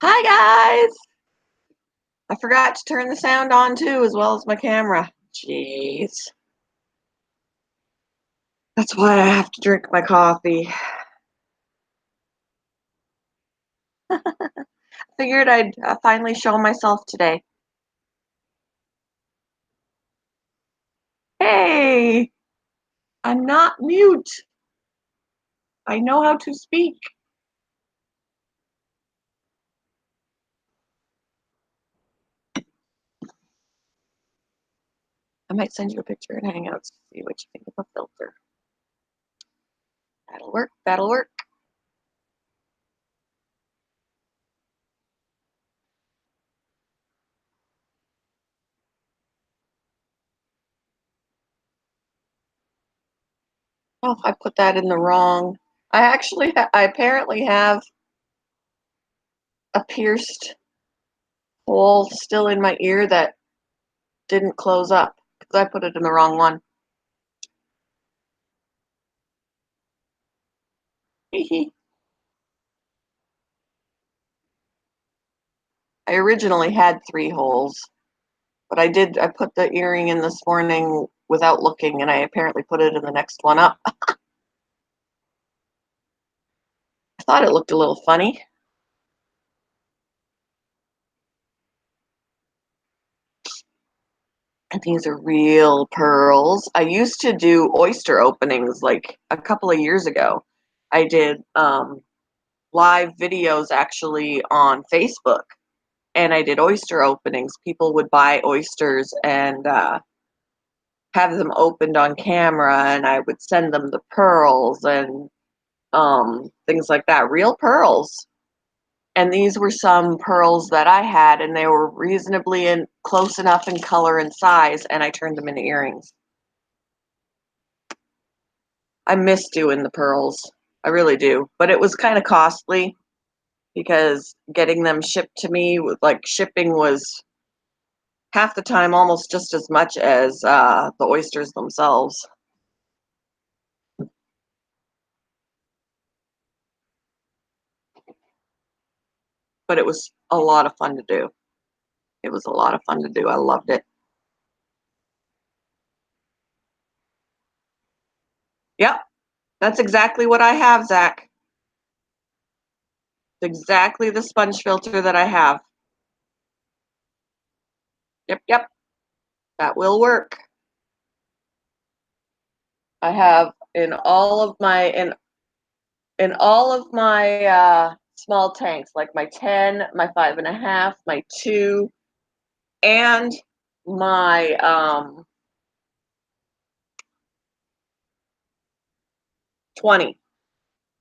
Hi guys! I forgot to turn the sound on too, as well as my camera. Jeez. That's why I have to drink my coffee. Figured I'd finally show myself today. Hey! I'm not mute. I know how to speak. I might send you a picture in Hangouts to see what you think of a filter. That'll work. That'll work. Oh, I put that in the wrong. I apparently have a pierced hole still in my ear that didn't close up because I put it in the wrong one. I originally had 3 holes, but I put the earring in this morning without looking, and I apparently put it in the next one up. I thought it looked a little funny. And these are real pearls. I used to do oyster openings like a couple of years ago. I did live videos actually on Facebook, and I did oyster openings. People would buy oysters and have them opened on camera, and I would send them the pearls and things like that, real pearls. And these were some pearls that I had, and they were reasonably close enough in color and size, and I turned them into earrings. I miss doing the pearls. I really do. But it was kind of costly because getting them shipped to me, like shipping was half the time almost just as much as the oysters themselves. But it was a lot of fun to do. It was a lot of fun to do. I loved it. Yep, that's exactly what I have, Zach. It's exactly the sponge filter that I have. Yep, yep, that will work. I have in all of my small tanks, like my 10, my 5.5, my 2, and my 20.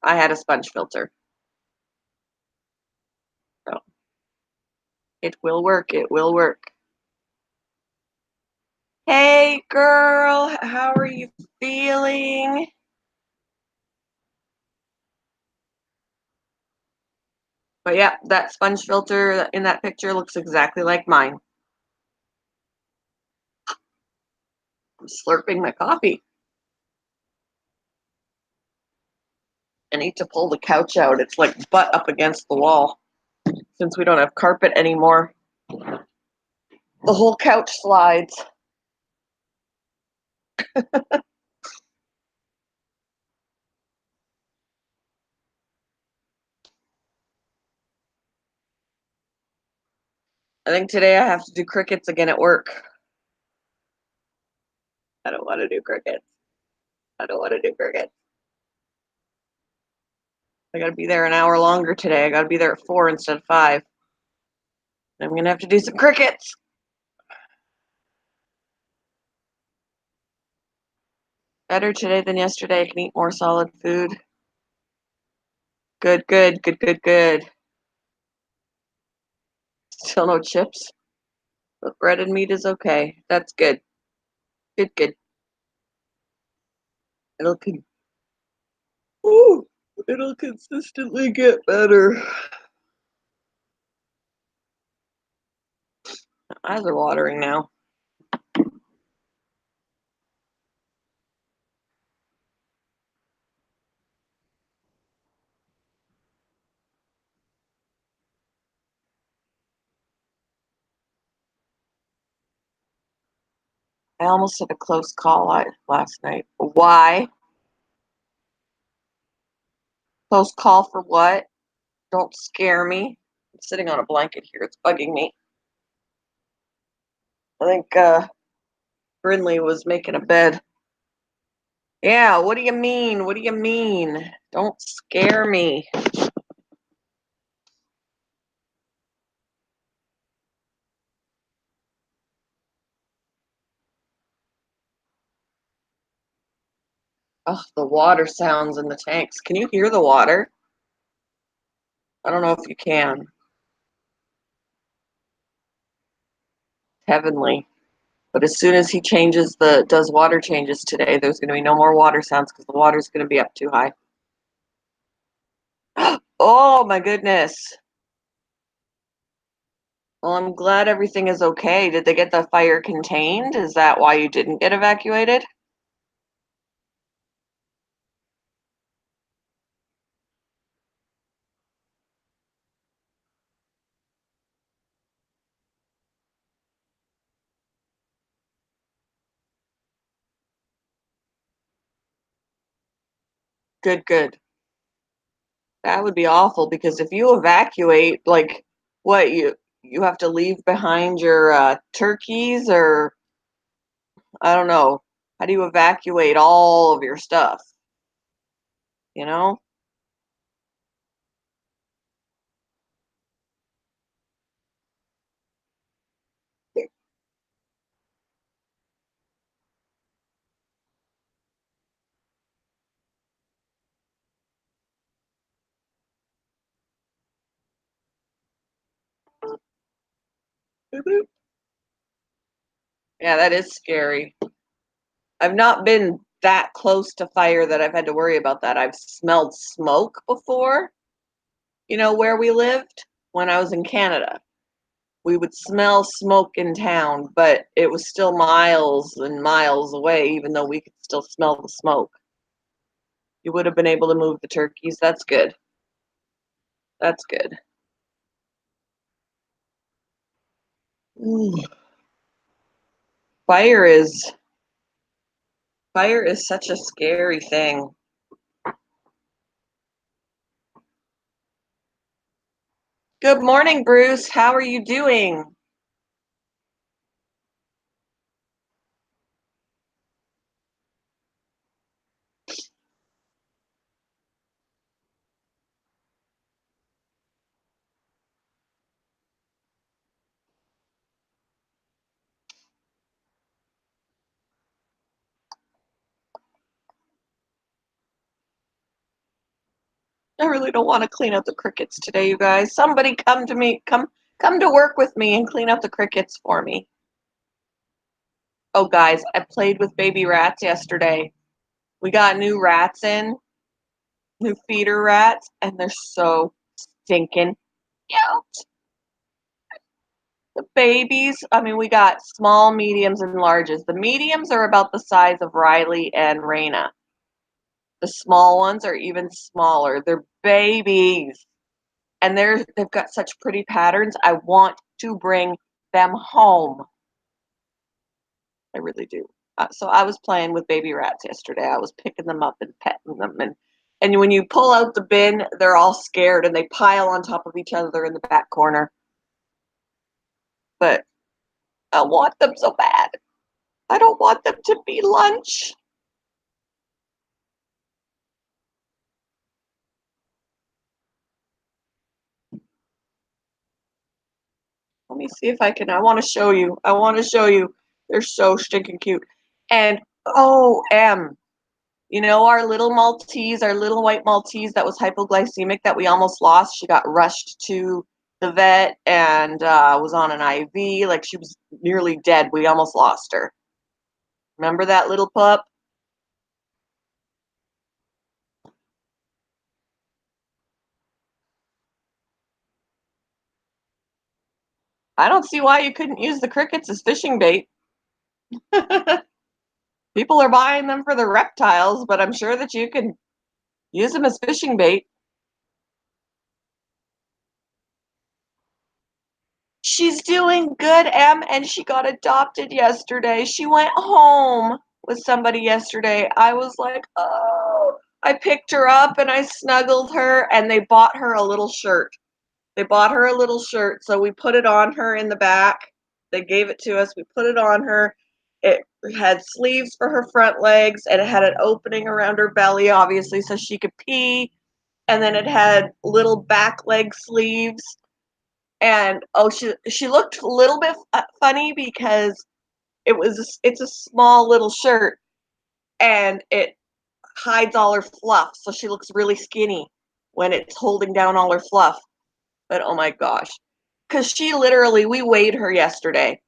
I had a sponge filter. So it will work. It will work. Hey girl, how are you feeling? But yeah, that sponge filter in that picture looks exactly like mine. I'm slurping my coffee. I need to pull the couch out. It's like butt up against the wall. Since we don't have carpet anymore, the whole couch slides. I think today I have to do crickets again at work. I don't want to do crickets. I don't want to do crickets. I got to be there an hour longer today. I got to be there at 4 instead of 5. I'm going to have to do some crickets. Better today than yesterday. I can eat more solid food. Good, good, good, good, good. Still no chips, but bread and meat is okay. That's good. Good, good. It'll con- Ooh, it'll consistently get better. My eyes are watering now. I almost had a close call last night. Why? Close call for what? Don't scare me. I'm sitting on a blanket here. It's bugging me. I think Brinley was making a bed. Yeah, what do you mean? What do you mean? Don't scare me. Oh, the water sounds in the tanks. Can you hear the water? I don't know if you can. Heavenly. But as soon as he does water changes today, there's going to be no more water sounds because the water's going to be up too high. Oh my goodness. Well, I'm glad everything is okay. Did they get the fire contained? Is that why you didn't get evacuated? Good, good. That would be awful because if you evacuate, like, what you have to leave behind your turkeys, or I don't know. How do you evacuate all of your stuff? You know? Boop, boop. Yeah, that is scary. I've not been that close to fire that I've had to worry about that. I've smelled smoke before, where we lived when I was in Canada. We would smell smoke in town, but it was still miles and miles away, even though we could still smell the smoke. You would have been able to move the turkeys. That's good. That's good. Ooh. Fire is fire is such a scary thing. Good morning, Bruce. How are you doing? I really don't want to clean up the crickets today, you guys. Somebody come to me, come to work with me and clean up the crickets for me. Oh, guys, I played with baby rats yesterday. We got new rats in, new feeder rats, and they're so stinking cute. The babies, I mean, we got small, mediums, and larges. The mediums are about the size of Riley and Raina. The small ones are even smaller. They're babies. And they've got such pretty patterns. I want to bring them home. I really do. So I was playing with baby rats yesterday. I was picking them up and petting them, and when you pull out the bin, they're all scared and they pile on top of each other in the back corner. But I want them so bad. I don't want them to be lunch. Let me see if I can. I want to show you. I want to show you. They're so stinking cute. And our little Maltese, our little white Maltese that was hypoglycemic that we almost lost. She got rushed to the vet and was on an IV. Like, she was nearly dead. We almost lost her. Remember that little pup? I don't see why you couldn't use the crickets as fishing bait. People are buying them for the reptiles, but I'm sure that you can use them as fishing bait. She's doing good, Em, and she got adopted yesterday. She went home with somebody yesterday. I was like, oh. I picked her up and I snuggled her, and they bought her a little shirt. They bought her a little shirt, so we put it on her in the back. They gave it to us. We put it on her. It had sleeves for her front legs, and it had an opening around her belly, obviously, so she could pee. And then it had little back leg sleeves. And oh, she looked a little bit funny because it's a small little shirt, and it hides all her fluff, so she looks really skinny when it's holding down all her fluff. But oh my gosh, because she literally, we weighed her yesterday,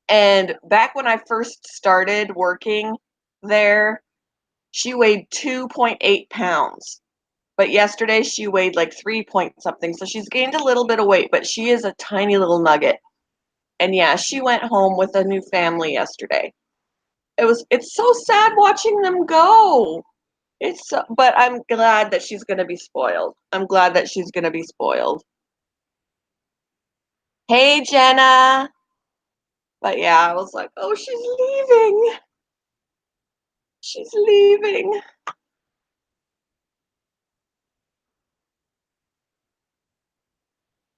and back when I first started working there, she weighed 2.8 pounds. But yesterday she weighed like 3 point something, so she's gained a little bit of weight, but she is a tiny little nugget. And yeah, she went home with a new family yesterday. It's so sad watching them go. But I'm glad that she's gonna be spoiled. I'm glad that she's gonna be spoiled. Hey, Jenna. But yeah, I was like, oh, she's leaving. She's leaving.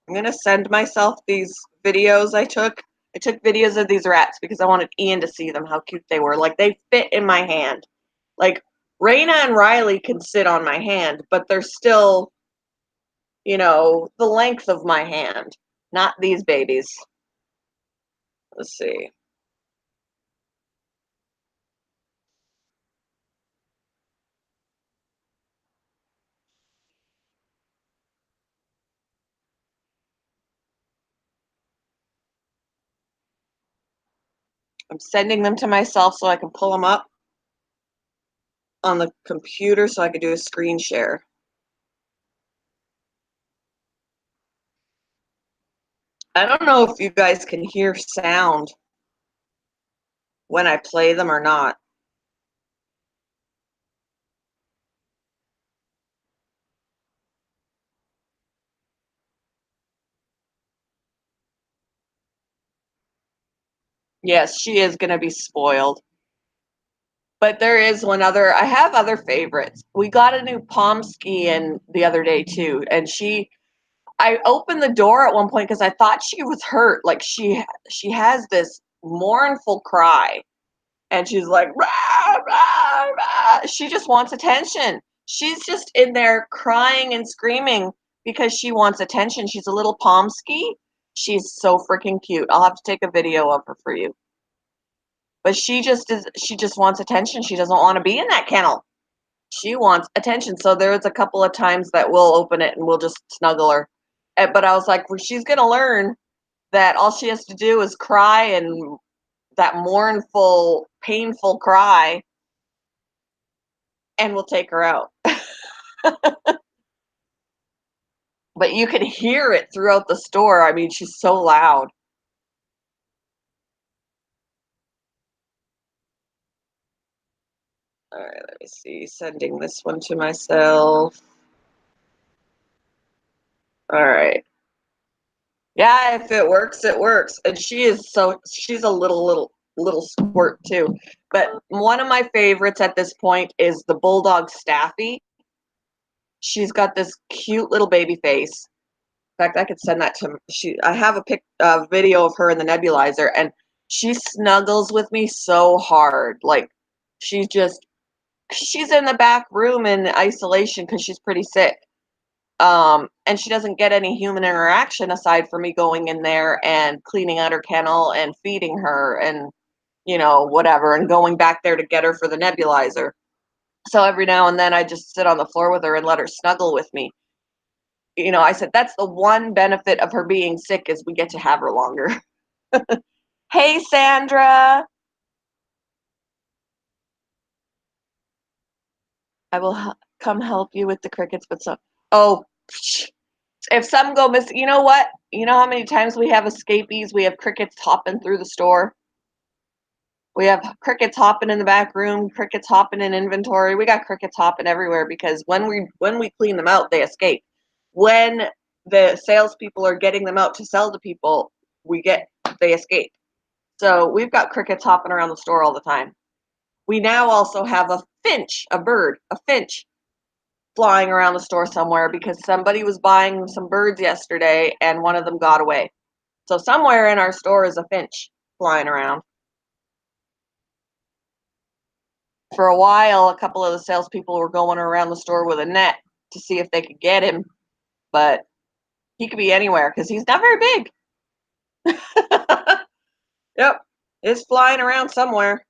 I'm gonna send myself these videos I took. I took videos of these rats because I wanted Ian to see them, how cute they were. Like, they fit in my hand. Like, Raina and Riley can sit on my hand, but they're still, the length of my hand. Not these babies. Let's see. I'm sending them to myself so I can pull them up on the computer so I could do a screen share. I don't know if you guys can hear sound when I play them or not. Yes, she is going to be spoiled. But there is I have other favorites. We got a new Pomsky in the other day too, and I opened the door at one point because I thought she was hurt. Like, she has this mournful cry, and she's like, rah, rah, rah. She just wants attention. She's just in there crying and screaming because she wants attention. She's a little Pomsky. She's so freaking cute. I'll have to take a video of her for you. But she just wants attention. She doesn't want to be in that kennel. She wants attention. So there's a couple of times that we'll open it and we'll just snuggle her. But I was like, well, she's going to learn that all she has to do is cry, and that mournful, painful cry, and we'll take her out. But you can hear it throughout the store. I mean, she's so loud. All right, let me see. Sending this one to myself. All right. Yeah, if it works, it works. And she's a little squirt too. But one of my favorites at this point is the Bulldog Staffy. She's got this cute little baby face. In fact, I could send that to I have a video of her in the nebulizer, and she snuggles with me so hard. Like, she's in the back room in isolation because she's pretty sick. And she doesn't get any human interaction aside from me going in there and cleaning out her kennel and feeding her and, whatever, and going back there to get her for the nebulizer. So every now and then I just sit on the floor with her and let her snuggle with me. I said that's the one benefit of her being sick is we get to have her longer. Hey, Sandra. I will come help you with the crickets, but oh, if some go missing, you know what? You know how many times we have escapees? We have crickets hopping through the store. We have crickets hopping in the back room, crickets hopping in inventory. We got crickets hopping everywhere because when we clean them out, they escape. When the salespeople are getting them out to sell to people, they escape. So we've got crickets hopping around the store all the time. We now also have a finch, a finch flying around the store somewhere because somebody was buying some birds yesterday and one of them got away. So somewhere in our store is a finch flying around. For a while, a couple of the salespeople were going around the store with a net to see if they could get him, but he could be anywhere because he's not very big. Yep, it's flying around somewhere.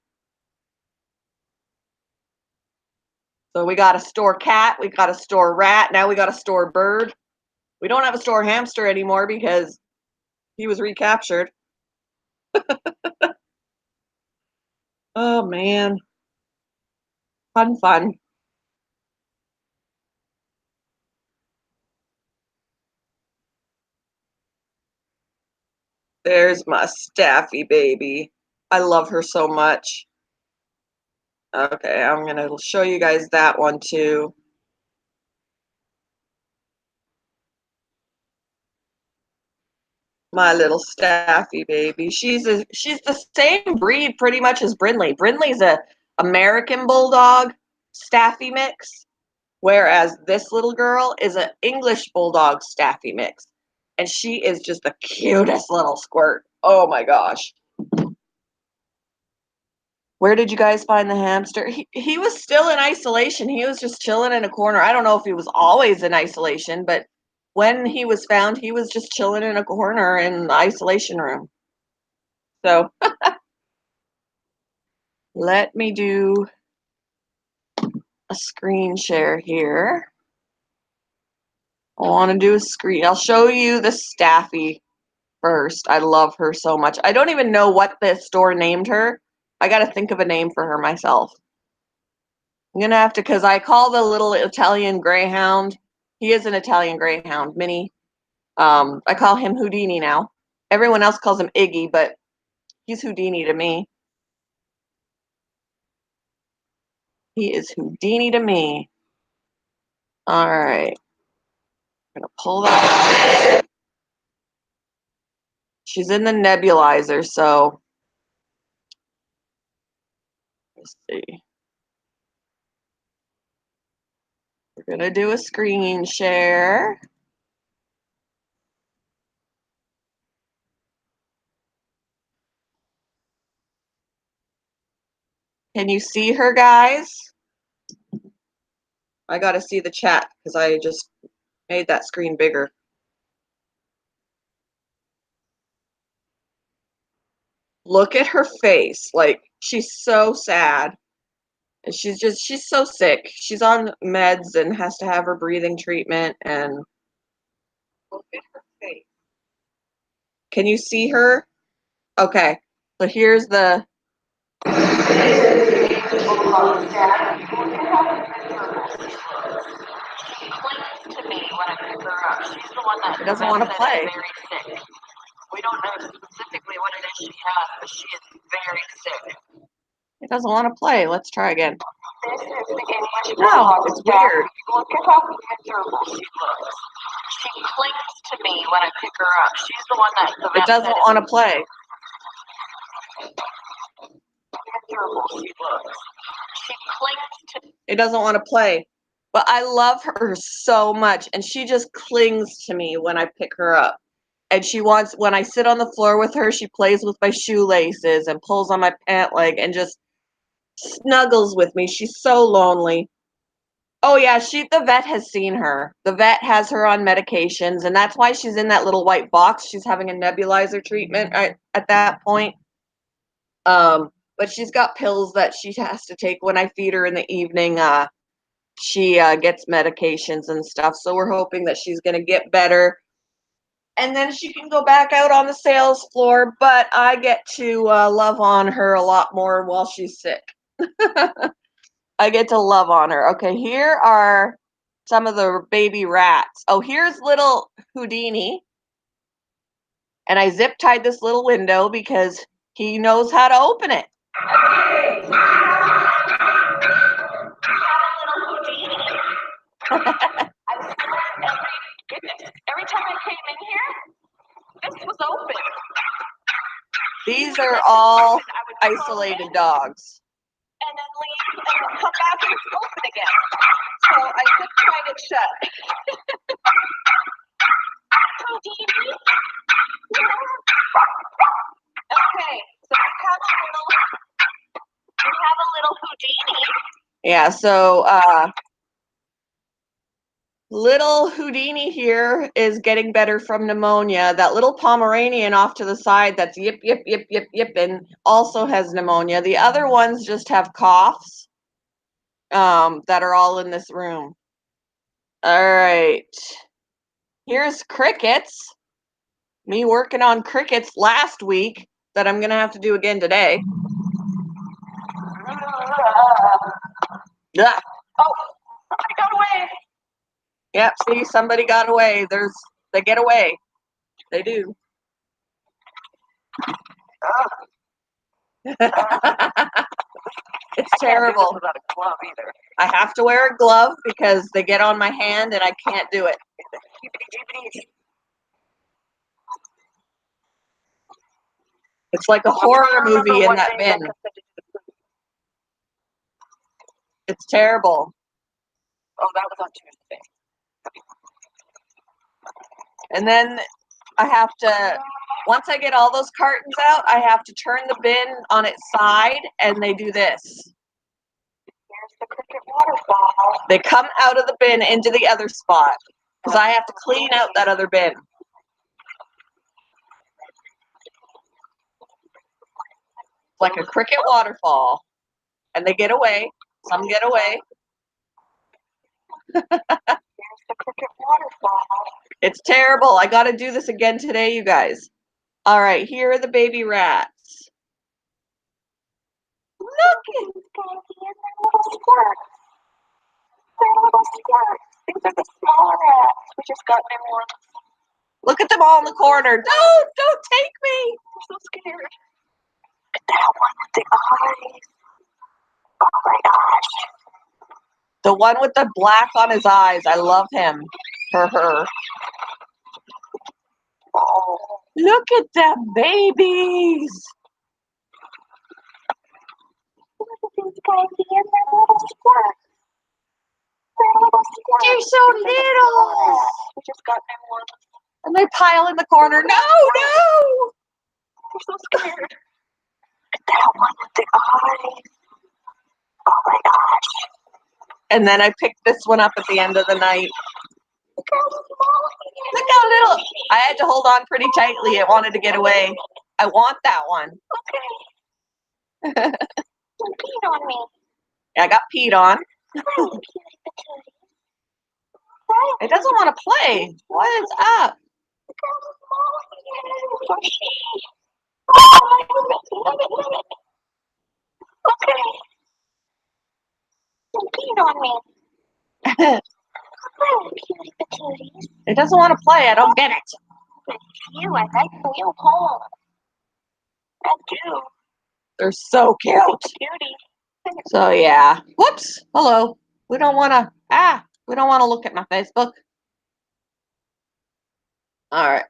So we got a store cat, we got a store rat, now we got a store bird. We don't have a store hamster anymore because he was recaptured. Oh man, fun. There's my Staffy baby. I love her so much. Okay, I'm gonna show you guys that one too. My little Staffy baby. She's the same breed pretty much as Brindley. Brindley's a American Bulldog Staffy mix, whereas this little girl is an English Bulldog Staffy mix. And she is just the cutest little squirt. Oh my gosh. Where did you guys find the hamster? He was still in isolation. He was just chilling in a corner. I don't know if he was always in isolation, but when he was found, he was just chilling in a corner in the isolation room. So let me do a screen share here. I want to do a screen. I'll show you the Staffy first. I love her so much. I don't even know what the store named her. I got to think of a name for her myself. I'm going to have to, because I call the little Italian Greyhound. He is an Italian Greyhound, Mini. I call him Houdini now. Everyone else calls him Iggy, but he's Houdini to me. He is Houdini to me. All right. I'm going to pull that out. She's in the nebulizer, so let's see. We're going to do a screen share. Can you see her, guys? I got to see the chat because I just made that screen bigger. Look at her face. Like, she's so sad. And she's so sick. She's on meds and has to have her breathing treatment. And look at her face. Can you see her? Okay. So here's the. She doesn't want to play. We don't know specifically what it is she has, but she is very sick. It doesn't want to play. Let's try again. This is the English Bulldog. It's weird. Look at how miserable she looks. She clings to me when I pick her up. She's the one that the vet. It doesn't want to play. Miserable she looks. She clings to. It doesn't want to play. But I love her so much, and she just clings to me when I pick her up. And she wants, when I sit on the floor with her, she plays with my shoelaces and pulls on my pant leg and just snuggles with me. She's so lonely. Oh yeah, the vet has seen her. The vet has her on medications, and that's why she's in that little white box. She's having a nebulizer treatment at that point. But she's got pills that she has to take when I feed her in the evening. She gets medications and stuff, so we're hoping that she's going to get better. And then she can go back out on the sales floor, but I get to love on her a lot more while she's sick. I get to love on her. Okay, here are some of the baby rats. Oh, here's little Houdini. And I zip tied this little window because he knows how to open it. Every time I came in here, this was open. These are all isolated dogs. And then leave and then come back and it's open again. So I kept trying it shut. Houdini? Okay, so we have a little Houdini. Yeah, so little Houdini here is getting better from pneumonia. That little Pomeranian off to the side that's yip, yip, yip, yip, yip, and also has pneumonia. The other ones just have coughs that are all in this room. All right. Here's crickets. Me working on crickets last week that I'm going to have to do again today. Yeah. Oh, somebody got away. Yep, see, somebody got away. They get away. They do. It's terrible. Without a glove either. I have to wear a glove because they get on my hand and I can't do it. It's like a horror movie in that bin. It's terrible. Oh, that was on Tuesday. And then I have to, once I get all those cartons out, I have to turn the bin on its side and they do this. Here's the cricket waterfall. They come out of the bin into the other spot because I have to clean out that other bin. Like a cricket waterfall. And they get away. Some get away. Here's the cricket waterfall. It's terrible. I got to do this again today, you guys. All right, here are the baby rats. Look at these guys in their little skirts. Their little skirts. These are the smaller rats. We just got new ones. Look at them all in the corner. Don't take me. I'm so scared. Look at that one with the eyes. Oh my gosh. The one with the black on his eyes. I love him. Her. Oh. Look at them babies. Look at these guys in their little skirts. Their little skirts. They're so little. We just got new ones. And they pile in the corner. No. They're so scared. Look at that one with the eyes. Oh my gosh. And then I picked this one up at the end of the night. Look how small he is. Look how little. I had to hold on pretty tightly. It wanted to get away. I want that one. Okay. You peed on me. I got peed on. Hi, cutie patootie. It doesn't want to play. What is up? Look how small he is. Or she. Oh, love it. Okay. You peed on me. Hi, cutie patooties. It doesn't want to play. I don't get it. It's you. I like the new home. I do. They're so cute. Cutie. So yeah. Whoops. Hello. We don't want to look at my Facebook. All right.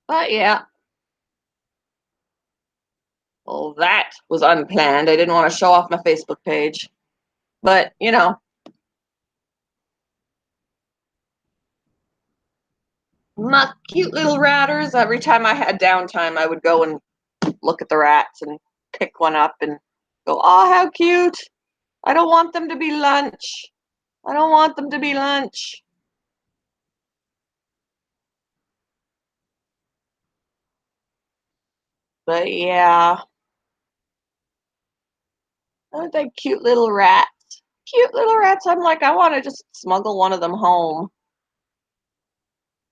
But yeah. Well, that was unplanned. I didn't want to show off my Facebook page. But, you know. My cute little ratters. Every time I had downtime, I would go and look at the rats and pick one up and go, oh, how cute. I don't want them to be lunch. I don't want them to be lunch. But yeah. Aren't they cute little rats? Cute little rats. I'm like, I want to just smuggle one of them home.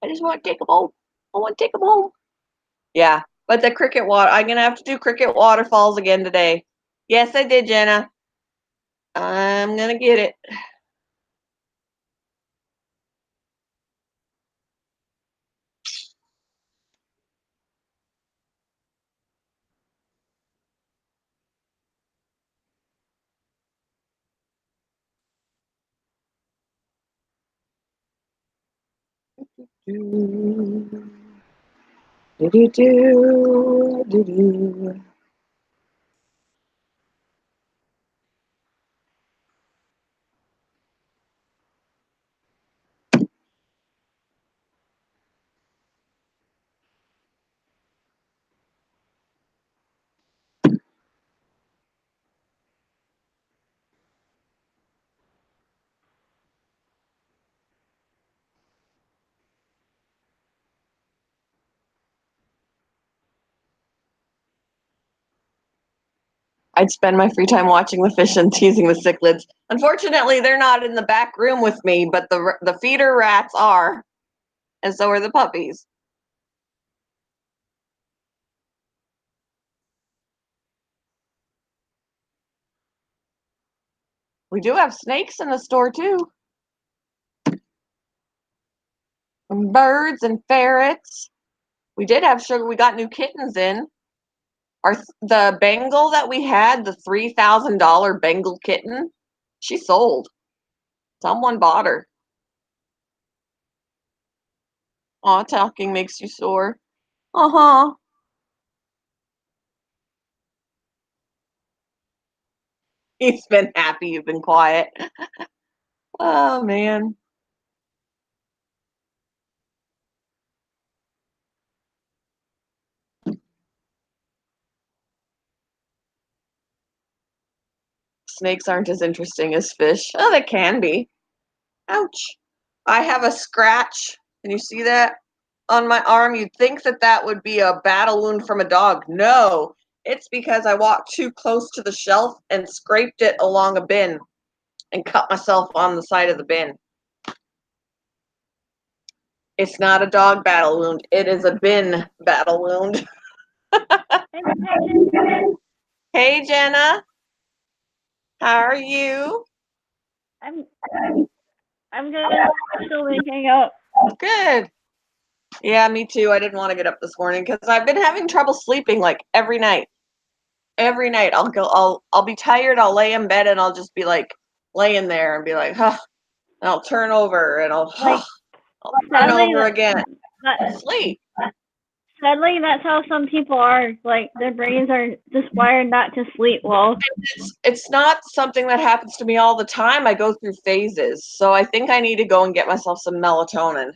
I just want to take them home. I want to take them home. Yeah, but the cricket water, I'm going to have to do cricket waterfalls again today. Yes, I did, Jenna. I'm going to get it. Do-do-do, do-do. I'd spend my free time watching the fish and teasing the cichlids. Unfortunately, they're not in the back room with me, but the feeder rats are, and so are the puppies. We do have snakes in the store too. And birds and ferrets. We did have sugar. We got new kittens in. The Bengal that we had, the $3,000 Bengal kitten, she sold. Someone bought her. Aw, talking makes you sore. Uh-huh. He's been happy you've been quiet. Oh, man. Snakes aren't as interesting as fish. Oh, they can be. Ouch. I have a scratch. Can you see that on my arm? You'd think that that would be a battle wound from a dog. No, it's because I walked too close to the shelf and scraped it along a bin and cut myself on the side of the bin. It's not a dog battle wound. It is a bin battle wound. Hey, Jenna. How are you? I'm gonna still hang out. Good. Yeah, me too. I didn't want to get up this morning because I've been having trouble sleeping like every night. Every night I'll be tired, I'll lay in bed and I'll just be like laying there and be like, huh, and I'll turn over and I'll Like, I'll turn sadly, over again. that, Sleep. sadly, that's how some people are. Like, their brains are just wired not to sleep well. It's not something that happens to me all the time. I go through phases. So I think I need to go and get myself some melatonin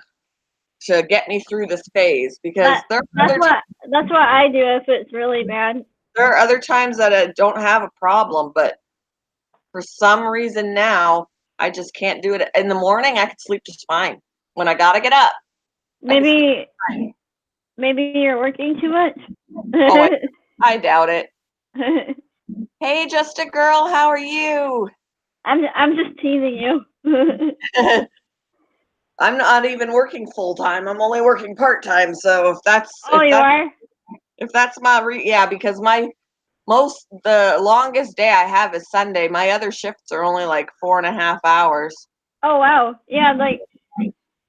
to get me through this phase because That's what I do if it's really bad. there are other times that I don't have a problem, but for some reason now I just can't do it. In the morning I could sleep just fine. When I gotta get up, Maybe you're working too much. oh, I doubt it. Hey, Just a Girl, how are you? I'm just teasing you. I'm not even working full time. I'm only working part time. So if that's if that's my yeah, because the longest day I have is Sunday. My other shifts are only like 4.5 hours. Oh wow, yeah, like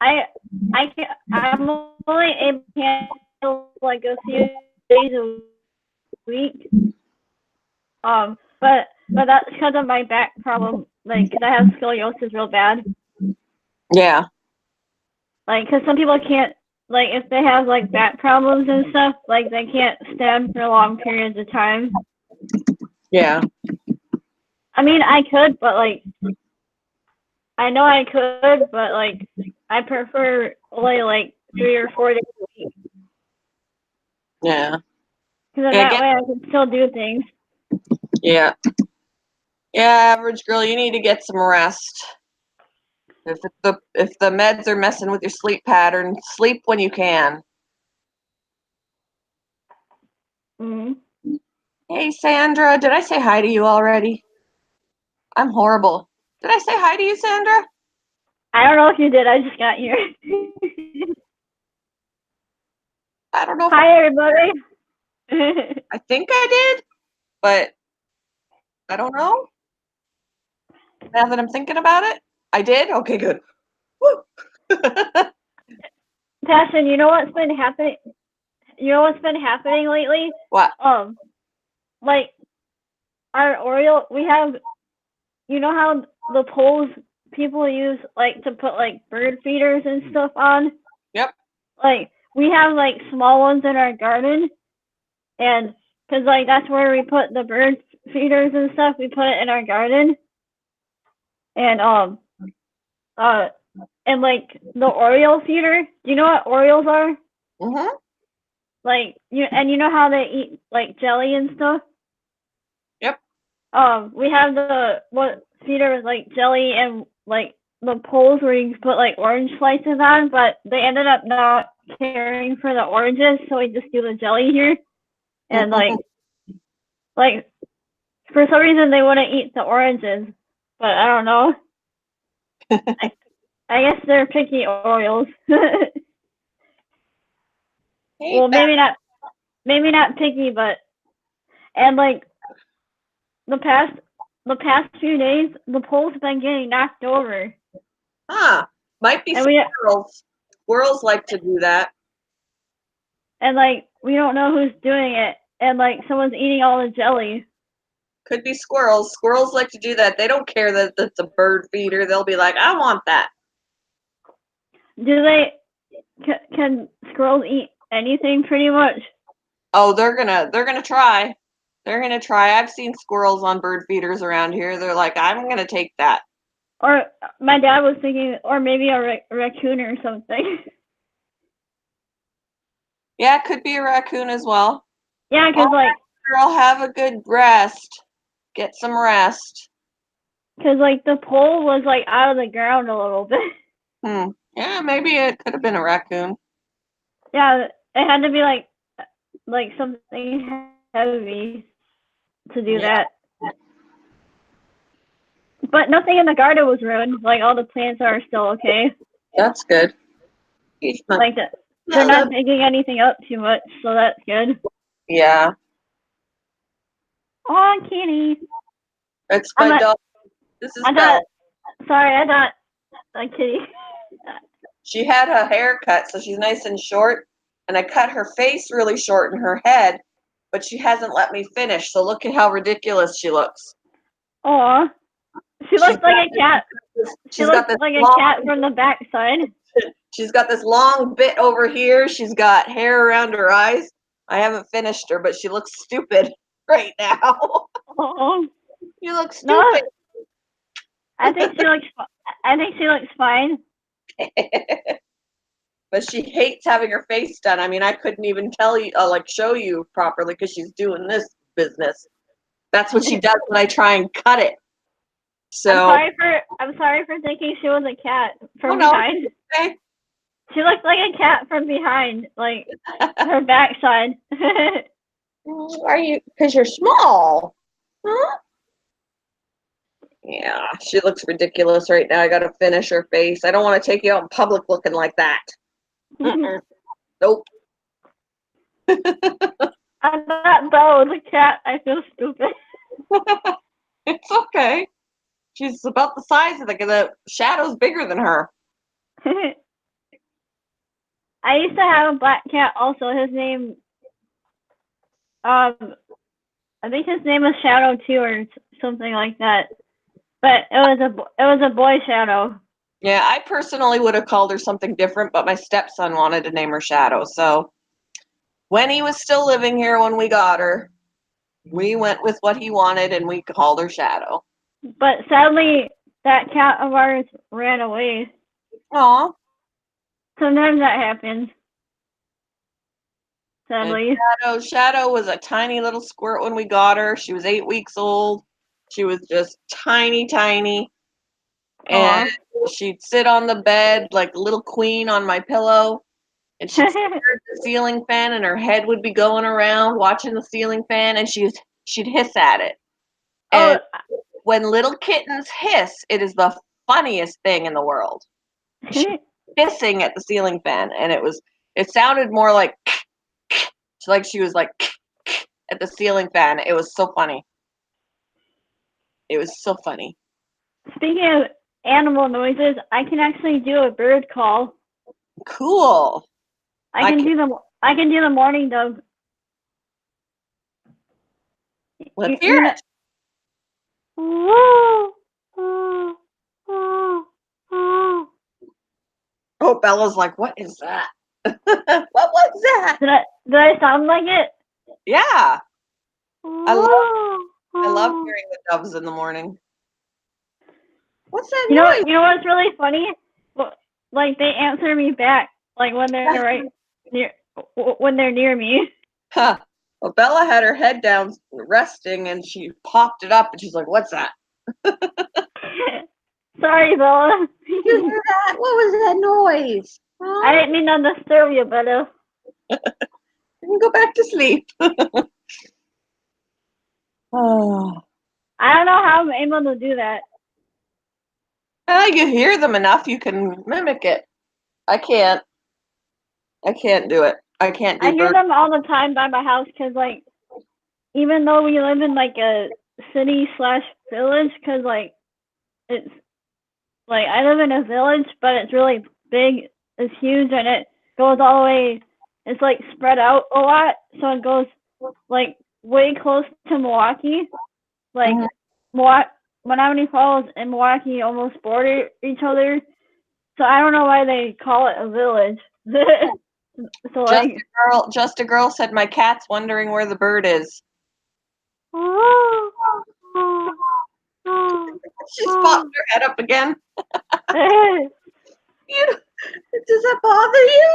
I'm only able to handle like a few days a week. But that's because of my back problem. Like, 'cause I have scoliosis real bad. Yeah. Like, 'cause some people can't, like, if they have like back problems and stuff, like they can't stand for long periods of time. Yeah. I mean, I could, but like, I know I could, but like, I prefer only like 3 or 4 days a week. Yeah. Because that way I can still do things. Yeah. Yeah, average girl, you need to get some rest. If the meds are messing with your sleep pattern, sleep when you can. Mm-hmm. Hey, Sandra, did I say hi to you already? I'm horrible. Did I say hi to you, Sandra? I don't know if you did. I just got here. I don't know. Hi, everybody. I think I did, but I don't know. Now that I'm thinking about it, I did? Okay, good. Woo! Tashin, you know what's been happening? You know what's been happening lately? What? Like, our Oreo, we have, you know how the poles people use, like, to put, like, bird feeders and stuff on? Yep. Like, we have like small ones in our garden, and because like that's where we put the bird feeders and stuff. We put it in our garden, and and like the Oriole feeder. Do you know what Orioles are? Mhm. Like you know how they eat like jelly and stuff. Yep. We have the what feeder with like jelly and like the poles where you can put like orange slices on, but they ended up not caring for the oranges, so we just do the jelly here. And like for some reason they wouldn't eat the oranges, but I don't know. I guess they're picky Orioles. Well, maybe not picky, but and like the past few days, the pole's been getting knocked over, Huh. Might be and we squirrels. Squirrels like to do that. and like we don't know who's doing it, and like someone's eating all the jelly. Could be squirrels. Squirrels like to do that. They don't care that it's a bird feeder. They'll be like, I want that. Do they? Can squirrels eat anything pretty much? Oh, they're gonna try. They're gonna try. I've seen squirrels on bird feeders around here. They're like, I'm gonna take that. Or my dad was thinking, or maybe a raccoon or something. Yeah, it could be a raccoon as well. Yeah, because like Girl, have a good rest. Get some rest. the pole was like out of the ground a little bit. Yeah, maybe it could have been a raccoon. Yeah, it had to be like something heavy to do that. But nothing in the garden was ruined. Like all the plants are still okay. That's good. Like they're not digging anything up too much, so that's good. Yeah. Oh, kitty. That's my dog. This is Belle. Sorry, I thought a kitty. She had her hair cut, so she's nice and short. And I cut her face really short and her head, but she hasn't let me finish. So look at how ridiculous she looks. Aw. She looks like a cat. She looks like a cat from the backside. She's got this long bit over here. She's got hair around her eyes. I haven't finished her, but she looks stupid right now. Oh. You look stupid. No, I think she looks fine. But she hates having her face done. I mean, I couldn't even tell you, show you properly because she's doing this business. That's what she does when I try and cut it. So I'm sorry for thinking she was a cat from behind. Okay. She looks like a cat from behind, like her backside. Are you? Because you're small. Huh? Yeah, she looks ridiculous right now. I gotta finish her face. I don't want to take you out in public looking like that. Nope. I'm not Belle was a cat. I feel stupid. It's okay. She's about the size of the shadow's bigger than her. I used to have a black cat also. His name, I think his name was Shadow too, or something like that. But it was a boy Shadow. Yeah, I personally would have called her something different, but my stepson wanted to name her Shadow. So when he was still living here when we got her, we went with what he wanted and we called her Shadow. But sadly, that cat of ours ran away. Aw. Sometimes that happens. Sadly. Shadow was a tiny little squirt when we got her. She was 8 weeks old. She was just tiny, tiny. And she'd sit on the bed like a little queen on my pillow. And she'd stare at the ceiling fan and her head would be going around watching the ceiling fan and she'd hiss at it. And when little kittens hiss, it is the funniest thing in the world. She's hissing at the ceiling fan and it sounded more like she was like at the ceiling fan. It was so funny. It was so funny. Speaking of animal noises, I can actually do a bird call. Cool. I can do the morning dove. Let's hear it. Oh, Bella's like, what is that? What was that? Did I sound like it? Yeah, I love Oh. hearing the doves in the morning. What's that You noise? know what's really funny? Like they answer me back, like when they're right near, when they're near me. Huh. Well, Bella had her head down resting and she popped it up and she's like, what's that? Sorry, Bella. Did you hear that? What was that noise? I didn't mean to disturb you, Bella. You can go back to sleep. Oh. I don't know how I'm able to do that. You hear them enough, you can mimic it. I can't do it. I can't do I hear bird. them all the time by my house because, like, even though we live in like a city/village, because like it's like I live in a village, but it's really big. It's huge, and it goes all the way. It's like spread out a lot, so it goes like way close to Milwaukee. Like Menominee Falls and Milwaukee almost border each other. So I don't know why they call it a village. So like, Just a girl said my cat's wondering where the bird is. She's popped her head up again. Does that bother you?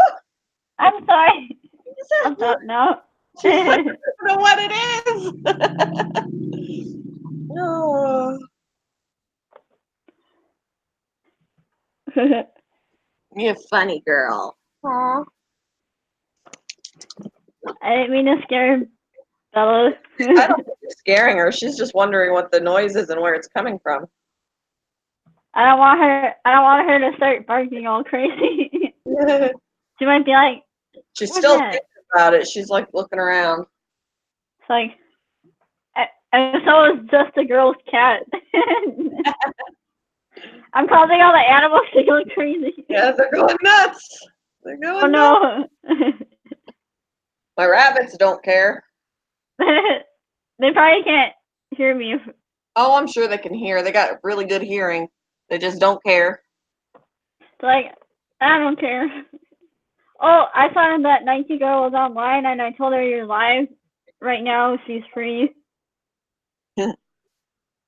I'm sorry. Is that No. She's like, I don't know what it is. Oh. You're a funny girl. Aw. I didn't mean to scare Bella. I don't think you're scaring her. She's just wondering what the noise is and where it's coming from. I don't want her to start barking all crazy. She might be like, She's what's still that? thinking about it. She's like looking around. It's like, and so is just a girl's cat. I'm causing all the animals to go crazy. Yeah, they're going nuts. They're Oh going nuts. no. My rabbits don't care. They probably can't hear me. Oh, I'm sure they can hear. They got really good hearing. They just don't care. Like, I don't care. Oh, I found that Nike girl was online, and I told her you're live right now. She's free. Cause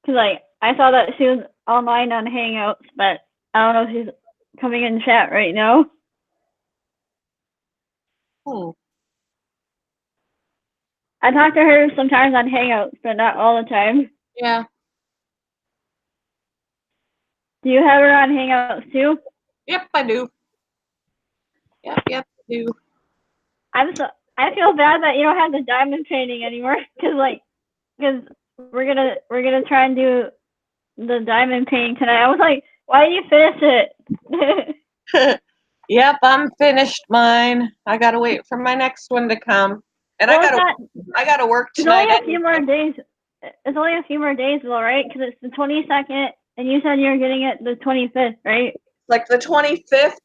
like I saw that she was online on Hangouts, but I don't know if she's coming in chat right now. I talk to her sometimes on Hangouts, but not all the time. Yeah. Do you have her on Hangouts too? Yep, I do. Yep, I do. I feel bad that you don't have the diamond painting anymore, cause we're gonna try and do the diamond painting tonight. I was like, why did you finish it? Yep, I'm finished mine. I gotta wait for my next one to come. And Well, I gotta work it's tonight. only a few more days. It's only a few more days though, right? Because it's the 22nd, and you said you're getting it the 25th, right? Like the 25th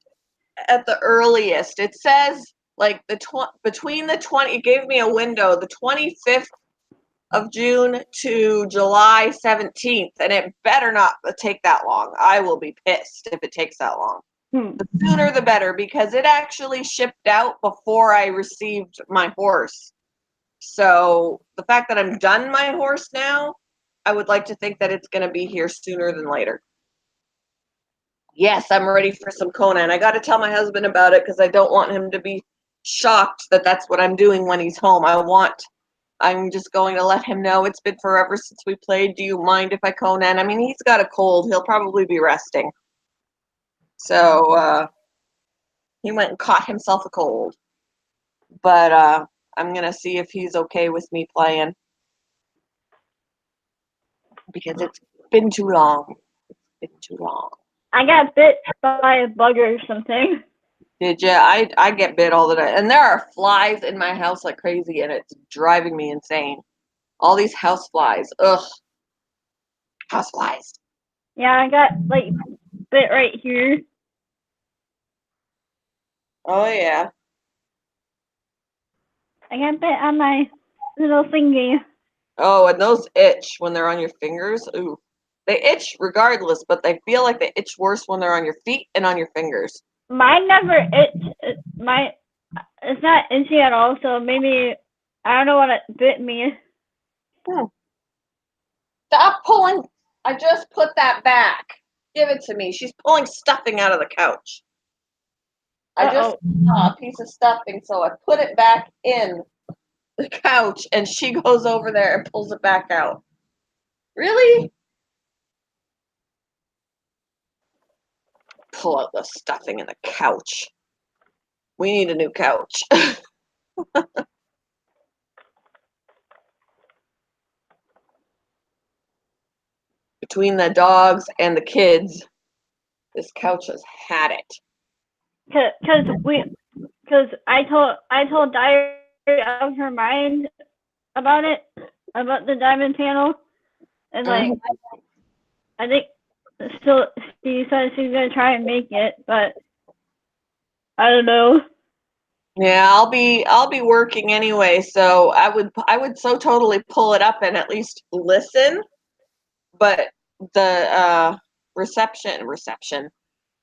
at the earliest. It says like between the 20. It gave me a window, the 25th of June to July 17th, and it better not take that long. I will be pissed if it takes that long. The sooner the better, because it actually shipped out before I received my horse. So the fact that I'm done my horse now, I would like to think that it's going to be here sooner than later. Yes, I'm ready for some Conan. I got to tell my husband about it because I don't want him to be shocked that that's what I'm doing when he's home. I'm just going to let him know it's been forever since we played. Do you mind if I Conan? I mean, he's got a cold. He'll probably be resting. So he went and caught himself a cold. But I'm going to see if he's okay with me playing. Because it's been too long. It's been too long. I got bit by a bug or something. Did you? I get bit all the time. And there are flies in my house like crazy, and it's driving me insane. All these house flies. Ugh. House flies. Yeah, I got like bit right here. Oh, yeah. I got bit on my little thingy. Oh, and those itch when they're on your fingers. Ooh. They itch regardless, but they feel like they itch worse when they're on your feet and on your fingers. Mine never itch. not itchy at all, so maybe I don't know what it bit me. Stop pulling. I just put that back. Give it to me. She's pulling stuffing out of the couch. I just saw a piece of stuffing, so I put it back in the couch, and she goes over there and pulls it back out. Really? Pull out the stuffing in the couch. We need a new couch. Between the dogs and the kids, this couch has had it. Cause I told Diary of her mind about it, about the diamond panel, and like I think still she said she's gonna try and make it, but I don't know. Yeah, I'll be working anyway, so I would so totally pull it up and at least listen, but the reception,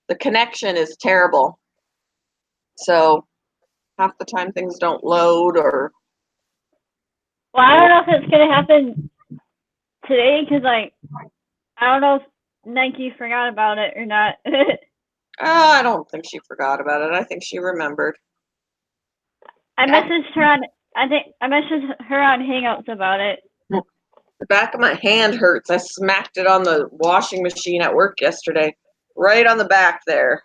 the connection is terrible. So half the time things don't load or. Well, I don't know if it's gonna happen today, cause like I don't know if Nike forgot about it or not. I don't think she forgot about it. I think she remembered. I messaged her on Hangouts about it. The back of my hand hurts. I smacked it on the washing machine at work yesterday. Right on the back there.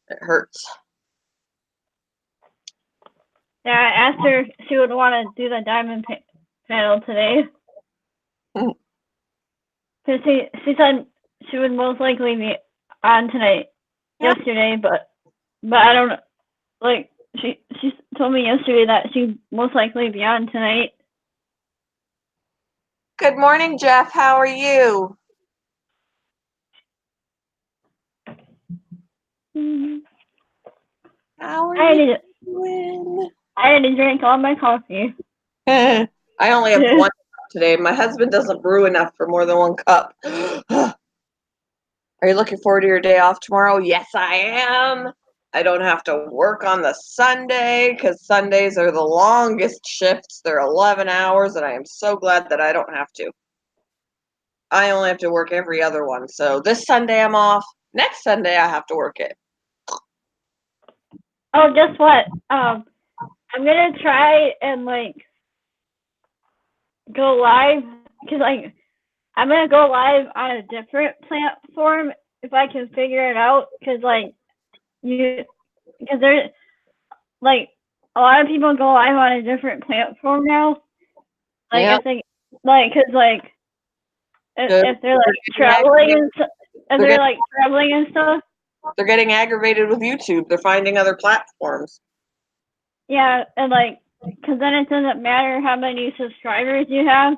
It hurts. Yeah, I asked her if she would want to do the diamond panel today. Because she said she would most likely be on tonight. Yesterday, but I don't know. Like she told me yesterday that she'd most likely be on tonight. Good morning, Jeff. How are you? How are you doing? I had to drink all my coffee. I only have one cup today. My husband doesn't brew enough for more than one cup. Are you looking forward to your day off tomorrow? Yes, I am. I don't have to work on the Sunday because Sundays are the longest shifts. They're 11 hours, and I am so glad that I don't have to. I only have to work every other one. So this Sunday I'm off. Next Sunday I have to work it. Oh, guess what? I'm gonna try and like go live because like I'm gonna go live on a different platform if I can figure it out. Because there's like a lot of people go live on a different platform now. Like I think like because like if they're like traveling and traveling and stuff. They're getting aggravated with YouTube. They're finding other platforms. Yeah, and like, because then it doesn't matter how many subscribers you have.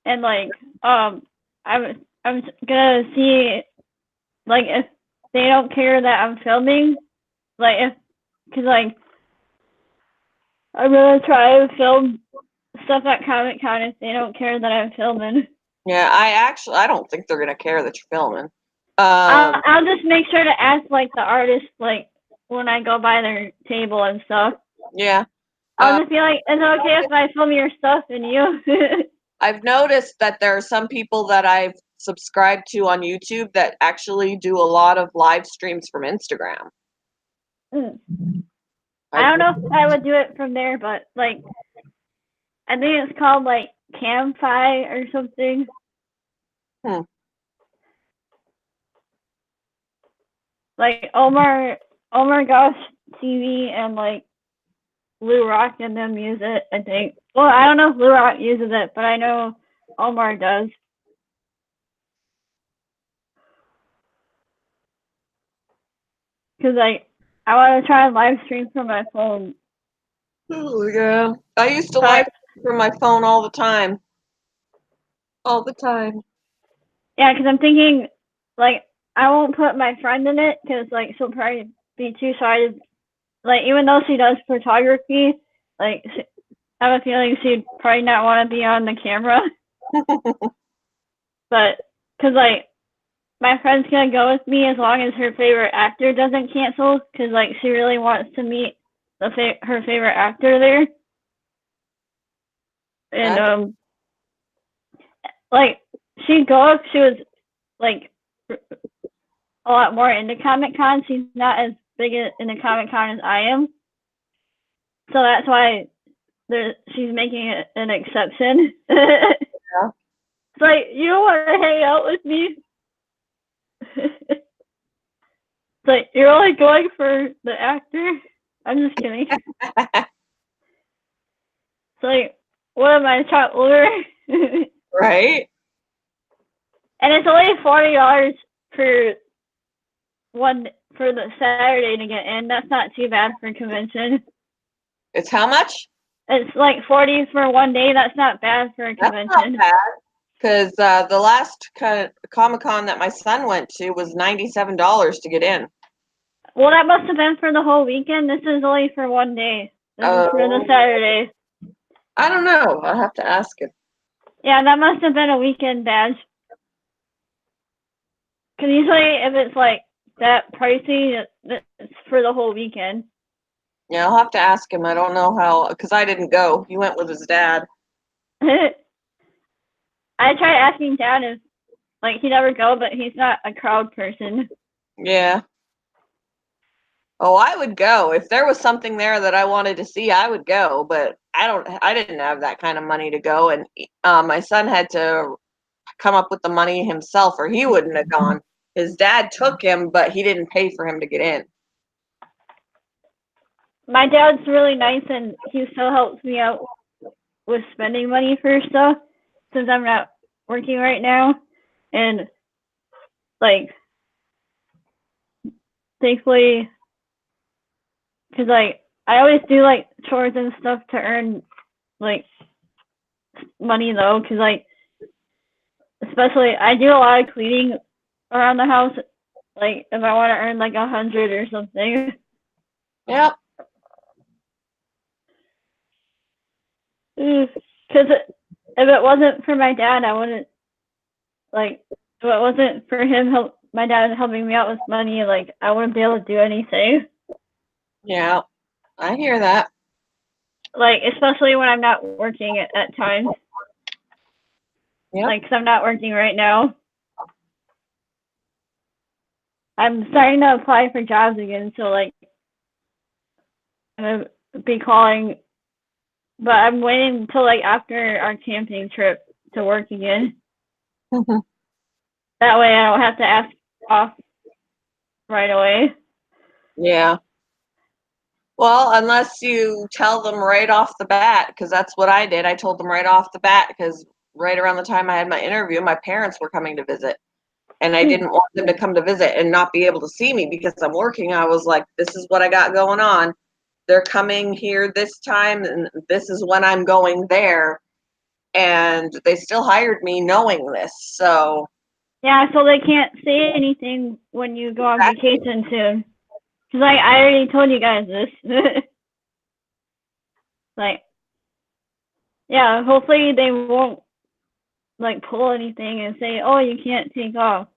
And like, I'm gonna see, like, if they don't care that I'm filming, like, cause like, I'm gonna try to film stuff at Comic Con if they don't care that I'm filming. Yeah, I don't think they're gonna care that you're filming. I'll just make sure to ask like the artist like when I go by their table and stuff. Yeah. I'll just be like, is it okay if I film your stuff and you? I've noticed that there are some people that I've subscribed to on YouTube that actually do a lot of live streams from Instagram. I don't know if I would do it from there, but like, I think it's called like Camfi or something. Like Omar Gosh TV and like Blue Rock and them use it, I think. Well, I don't know if Blue Rock uses it, but I know Omar does. Because like, I want to try and live stream from my phone. Oh, yeah. I used to live stream from my phone all the time. All the time. Yeah, because I'm thinking, like, I won't put my friend in it because, like, she'll probably be too shy to, like, even though she does photography, like, I have a feeling she'd probably not want to be on the camera. But, because, like, my friend's going to go with me as long as her favorite actor doesn't cancel because, like, she really wants to meet, her favorite actor there, and like she was like a lot more into Comic Con. She's not as big into Comic Con as I am, so that's why she's making an exception. Yeah. It's like, you don't want to hang out with me. It's like, you're only going for the actor. I'm just kidding. It's like, what am I, child older? Right. And it's only $40 for the Saturday to get in. That's not too bad for a convention. It's how much? It's like 40 for one day. That's not bad for a convention. That's not bad. Because the last Comic-Con that my son went to was $97 to get in. Well, that must have been for the whole weekend. This is only for one day. This is for the Saturday. I don't know. I'll have to ask him. Yeah, that must have been a weekend badge. Because usually if it's like that pricey, it's for the whole weekend. Yeah, I'll have to ask him. I don't know how, because I didn't go. He went with his dad. I tried asking Dad if, like, he'd ever go, but he's not a crowd person. Yeah. Oh, I would go. If there was something there that I wanted to see, I would go, but I didn't have that kind of money to go, and my son had to come up with the money himself or he wouldn't have gone. His dad took him, but he didn't pay for him to get in. My dad's really nice, and he still helps me out with spending money for stuff since I'm not working right now. And, like, thankfully, because, like, I always do, like, chores and stuff to earn, like, money, though, because, like, especially, I do a lot of cleaning around the house, like, if I want to earn, like, 100 or something. Yep. Because if it wasn't for my dad, I wouldn't, like, if it wasn't for him, my dad helping me out with money, like, I wouldn't be able to do anything. Yeah, I hear that. Like, especially when I'm not working at times. Yep. Like, because I'm not working right now. I'm starting to apply for jobs again, so, like, I'm going to be calling, but I'm waiting until, like, after our camping trip to work again. That way I don't have to ask off right away. Yeah. Well, unless you tell them right off the bat, because that's what I did. I told them right off the bat, because right around the time I had my interview, my parents were coming to visit. And I didn't want them to come to visit and not be able to see me because I'm working. I was like, this is what I got going on. They're coming here this time, and this is when I'm going there. And they still hired me knowing this. So yeah, so they can't say anything when you go on vacation soon. Cause like I already told you guys this. Like, yeah, hopefully they won't like pull anything and say, "Oh, you can't take off."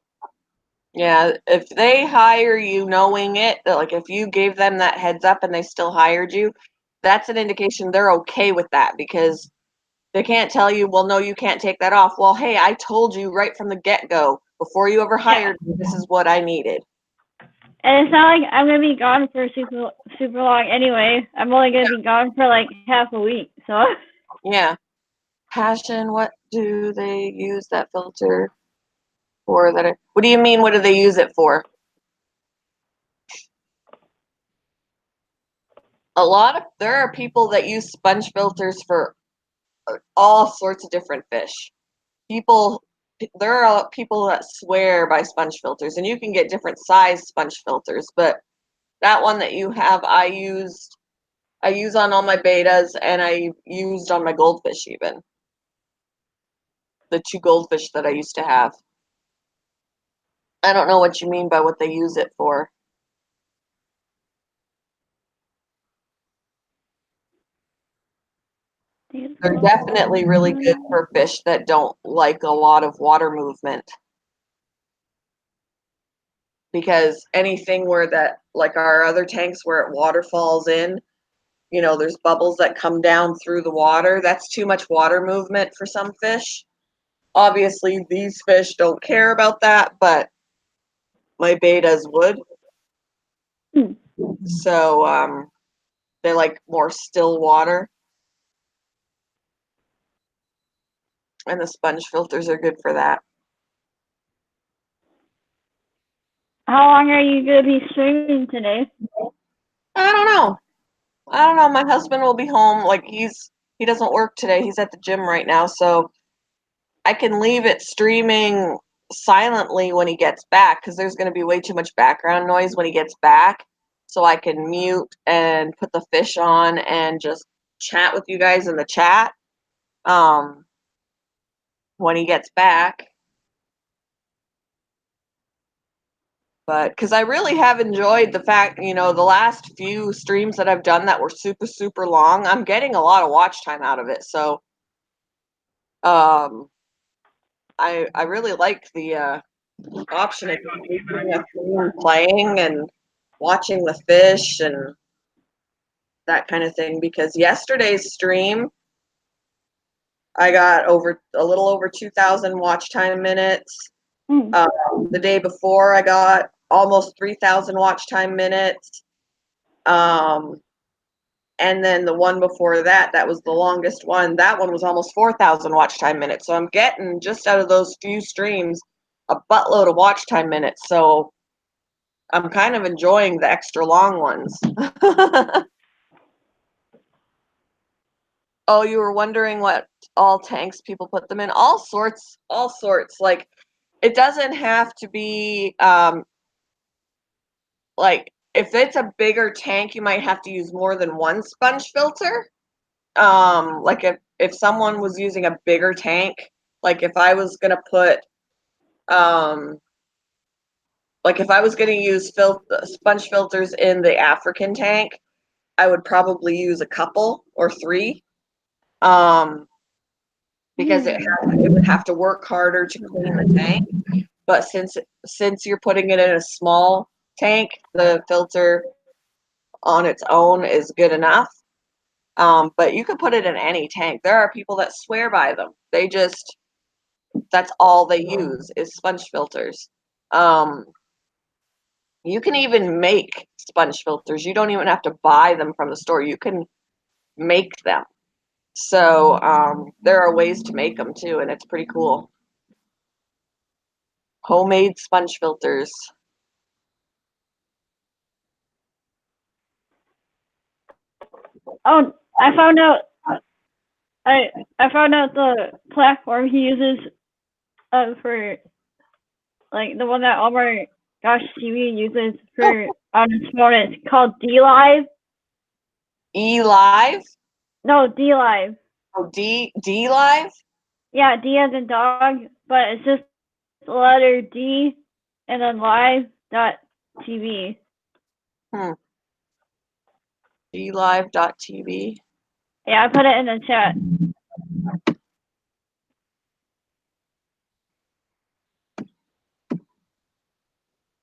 yeah, if they hire you knowing it, like if you gave them that heads up and they still hired you, that's an indication they're okay with that, because they can't tell you, well, no, you can't take that off. Well, hey, I told you right from the get-go, before you ever hired me, this is what I needed. And it's not like I'm gonna be gone for super long anyway. I'm only gonna be gone for like half a week, so. Yeah. Passion, what do they use that filter for? What do you mean, what do they use it for? There are people that use sponge filters for all sorts of different fish. There are people that swear by sponge filters, and you can get different size sponge filters, but that one that you have, I use on all my betas, and I used on my goldfish even. The 2 goldfish that I used to have. I don't know what you mean by what they use it for. They're definitely really good for fish that don't like a lot of water movement. Because anything where that, like our other tanks where water falls in, you know, there's bubbles that come down through the water. That's too much water movement for some fish. Obviously, these fish don't care about that, but my betas would. Hmm. So they like more still water. And the sponge filters are good for that. How long are you gonna be streaming today? I don't know. I don't know. My husband will be home. Like he doesn't work today. He's at the gym right now, so I can leave it streaming silently when he gets back because there's going to be way too much background noise when he gets back. So I can mute and put the fish on and just chat with you guys in the chat when he gets back. But because I really have enjoyed the fact, you know, the last few streams that I've done that were super, super long, I'm getting a lot of watch time out of it. So I really like the option of keeping a phone playing and watching the fish and that kind of thing. Because yesterday's stream, I got a little over 2,000 watch time minutes. Hmm. The day before, I got almost 3,000 watch time minutes. And then the one before that, that was the longest one. That one was almost 4,000 watch time minutes. So I'm getting just out of those few streams a buttload of watch time minutes. So I'm kind of enjoying the extra long ones. Oh, you were wondering what all tanks people put them in? All sorts, all sorts. Like it doesn't have to be like if it's a bigger tank, you might have to use more than one sponge filter. Like if someone was using a bigger tank, like if I was gonna put like if I was gonna use sponge filters in the African tank, I would probably use a couple or three. Because it would have to work harder to clean the tank. But since you're putting it in a small tank, the filter on its own is good enough. But you could put it in any tank. There are people that swear by them. They just that's all they use is sponge filters. You can even make sponge filters. You don't even have to buy them from the store. You can make them. So there are ways to make them too, and it's pretty cool. Homemade sponge filters. Oh, I found out. I found out the platform he uses for like the one that Omar Gosh TV uses for on his phone. It's called DLive. eLive? No, DLive. Oh, D Live? Yeah, D as in dog, but it's just the letter D and then live.tv. DLive.tv. Yeah, I put it in the chat.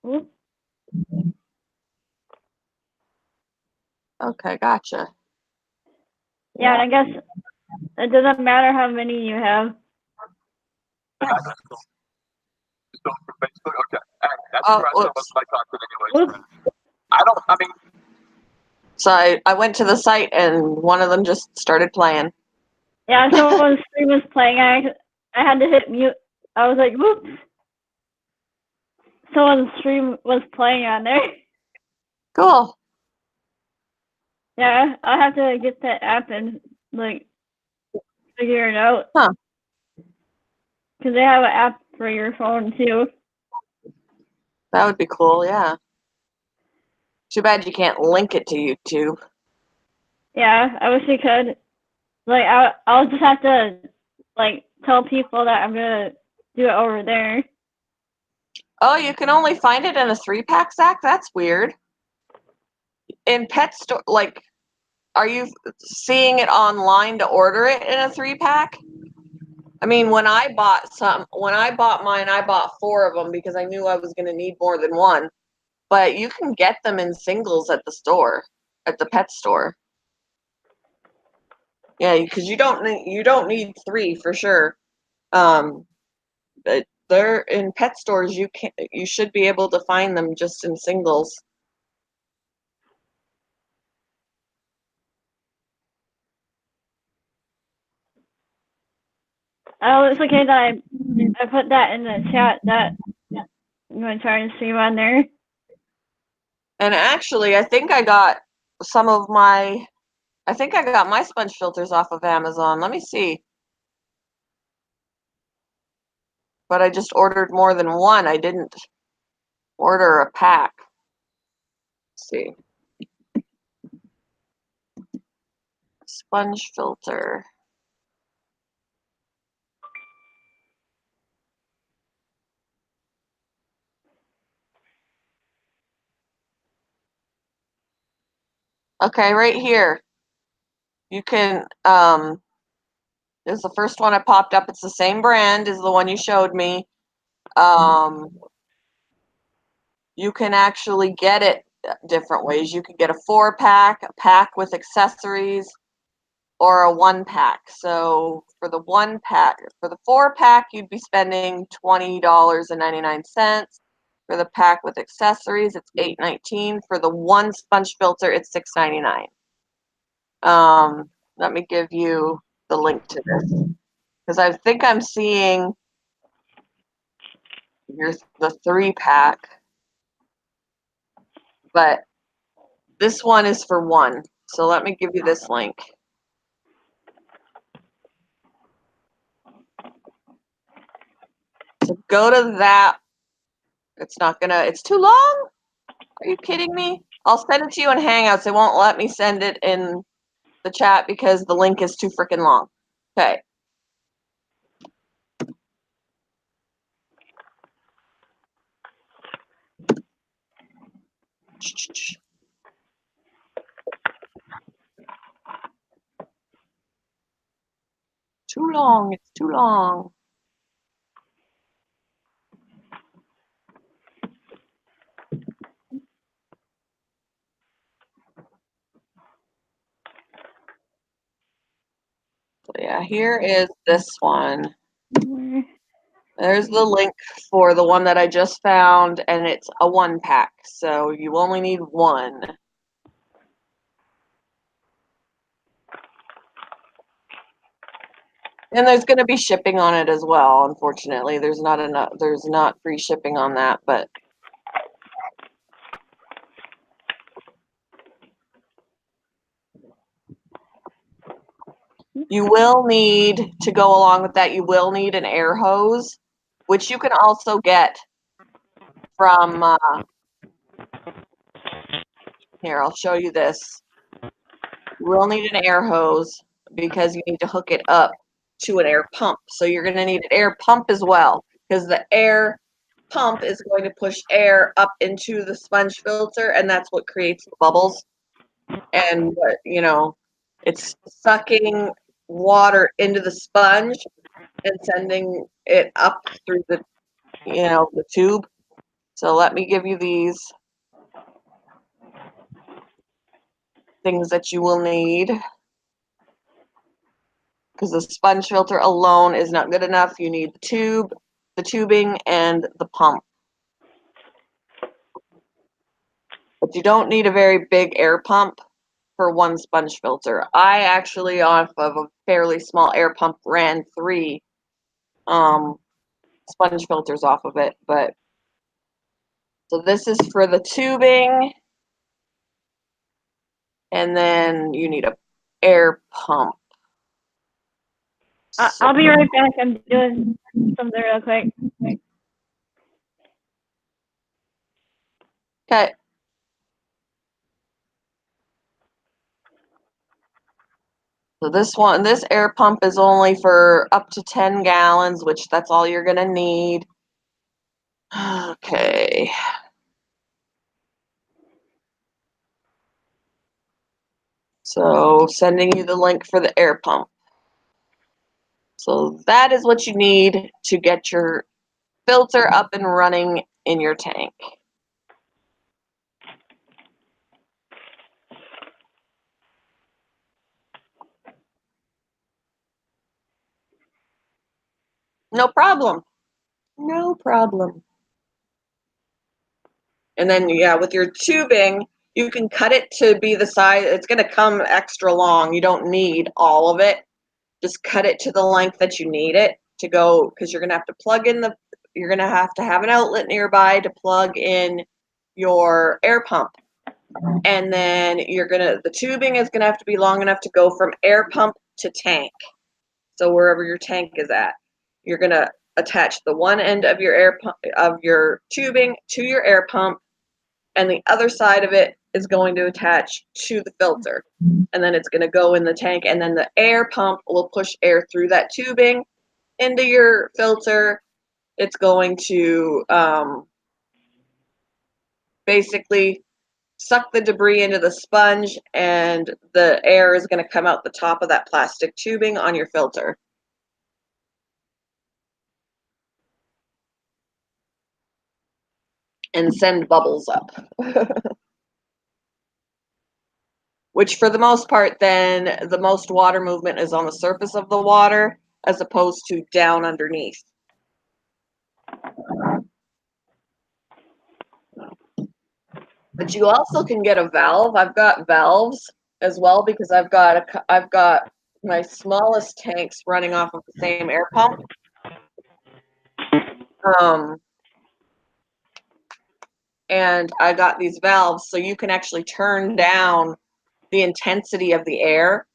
Oops. Okay, gotcha. Yeah, and I guess it doesn't matter how many you have. Oops. So I went to the site and one of them just started playing. Yeah, someone's stream was playing. I had to hit mute. I was like, whoops. Someone's stream was playing on there. Cool. Yeah, I'll have to get that app and like figure it out. Huh. Because they have an app for your phone too. That would be cool, yeah. Too bad you can't link it to YouTube. Yeah, I wish you could. Like, I'll just have to like tell people that I'm gonna do it over there. Oh, you can only find it in a 3-pack, Zach? That's weird. In pet store, like, are you seeing it online to order it in a 3-pack? I mean, when I bought mine, I bought 4 of them because I knew I was going to need more than one. But you can get them in singles at the store, at the pet store. Yeah, because you don't need 3 for sure. But they're in pet stores. You should be able to find them just in singles. Oh, it's okay that I put that in the chat that I'm gonna try to stream on there. And actually, I think I got my sponge filters off of Amazon. Let me see. But I just ordered more than one. I didn't order a pack. Let's see. Sponge filter. Okay, right here. You can, this is the first one I popped up. It's the same brand as the one you showed me. You can actually get it different ways. You can get a 4-pack, a pack with accessories, or a 1-pack. So for the 4-pack, you'd be spending $20.99. For the pack with accessories, it's $8.19. For the 1 sponge filter, it's $6.99. Let me give you the link to this because I think I'm seeing the 3-pack, but this one is for 1. So let me give you this link. So go to that. It's too long? Are you kidding me? I'll send it to you in Hangouts. It won't let me send it in the chat because the link is too freaking long. Okay. Too long. It's too long. So yeah, here is this one. There's the link for the one that I just found, and it's a 1-pack, so you only need 1. And there's going to be shipping on it as well. Unfortunately, there's not free shipping on that, but you will need to go along with that. You will need an air hose, which you can also get from here. I'll show you this. You will need an air hose because you need to hook it up to an air pump. So you're going to need an air pump as well because the air pump is going to push air up into the sponge filter, and that's what creates the bubbles. And it's sucking water into the sponge and sending it up through the tube. So let me give you these things that you will need, because the sponge filter alone is not good enough. You need the tubing, and the pump. But you don't need a very big air pump for 1 sponge filter. I actually, off of a fairly small air pump, ran 3 sponge filters off of it. But so this is for the tubing, and then you need a air pump. I'll be right back. I'm doing something real quick. Okay. So this air pump is only for up to 10 gallons, which that's all you're gonna need. Okay. So sending you the link for the air pump. So that is what you need to get your filter up and running in your tank. No problem. No problem. And then, yeah, with your tubing, you can cut it to be the size. It's going to come extra long. You don't need all of it. Just cut it to the length that you need it to go, because you're going to have to plug in the, you're going to have an outlet nearby to plug in your air pump. And then the tubing is going to have to be long enough to go from air pump to tank. So wherever your tank is at, you're going to attach the one end of your air pump, of your tubing, to your air pump, and the other side of it is going to attach to the filter. And then it's going to go in the tank, and then the air pump will push air through that tubing into your filter. It's going to basically suck the debris into the sponge, and the air is going to come out the top of that plastic tubing on your filter. And send bubbles up. Which for the most part, then the most water movement is on the surface of the water as opposed to down underneath. But you also can get a valve. I've got valves as well, because I've got my smallest tanks running off of the same air pump. And I got these valves so you can actually turn down the intensity of the air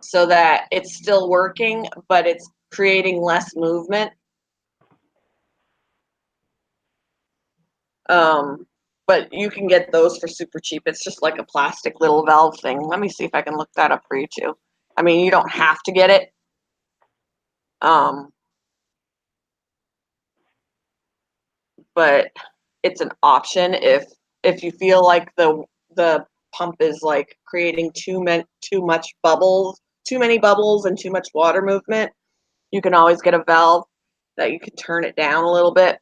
so that it's still working, but it's creating less movement. But you can get those for super cheap. It's just like a plastic little valve thing. Let me see if I can look that up for you too. I mean, you don't have to get it. But it's an option if you feel like the pump is like creating too many bubbles and too much water movement. You can always get a valve that you can turn it down a little bit.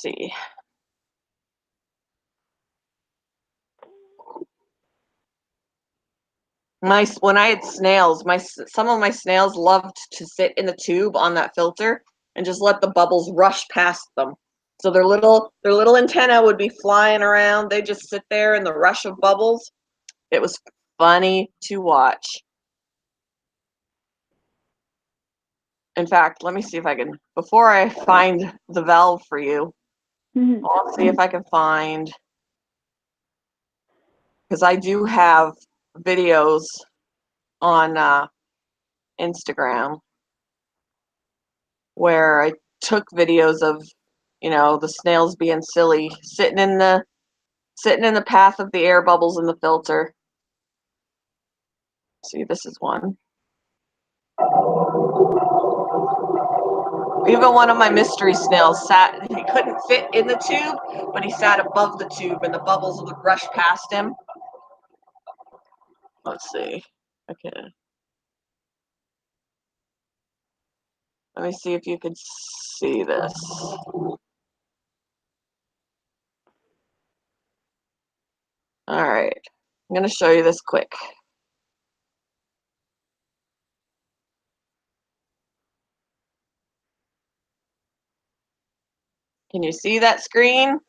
Let's see. When I had snails, some of my snails loved to sit in the tube on that filter and just let the bubbles rush past them. So their little antenna would be flying around. They just sit there in the rush of bubbles. It was funny to watch. In fact, let me see if I can, before I find the valve for you, I'll see if I can find, because I do have videos on Instagram where I took videos of, the snails being silly, sitting in the path of the air bubbles in the filter. See, this is one. Even one of my mystery snails he couldn't fit in the tube, but he sat above the tube and the bubbles would rush past him. Let's see. Okay. Let me see if you can see this. All right. I'm going to show you this quick. Can you see that screen?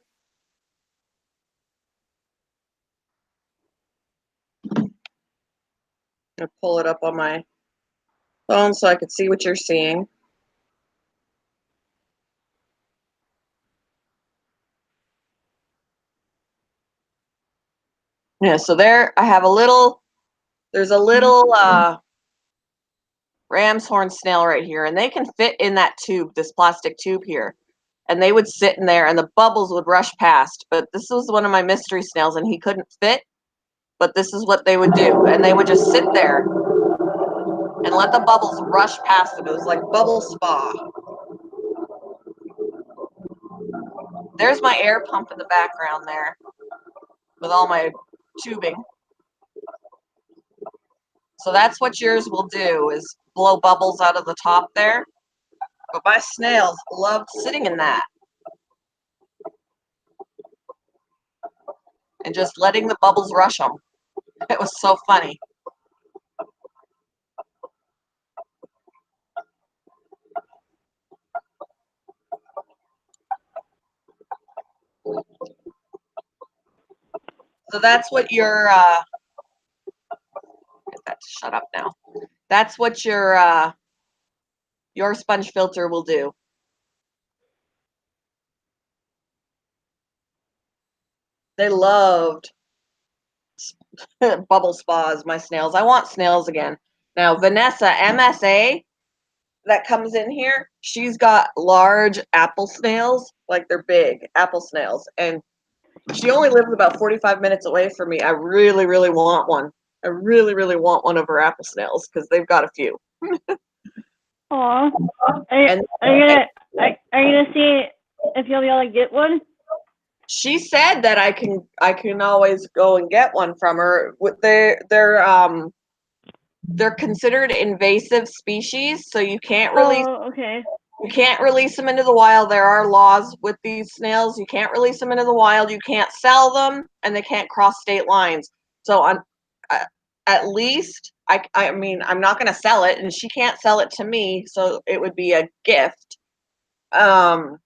I'm going to pull it up on my phone so I can see what you're seeing. Yeah, so there I have there's a little ram's horn snail right here, and they can fit in that tube, this plastic tube here. And they would sit in there and the bubbles would rush past. But this was one of my mystery snails and he couldn't fit. But this is what they would do. And they would just sit there and let the bubbles rush past them. It was like bubble spa. There's my air pump in the background there with all my tubing. So that's what yours will do, is blow bubbles out of the top there. But my snails loved sitting in that and just letting the bubbles rush them. It was so funny. So that's what your get that to shut up now. That's what your sponge filter will do. They loved bubble spas, my snails. I want snails again. Now, Vanessa, MSA, that comes in here, she's got large apple snails, like they're big apple snails. And she only lives about 45 minutes away from me. I really, really want one. I really, really want one of her apple snails because they've got a few. Aw. And Are you gonna see if you'll be able to get one? she said that I can always go and get one from her. They're considered invasive species, so you can't release Oh, okay. them into the wild. There are laws with these snails. You can't release them into the wild. You can't sell them, and they can't cross state lines. So on, at least I mean I'm not going to sell it, and she can't sell it to me, so it would be a gift. But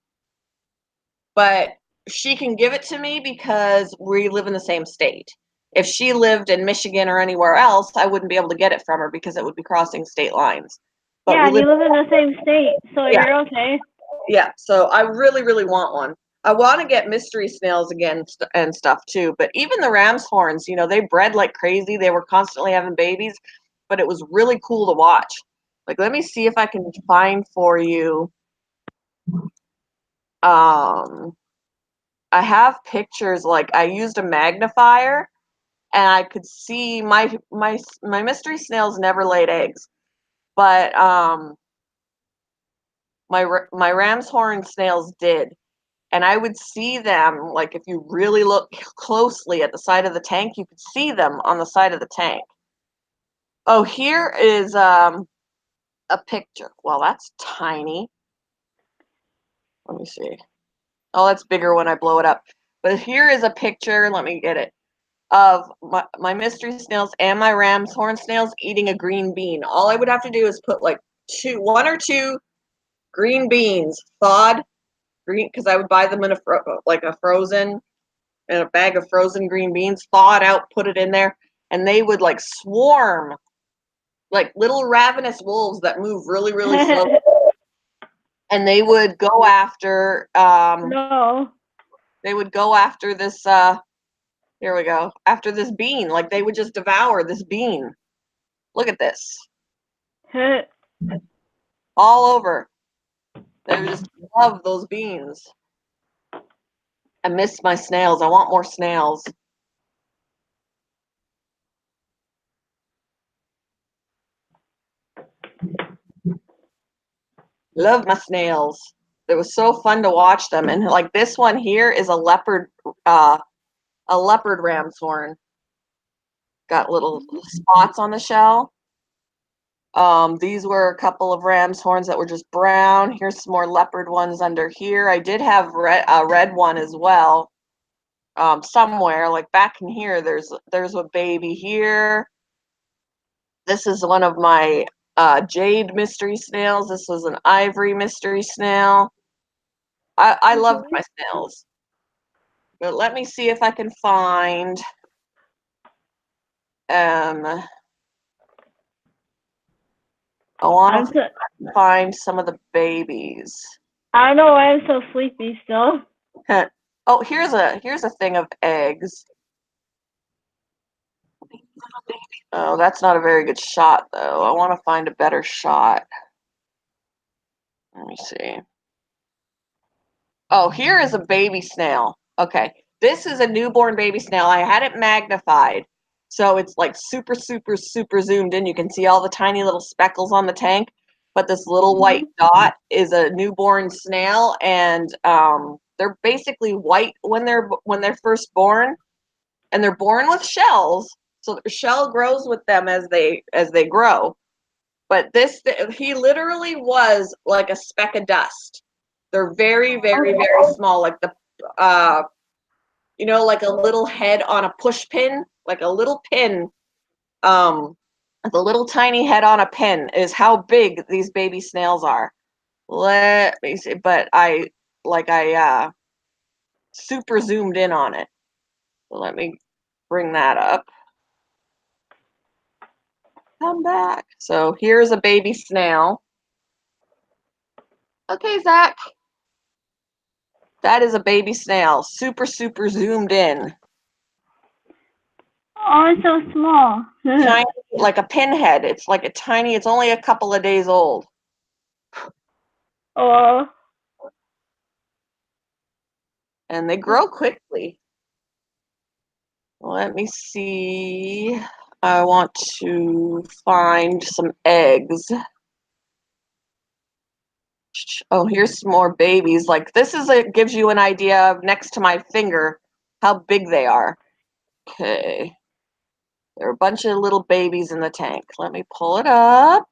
she can give it to me because we live in the same state. If she lived in Michigan or anywhere else, I wouldn't be able to get it from her because it would be crossing state lines. But Yeah, and you live in the same state, so Yeah. you're okay. Yeah, so I really, really want one. I want to get mystery snails again and stuff too. But even the ram's horns, they bred like crazy. They were constantly having babies, but it was really cool to watch. Like, let me see if I can find for you. I have pictures. Like, I used a magnifier, and I could see my mystery snails never laid eggs, but my ram's horn snails did. And I would see them, like if you really look closely at the side of the tank, you could see them on the side of the tank. Oh, here is a picture. Well, that's tiny. Let me see. Oh, that's bigger when I blow it up. But here is a picture, let me get it, of my mystery snails and my ram's horn snails eating a green bean. All I would have to do is put like one or two green beans, thawed green, because I would buy them in a bag of frozen green beans, thaw it out, put it in there, and they would like swarm like little ravenous wolves that move really, really slow. And they would go after No. they would go after this here we go. After this bean. Like they would just devour this bean. Look at this. All over. They would just love those beans. I miss my snails. I want more snails. Love my snails. It was so fun to watch them. And like this one here is a leopard ram's horn. Got little spots on the shell. These were a couple of ram's horns that were just brown. Here's some more leopard ones under here. I did have a red one as well. Somewhere like back in here, there's a baby here. This is one of my jade mystery snails. This was an ivory mystery snail. I loved my snails. But let me see if I can find I want to find some of the babies. I don't know why I'm so sleepy still. Oh, here's a thing of eggs. Oh, that's not a very good shot though. I want to find a better shot. Let me see. Oh, here is a baby snail. Okay. This is a newborn baby snail. I had it magnified. So it's like super, super, super zoomed in. You can see all the tiny little speckles on the tank. But this little white dot is a newborn snail, and they're basically white when they're first born, and they're born with shells. So the shell grows with them as they grow. But he literally was like a speck of dust. They're very, very, very small, like like a little head on a push pin, like a little pin. The little tiny head on a pin is how big these baby snails are. Let me see, but I super zoomed in on it. So let me bring that up. Come back. So here's a baby snail. Okay, Zach. That is a baby snail. Super, super zoomed in. Oh, it's so small. Tiny, like a pinhead. It's like a tiny, it's only a couple of days old. Oh, And they grow quickly. Let me see. I want to find some eggs. Oh, here's some more babies. Like this is gives you an idea of next to my finger how big they are. Okay. There are a bunch of little babies in the tank. Let me pull it up.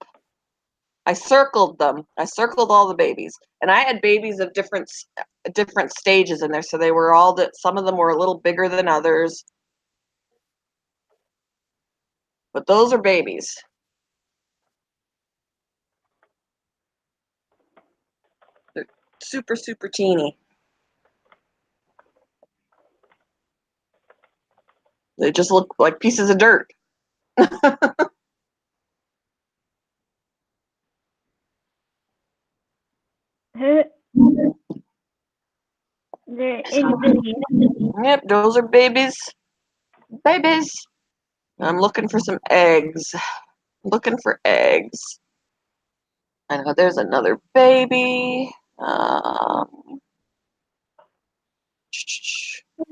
I circled them. I circled all the babies. And I had babies of different stages in there. So they were all that some of them were a little bigger than others. But those are babies. They're super, super teeny. They just look like pieces of dirt. they're itty bitty. Yep, those are babies. Babies. I'm looking for some eggs. Looking for eggs. I know there's another baby.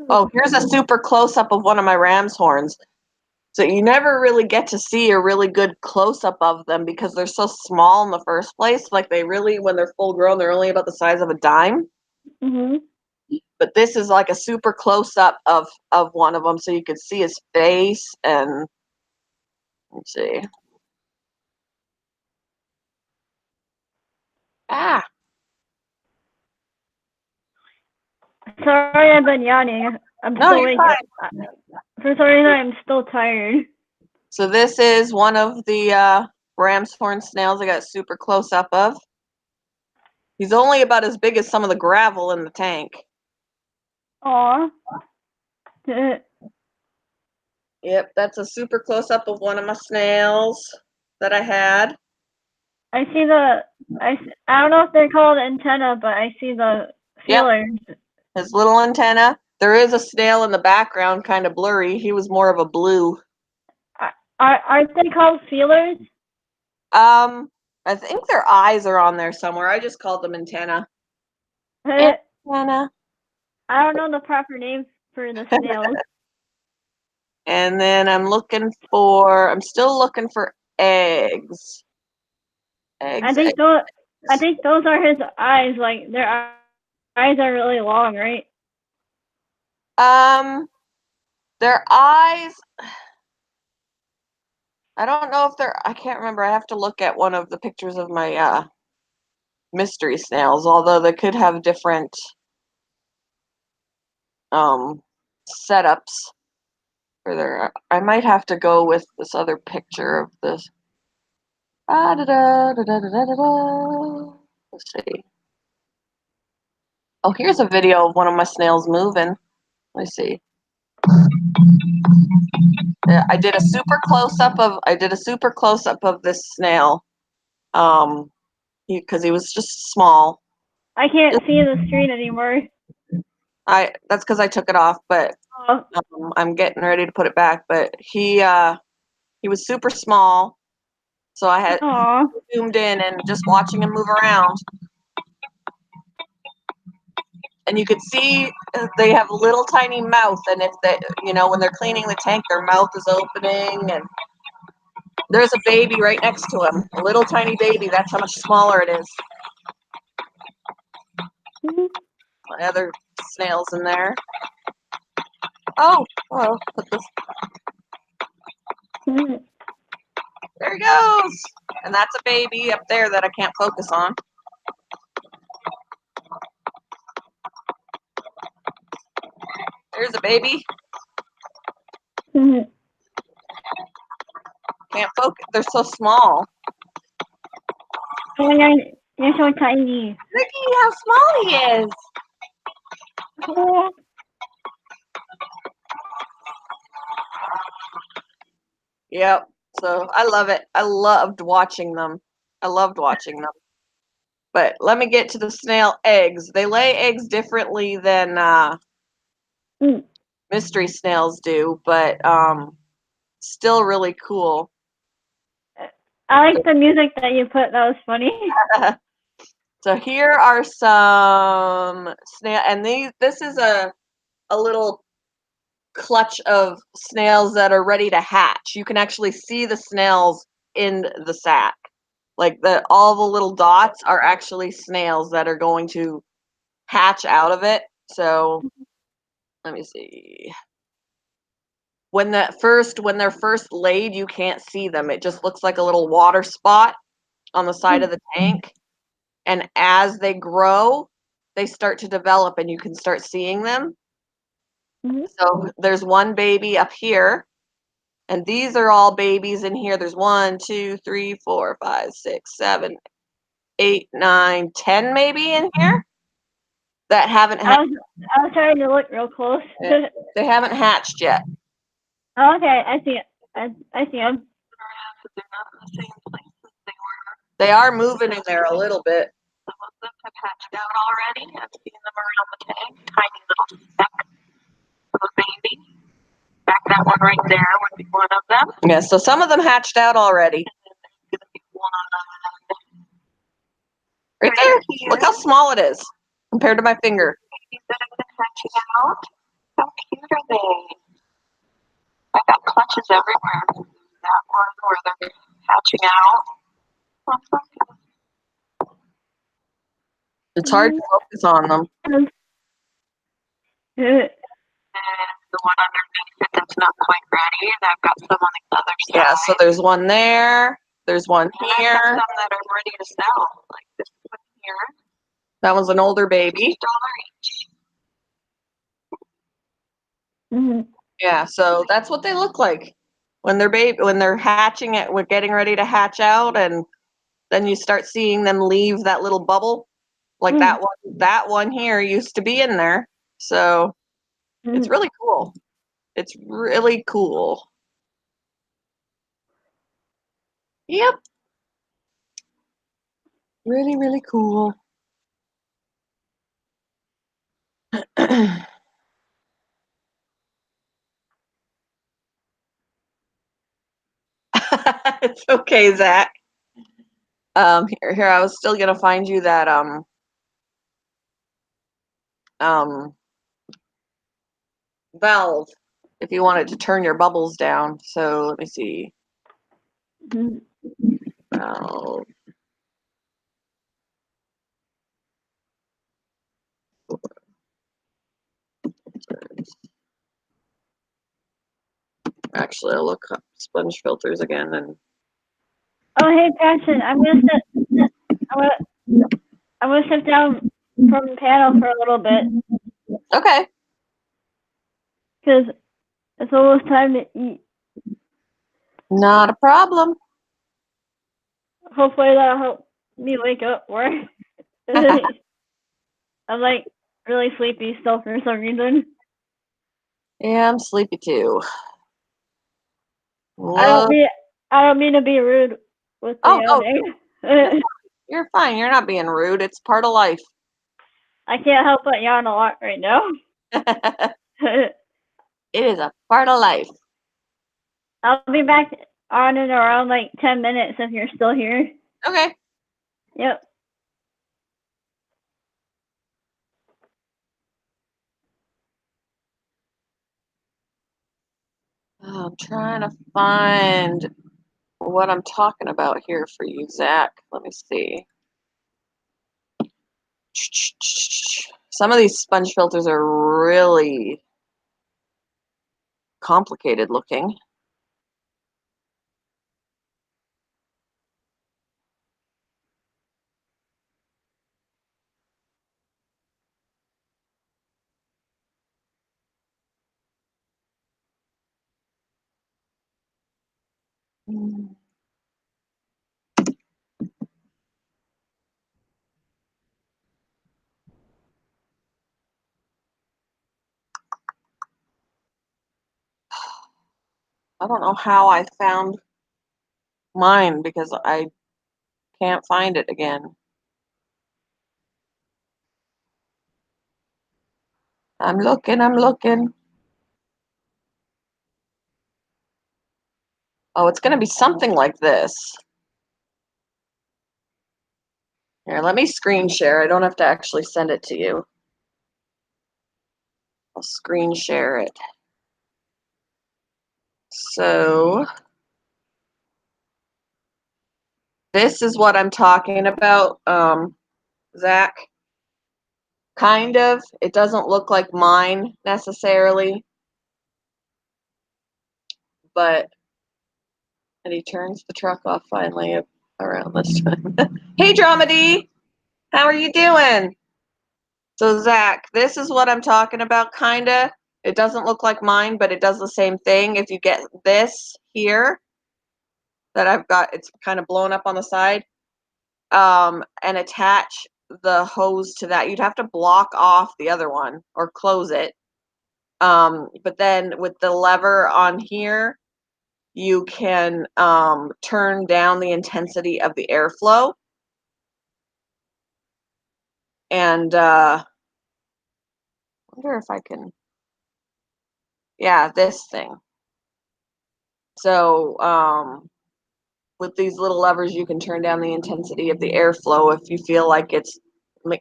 Oh, here's a super close-up of one of my ram's horns. So you never really get to see a really good close-up of them because they're so small in the first place. Like they really, when they're full grown, they're only about the size of a dime. Mhm. But this is like a super close-up of one of them, so you could see his face and let's see. Ah, Sorry, I've been yawning. I'm no, still you're waking fine. up. For some reason, I'm still tired. So this is one of the ram's horn snails I got super close-up of. He's only about as big as some of the gravel in the tank. Aw. Yep, that's a super close-up of one of my snails that I had. I see the. I don't know if they're called antenna, but I see the Yep. feelers. His little antenna. There is a snail in the background, kind of blurry. He was more of a blue. Aren't they called feelers? I think their eyes are on there somewhere. I just called them antenna. I Antenna. don't know the proper name for the snails. And then I'm still looking for eggs. Eggs. I think those are his eyes. Like their eyes are really long, right? Their eyes. I don't know if I can't remember. I have to look at one of the pictures of my mystery snails, although they could have different setups for their. I might have to go with this other picture of this. Let's see. Oh, here's a video of one of my snails moving. Let me see. Yeah, I did a super close up of this snail. Because he was just small. I can't see the screen anymore. That's because I took it off, but Oh, I'm getting ready to put it back. But he was super small, so I had aw. zoomed in and just watching him move around. And you could see they have a little tiny mouth, and if they, when they're cleaning the tank, their mouth is opening, and there's a baby right next to him, a little tiny baby. That's how much smaller it is. My other snails in there. Oh, well, put this. There he goes, and that's a baby up there that I can't focus on. There's a baby. Can't focus. They're so small. Oh my god, you're so tiny. Look how small he is. Oh. Yep. So I love it. I loved watching them. I loved watching them. But let me get to the snail eggs. They lay eggs differently than Mm. mystery snails do, but still really cool. I like the music that you put. That was funny. So here are some snail, and this is a little clutch of snails that are ready to hatch. You can actually see the snails in the sack. Like all the little dots are actually snails that are going to hatch out of it. So let me see. When they're first laid, you can't see them. It just looks like a little water spot on the side of the tank. And as they grow, they start to develop and you can start seeing them. Mhm. So there's one baby up here, and these are all babies in here. There's 1, 2, 3, 4, 5, 6, 7, 8, 9, 10 maybe in here that haven't I was trying to look real close. they haven't hatched yet. Oh, okay, I see it. I see them. They're not in the same place as they were. They are moving in there a little bit. Some of them have hatched out already. I've seen them around the tank. Tiny little speck of a baby. Back that one right there would be one of them. Yeah, so some of them hatched out already. Gonna be one Right there. here. Look how small it is compared to my finger. Babies that have been hatching out. How cute are they? I got clutches everywhere. That one where they're hatching out. Oh, so cute. It's hard to focus on them. And the one underneath it that's not quite ready, and I've got some on the other side. Yeah, so there's one there. There's one And I've got here. some that are ready to sell, like this one here. That one's an older baby. $1 each. Mhm. Yeah, so that's what they look like when they're hatching it. We're getting ready to hatch out, and then you start seeing them leave that little bubble. Like Mm. that one here used to be in there. So it's Mhm. really cool. It's really cool. Yep. Really, really cool. It's okay, Zach. Here, I was still gonna find you that um valve if you wanted to turn your bubbles down. So let me see. Mhm. Valve. Actually, I'll look up sponge filters again and Oh, hey, Passion. I'm gonna sit down from the panel for a little bit okay. because it's almost time to eat. Not a problem. Hopefully that'll help me wake up more. I'm like really sleepy still for some reason. Yeah, I'm sleepy too. I don't Look. mean I don't mean to be rude with the Oh, yawning. you're fine. You're not being rude. It's part of life. I can't help but yawn a lot right now. It is a part of life. I'll be back on in around like 10 minutes if you're still here. Okay. Yep. Oh, I'm trying to find what I'm talking about here for you, Zach. Let me see. Some of these sponge filters are really complicated looking. I don't know how I found mine because I can't find it again. I'm looking, I'm looking. Oh, it's going to be something like this. Here, let me screen share. I don't have to actually send it to you. I'll screen share it. So this is what I'm talking about, Zach. Kind of. It doesn't look like mine necessarily, but and he turns the truck off finally around this time. Hey, Dramedy, how are you doing? So Zach, this is what I'm talking about, kinda. It doesn't look like mine, but it does the same thing. If you get this here that I've got, it's kind of blown up on the side, and attach the hose to that. You'd have to block off the other one or close it. But then with the lever on here, you can turn down the intensity of the airflow. And I wonder if I can, yeah, this thing. So with these little levers, you can turn down the intensity of the airflow if you feel like it's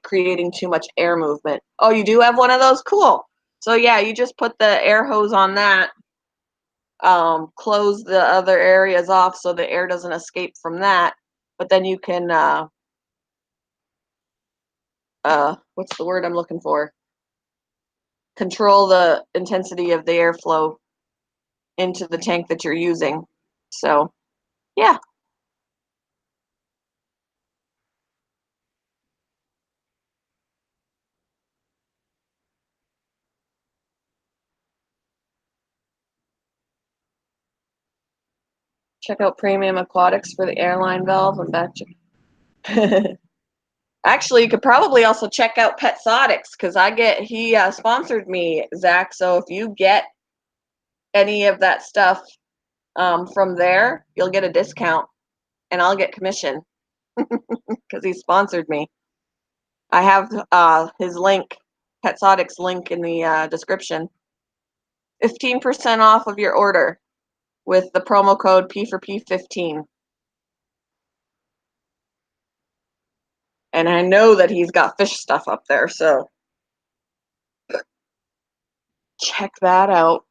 creating too much air movement. Oh, you do have one of those? Cool. So yeah, you just put the air hose on that, close the other areas off so the air doesn't escape from that. But then you can, what's the word I'm looking for? Control the intensity of the airflow into the tank that you're using. So yeah. Check out Premium Aquatics for the airline valve and back. Actually, you could probably also check out Petsotics because he sponsored me, Zach. So if you get any of that stuff from there, you'll get a discount and I'll get commission because he sponsored me. I have his link, Petsotics link in the description. 15% off of your order with the promo code P4P15. And I know that he's got fish stuff up there, so check that out.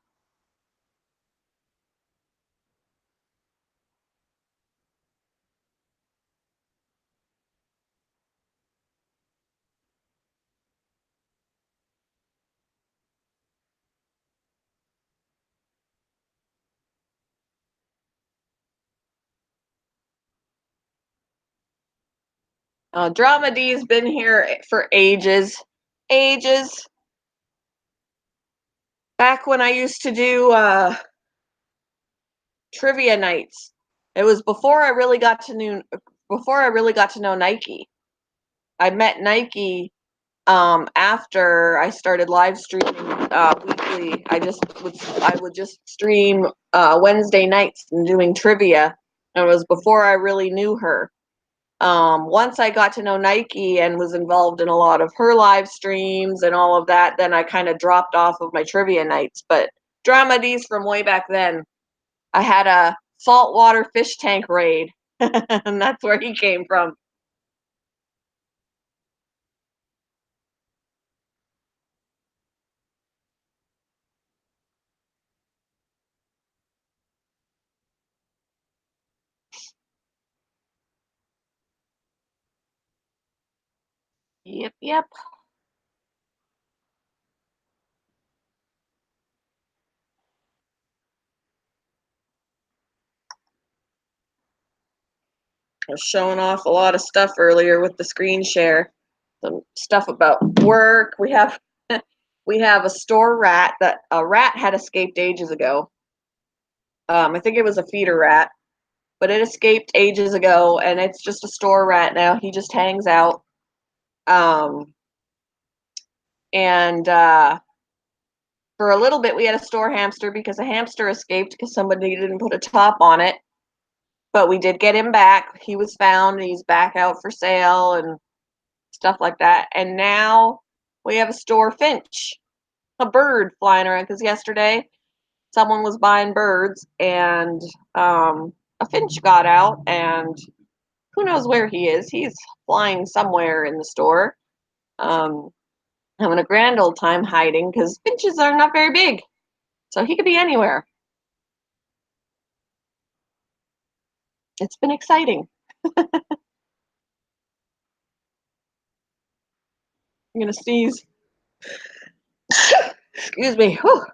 Dramedy's been here for ages. Ages. Back when I used to do trivia nights. It was before I really got to know Nike. I met Nike after I started live streaming weekly. I would just stream Wednesday nights and doing trivia. And it was before I really knew her. Once I got to know Nike and was involved in a lot of her live streams and all of that, then I kind of dropped off of my trivia nights. But Dramedy's from way back then. I had a saltwater fish tank raid, and that's where he came from. Yep, yep. I was showing off a lot of stuff earlier with the screen share. Some stuff about work. We have a store rat that a rat had escaped ages ago. I think it was a feeder rat, but it escaped ages ago, and it's just a store rat now. He just hangs out. And for a little bit we had a store hamster because a hamster escaped because somebody didn't put a top on it. But we did get him back. He was found and he's back out for sale and stuff like that. And now we have a store finch, a bird flying around because yesterday someone was buying birds and a finch got out and who knows where he is. He's flying somewhere in the store. Having a grand old time hiding because finches are not very big. So he could be anywhere. It's been exciting. I'm going to sneeze. Excuse me. Whew.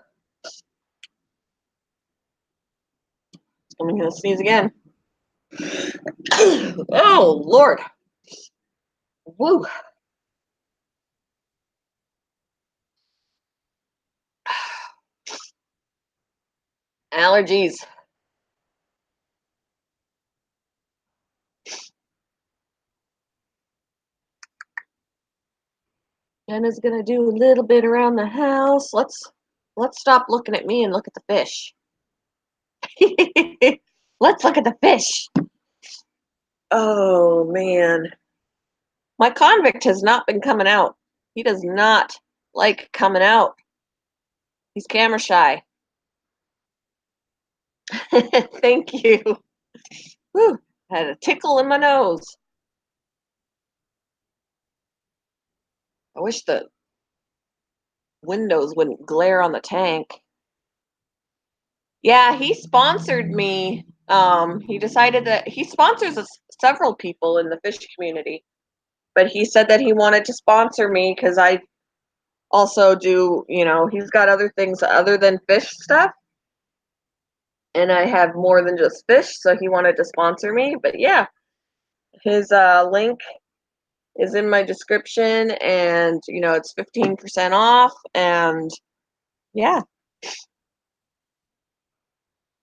I'm going to sneeze again. Oh, Lord. Woo. Allergies. Jenna's gonna do a little bit around the house. Let's stop looking at me and look at the fish. Let's look at the fish. Oh man. My convict has not been coming out. He does not like coming out. He's camera shy. Thank you. Whew, had a tickle in my nose. I wish the windows wouldn't glare on the tank. Yeah, he sponsored me. He decided that he sponsors several people in the fish community, but he said that he wanted to sponsor me because I also do, he's got other things other than fish stuff, and I have more than just fish, so he wanted to sponsor me. But yeah, his link is in my description, and it's 15% off, and yeah.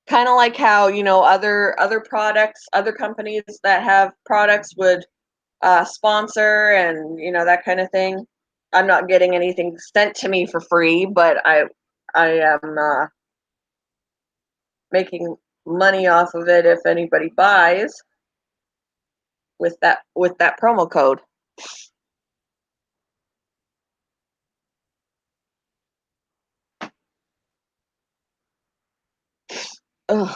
Kind of like how other products, other companies that have products would sponsor and that kind of thing. I'm not getting anything sent to me for free, but I am making money off of it if anybody buys with that promo code. Ugh.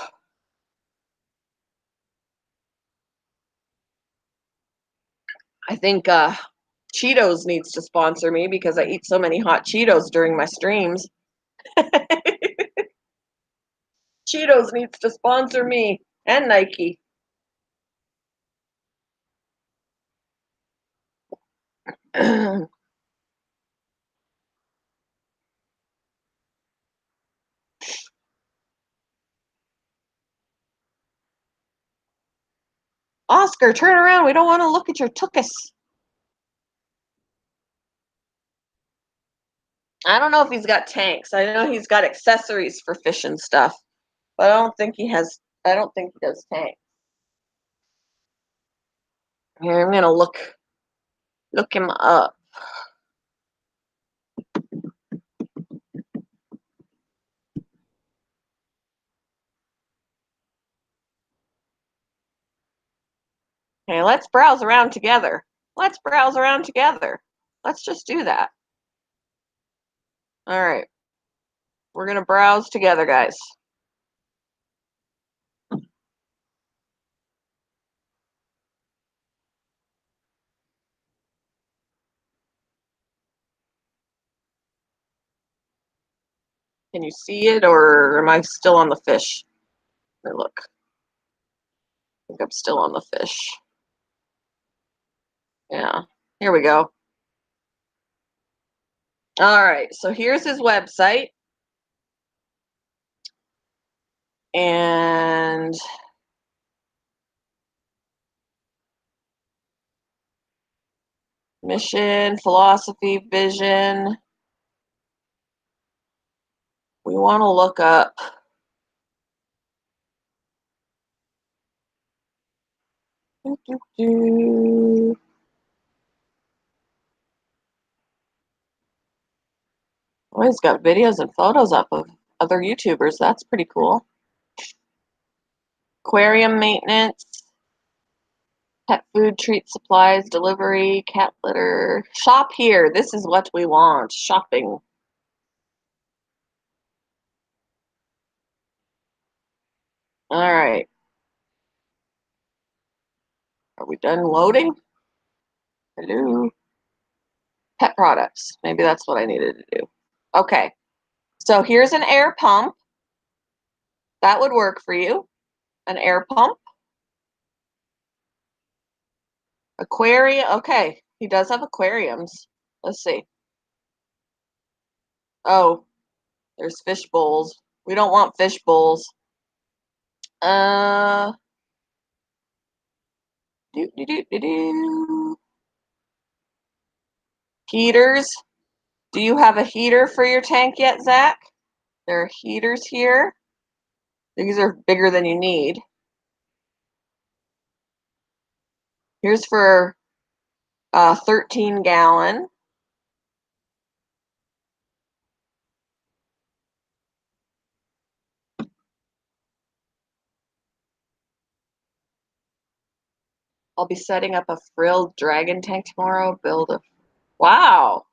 I think Cheetos needs to sponsor me because I eat so many hot Cheetos during my streams. Cheetos needs to sponsor me and Nike. Oscar, turn around. We don't want to look at your tuchus. I don't know if he's got tanks. I know he's got accessories for fish and stuff, but I don't think he does tanks. Here, I'm gonna look him up. Okay, let's browse around together. Let's just do that. All right. We're gonna browse together, guys. Can you see it, or am I still on the fish? Let me look. I think I'm still on the fish. Yeah. Here we go. All right. So here's his website. And mission, philosophy, vision. We want to look up Oh, he's got videos and photos up of other YouTubers. That's pretty cool. Aquarium maintenance, pet food, treat supplies, delivery, cat litter. Shop here. This is what we want. Shopping. All right. Are we done loading? Hello. Pet products. Maybe that's what I needed to do. Okay. So here's an air pump. That would work for you. An air pump. Aquarium. Okay. He does have aquariums. Let's see. Oh, there's fish bowls. We don't want fish bowls. Uh, Heaters. Do you have a heater for your tank yet, Zach? There are heaters here. These are bigger than you need. Here's for 13 gallon. I'll be setting up a frilled dragon tank tomorrow. Build a, wow.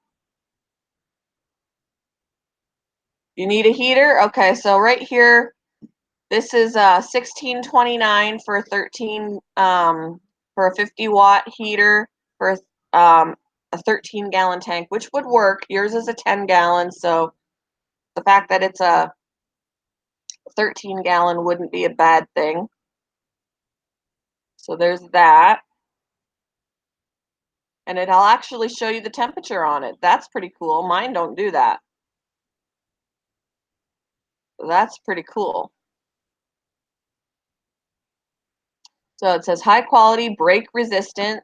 You need a heater? Okay, so right here, this is $16.29 for a 13 for a 50-watt heater for a 13 gallon tank, which would work. Yours is a 10 gallon, so the fact that it's a 13 gallon wouldn't be a bad thing. So there's that. And it'll actually show you the temperature on it. That's pretty cool. Mine don't do that. That's pretty cool. So it says high quality, break resistant,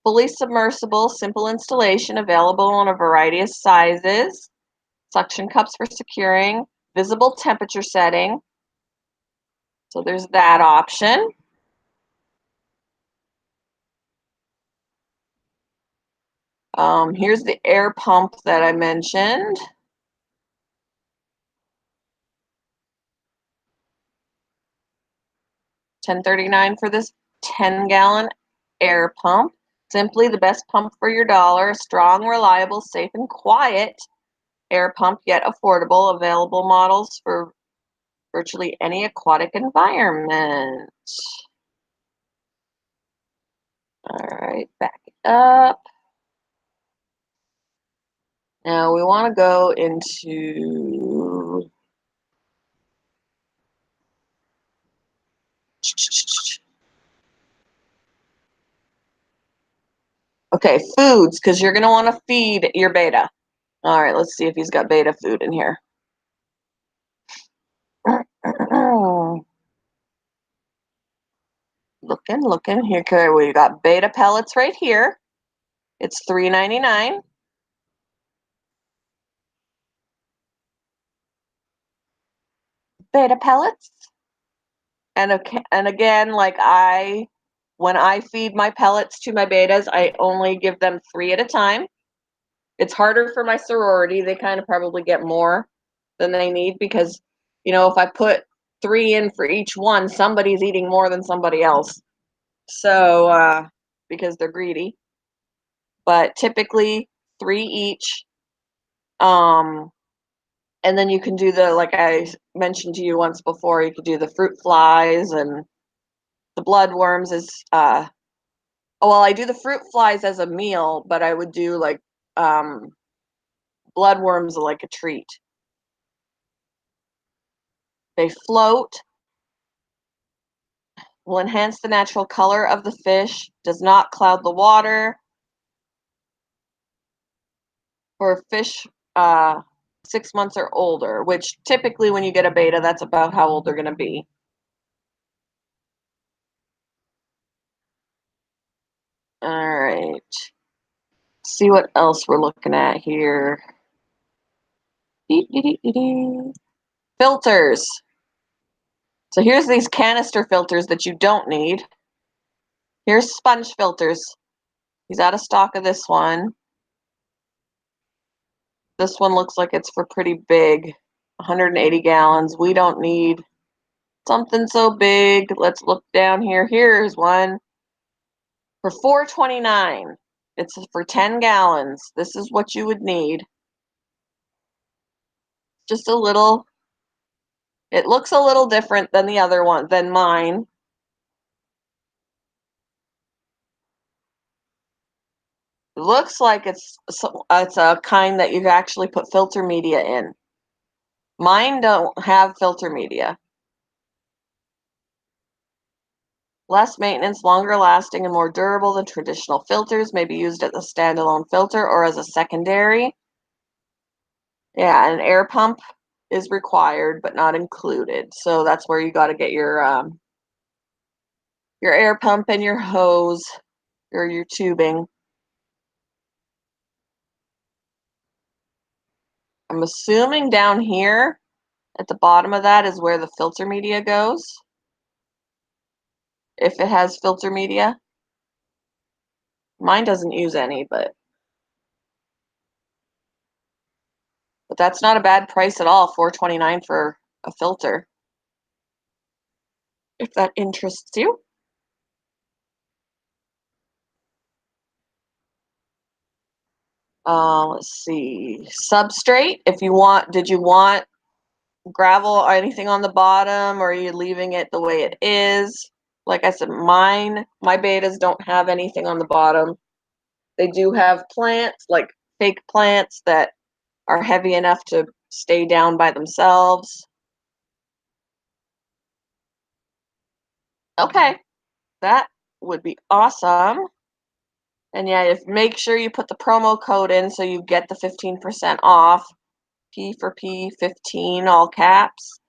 fully submersible, simple installation, available in a variety of sizes, suction cups for securing, visible temperature setting. So there's that option. Here's the air pump that I mentioned. $10.39 for this 10 gallon air pump. Simply the best pump for your dollar. Strong, reliable, safe, and quiet air pump, yet affordable. Available models for virtually any aquatic environment. All right, back it up. Now we want to go into okay, foods, because you're going to want to feed your beta. All right, let's see if he's got beta food in here. Looking. Here, okay, we got beta pellets right here. It's $3.99. Beta pellets. And again, like when I feed my pellets to my betas, I only give them 3 at a time. It's harder for my sorority. They kind of probably get more than they need because, you know, if I put 3 in for each one, somebody's eating more than somebody else. So, because they're greedy. But typically 3 each. And then you can do the, like I mentioned to you once before, you could do the fruit flies and the bloodworms is, oh, well, I do the fruit flies as a meal, but I would do like bloodworms like a treat. They float, will enhance the natural color of the fish, does not cloud the water. For fish 6 months or older, which typically when you get a beta, that's about how old they're going to be. All right. See what else we're looking at here. Filters. So here's these canister filters that you don't need. Here's sponge filters. He's out of stock of this one. This one looks like it's for pretty big, 180 gallons. We don't need something so big. Let's look down here. Here's one for $4.29. It's for 10 gallons. This is what you would need. Just a little, it looks a little different than the other one, than mine. It looks like it's a kind that you've actually put filter media in. Mine don't have filter media. Less maintenance, longer lasting, and more durable than traditional filters. May be used as a standalone filter or as a secondary. Yeah, an air pump is required but not included. So that's where you got to get your air pump and your hose or your tubing. I'm assuming down here at the bottom of that is where the filter media goes. If it has filter media. Mine doesn't use any, but that's not a bad price at all, $4.29 for a filter. If that interests you. Let's see. Substrate, if you want, did you want gravel or anything on the bottom, or are you leaving it the way it is? Like I said, my betas don't have anything on the bottom. They do have plants, like fake plants that are heavy enough to stay down by themselves. Okay, that would be awesome. And yeah, make sure you put the promo code in so you get the 15% off. P for P, 15, all caps.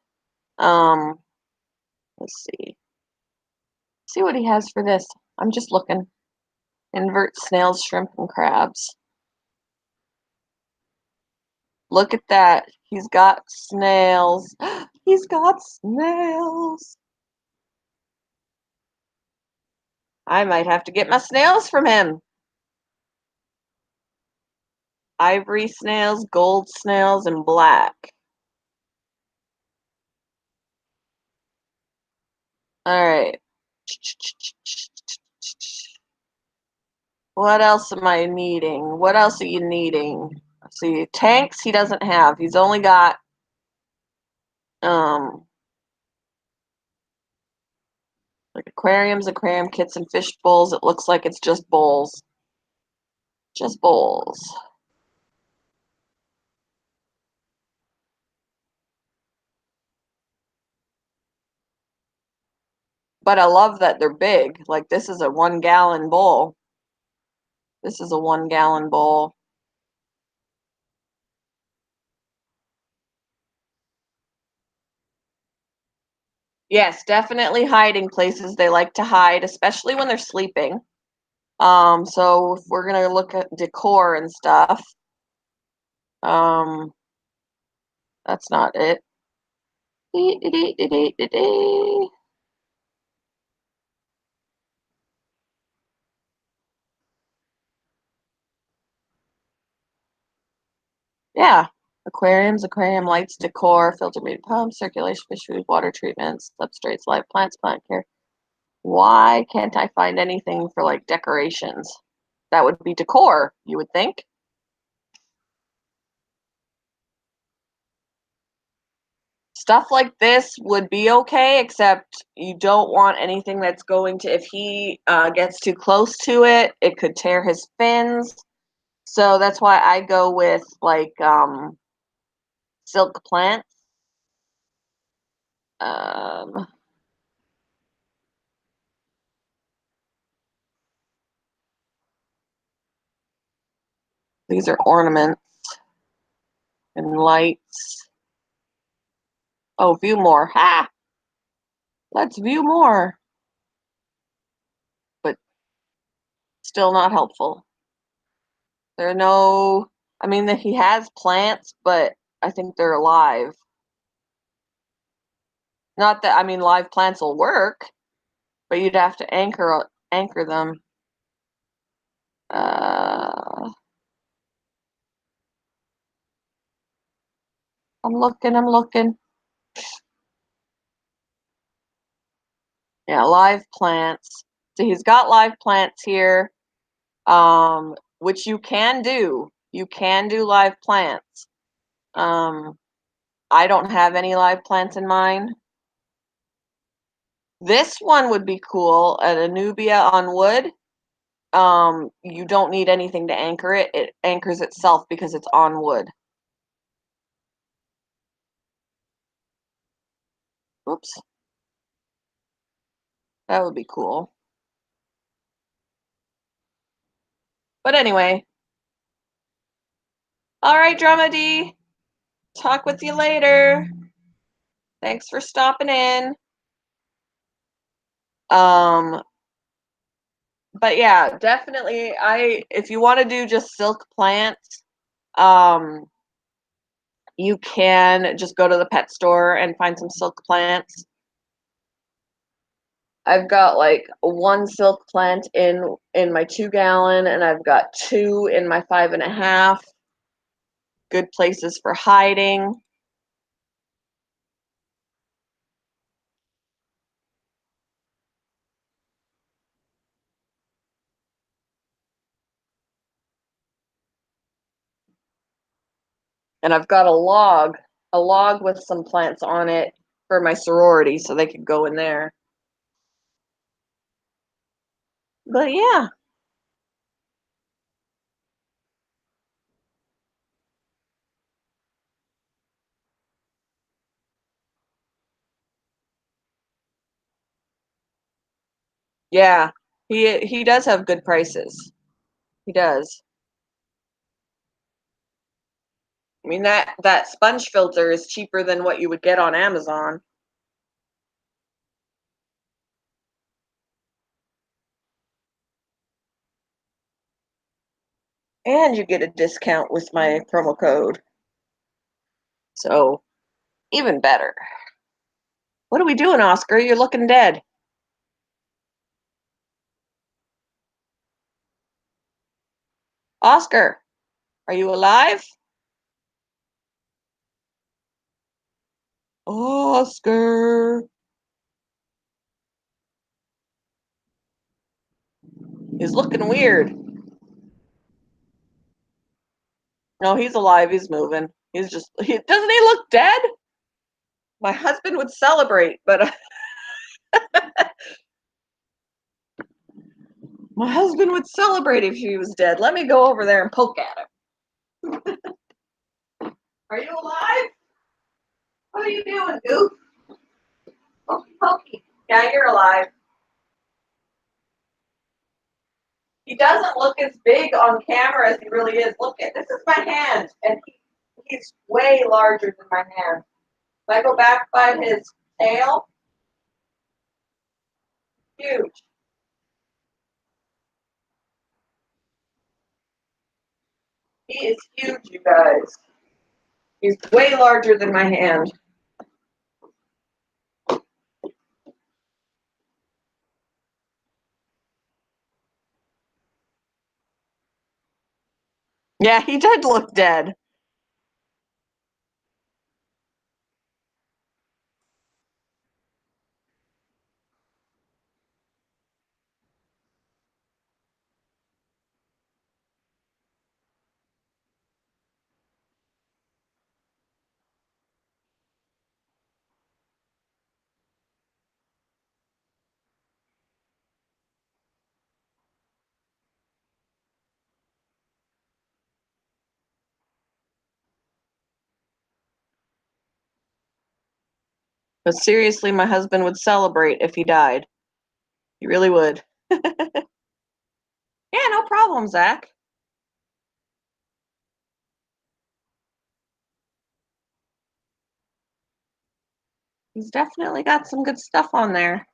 Let's see. See what he has for this. I'm just looking. Invert snails, shrimp, and crabs. Look at that. He's got snails. He's got snails. I might have to get my snails from him. Ivory snails, gold snails, and black. All right. What else am I needing? What else are you needing? Let's see, tanks he doesn't have. He's only got like aquariums, aquarium kits, and fish bowls. It looks like it's just bowls. Just bowls. But I love that they're big. Like this is a 1-gallon bowl. This is a 1-gallon bowl. Yes, definitely hiding places. They like to hide, especially when they're sleeping. So if we're gonna look at decor and stuff, that's not it. Yeah, aquariums, aquarium lights, decor, filter media pumps, circulation, fish food, water treatments, substrates, live plants, plant care. Why can't I find anything for like decorations? That would be decor, you would think. Stuff like this would be okay, except you don't want anything that's going to, if he gets too close to it, it could tear his fins. So that's why I go with like silk plants. These are ornaments and lights. Oh, view more. Ha! Let's view more. But still not helpful. There are no, I mean, he has plants, but I think they're alive. Not that, I mean, live plants will work, but you'd have to anchor them. I'm looking. Yeah, live plants. So he's got live plants here, which you can do. You can do live plants. I don't have any live plants in mine. This one would be cool, an Anubia on wood. You don't need anything to anchor it. It anchors itself because it's on wood. Oops. That would be cool. But anyway. All right, Drama D. Talk with you later. Thanks for stopping in. But yeah, definitely if you want to do just silk plants, you can just go to the pet store and find some silk plants. I've got like one silk plant in my 2-gallon, and I've got 2 in my 5.5. Good places for hiding. And I've got a log with some plants on it for my sorority, so they could go in there. But yeah. Yeah. He does have good prices. He does. I mean that sponge filter is cheaper than what you would get on Amazon. And you get a discount with my promo code. So, even better. What are we doing, Oscar? You're looking dead. Oscar, are you alive? Oscar. He's looking weird. No, he's alive. He's moving. Doesn't he look dead? My husband would celebrate, but my husband would celebrate if he was dead. Let me go over there and poke at him. Are you alive? What are you doing, Goof? Pokey, pokey. Yeah, you're alive. He doesn't look as big on camera as he really is. Look at this is my hand, and he's way larger than my hand. If I go back by his tail, huge. He is huge, you guys. He's way larger than my hand. Yeah, he did look dead. But seriously, my husband would celebrate if he died. He really would. Yeah, no problem, Zach. He's definitely got some good stuff on there.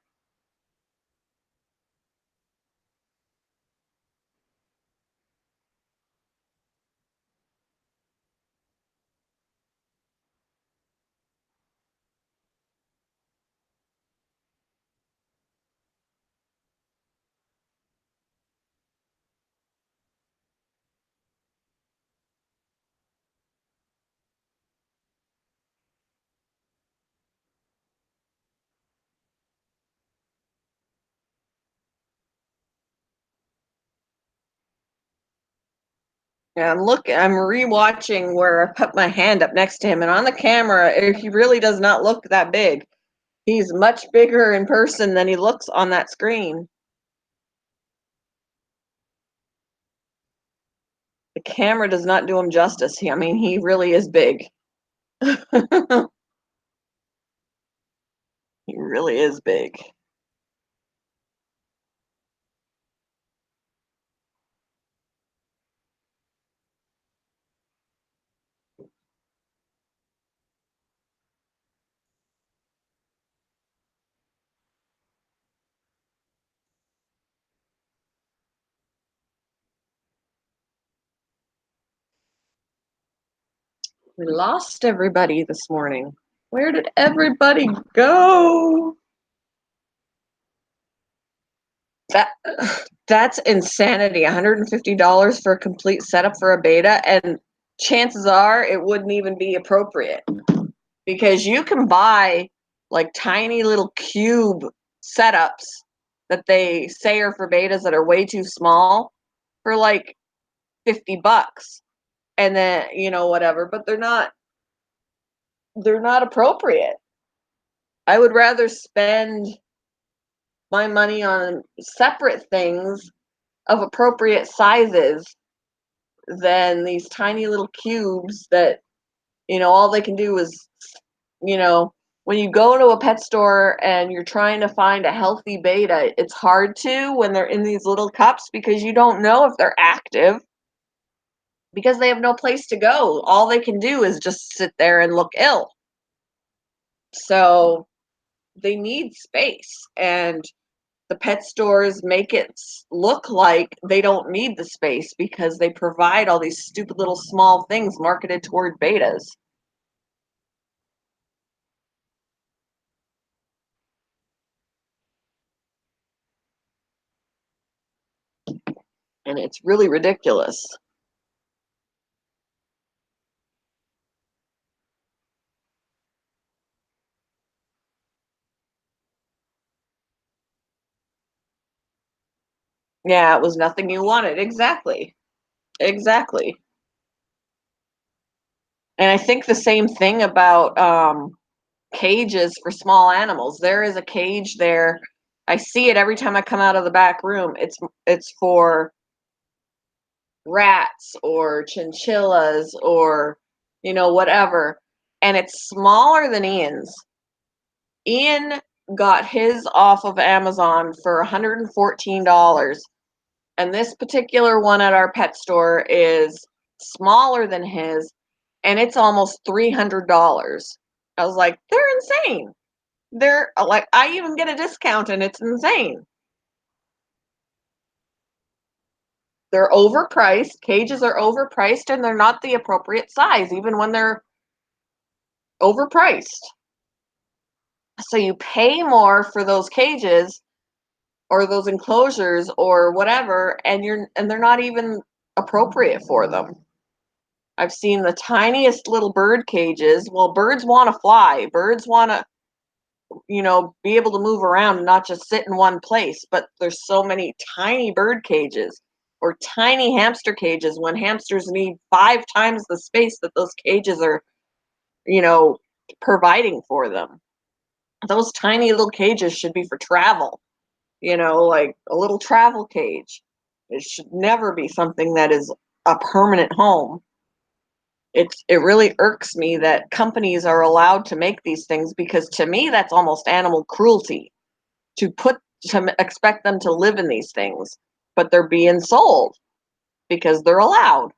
Yeah, I'm rewatching where I put my hand up next to him, and on the camera, he really does not look that big. He's much bigger in person than he looks on that screen. The camera does not do him justice. I mean, he really is big. He really is big. We lost everybody this morning. Where did everybody go? That that's insanity. $150 for a complete setup for a beta, and chances are it wouldn't even be appropriate because you can buy like tiny little cube setups that they say are for betas that are way too small for like $50, and then whatever, but they're not appropriate. I would rather spend my money on separate things of appropriate sizes than these tiny little cubes that all they can do is when you go to a pet store and you're trying to find a healthy beta, it's hard to when they're in these little cups because you don't know if they're active because they have no place to go. All they can do is just sit there and look ill. So they need space, and the pet stores make it look like they don't need the space because they provide all these stupid little small things marketed toward betas. And it's really ridiculous. Yeah, it was nothing you wanted. Exactly. Exactly. And I think the same thing about cages for small animals. There is a cage there. I see it every time I come out of the back room. It's for rats or chinchillas or whatever. And it's smaller than Ian's. Ian got his off of Amazon for $114. And this particular one at our pet store is smaller than his, and it's almost $300. I was like, they're insane. They're like, I even get a discount, and it's insane. They're overpriced. Cages are overpriced, and they're not the appropriate size, even when they're overpriced. So you pay more for those cages or those enclosures or whatever, and they're not even appropriate for them. I've seen the tiniest little bird cages. Well, birds want to fly. Birds want to, be able to move around and not just sit in one place. But there's so many tiny bird cages or tiny hamster cages when hamsters need 5 times the space that those cages are, you know, providing for them. Those tiny little cages should be for travel, like a little travel cage. It should never be something that is a permanent home. It really irks me that companies are allowed to make these things because to me that's almost animal cruelty to expect them to live in these things, but they're being sold because they're allowed.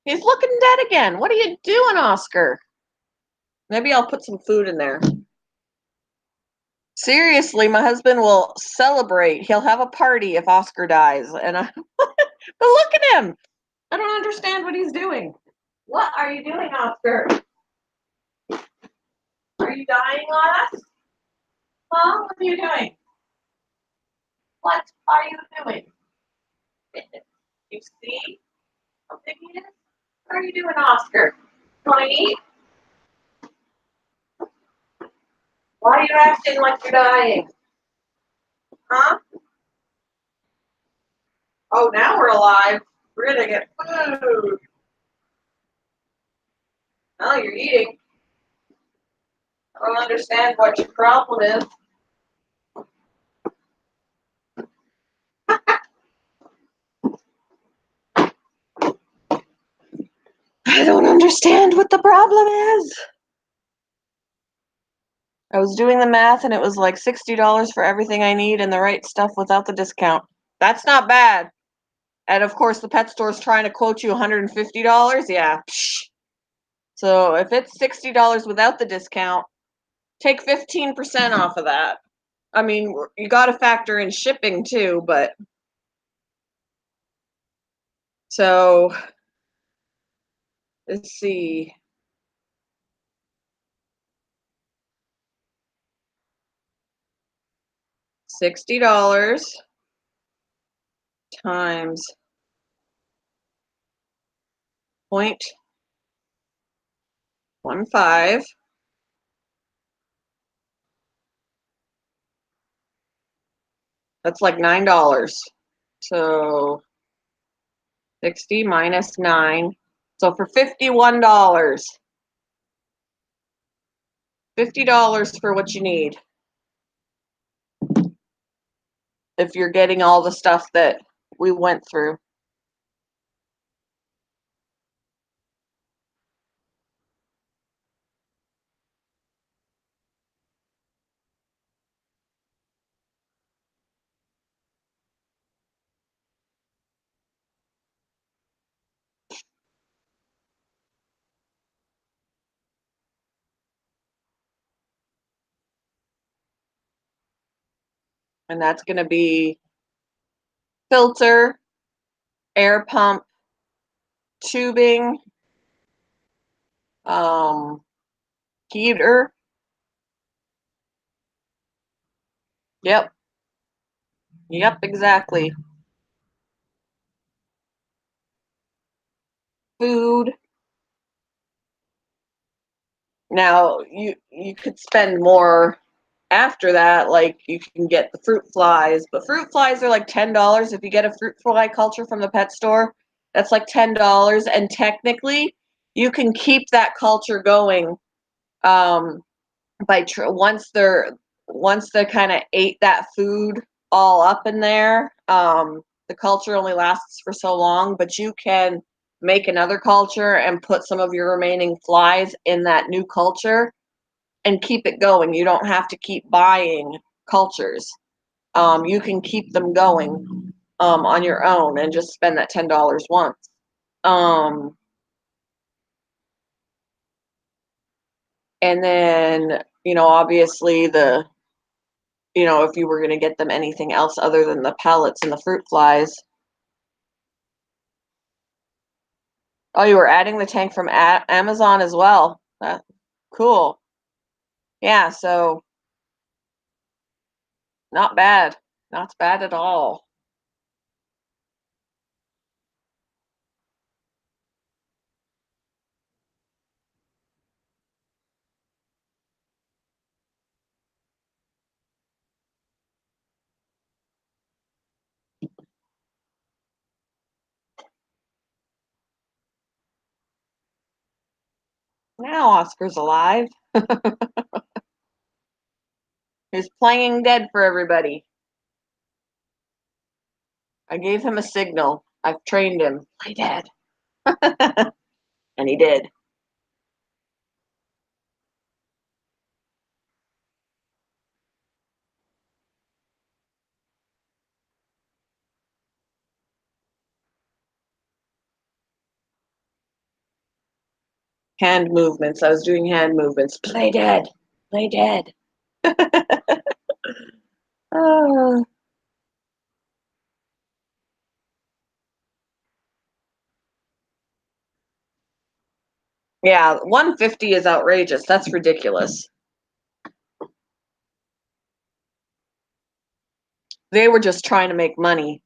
He's looking dead again. What are you doing, Oscar? Maybe I'll put some food in there. Seriously, my husband will celebrate. He'll have a party if Oscar dies. And but look at him. I don't understand what he's doing. What are you doing, Oscar? Are you dying on us? Huh? What are you doing? What are you doing? You see how big he is? What are you doing, Oscar? Want to eat? Why are you acting like you're dying? Huh? Oh, now we're alive. We're gonna get food. Oh, you're eating. I don't understand what your problem is. I don't understand what the problem is. I was doing the math and it was like $60 for everything I need and the right stuff without the discount. That's not bad. And of course, the pet store's trying to quote you $150. Yeah. Psh. So if it's $60 without the discount, take 15% off of that. I mean, you got to factor in shipping too, but so let's see. $60 times 0.15. That's like $9. So 60 minus 9. So for $51. $50 for what you need. If you're getting all the stuff that we went through. And that's going to be filter, air pump, tubing, heater. Yep. Yep, exactly. Food. Now you could spend more after that, like you can get the fruit flies, but fruit flies are like $10. If you get a fruit fly culture from the pet store, that's like $10. And technically, you can keep that culture going by once they kind of ate that food all up in there. The culture only lasts for so long, but you can make another culture and put some of your remaining flies in that new culture and keep it going. You don't have to keep buying cultures. You can keep them going on your own and just spend that $10 once. Um, and then, obviously if you were going to get them anything else other than the pellets and the fruit flies. Oh, you were adding the tank from Amazon as well. Cool. Yeah, so not bad. Not bad at all. Now Oscar's alive. He's playing dead for everybody. I gave him a signal. I've trained him. Play dead. And he did. Hand movements. I was doing hand movements. Play dead. Play dead. Oh. Yeah, 150 is outrageous. That's ridiculous. They were just trying to make money.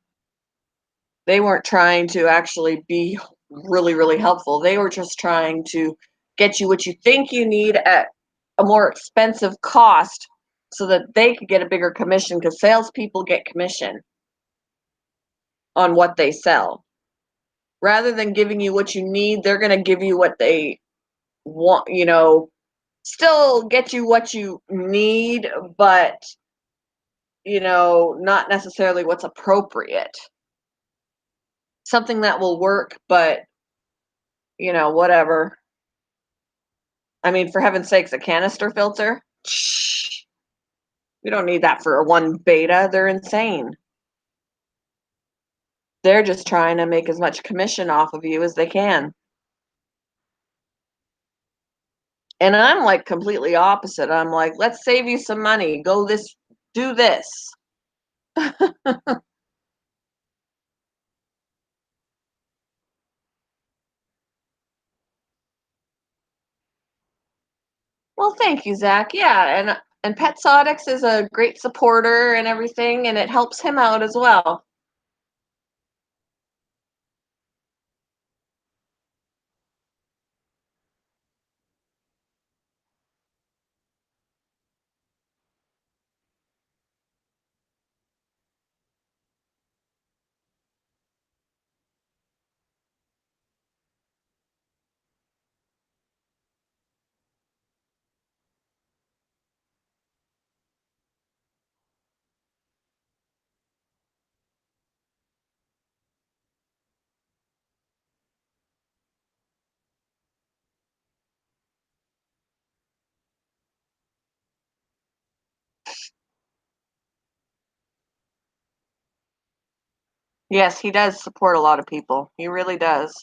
They weren't trying to actually be really, really helpful. They were just trying to get you what you think you need at a more expensive cost so that they could get a bigger commission, because salespeople get commission on what they sell. Rather than giving you what you need, they're going to give you what they want, still get you what you need, but, not necessarily what's appropriate. Something that will work, but, whatever. I mean, for heaven's sakes, a canister filter? Shh. We don't need that for a 1 beta. They're insane. They're just trying to make as much commission off of you as they can. And I'm like completely opposite. I'm like, let's save you some money. Do this. Well, thank you, Zach. Yeah, and Petsodics is a great supporter and everything, and it helps him out as well. Yes, he does support a lot of people. He really does.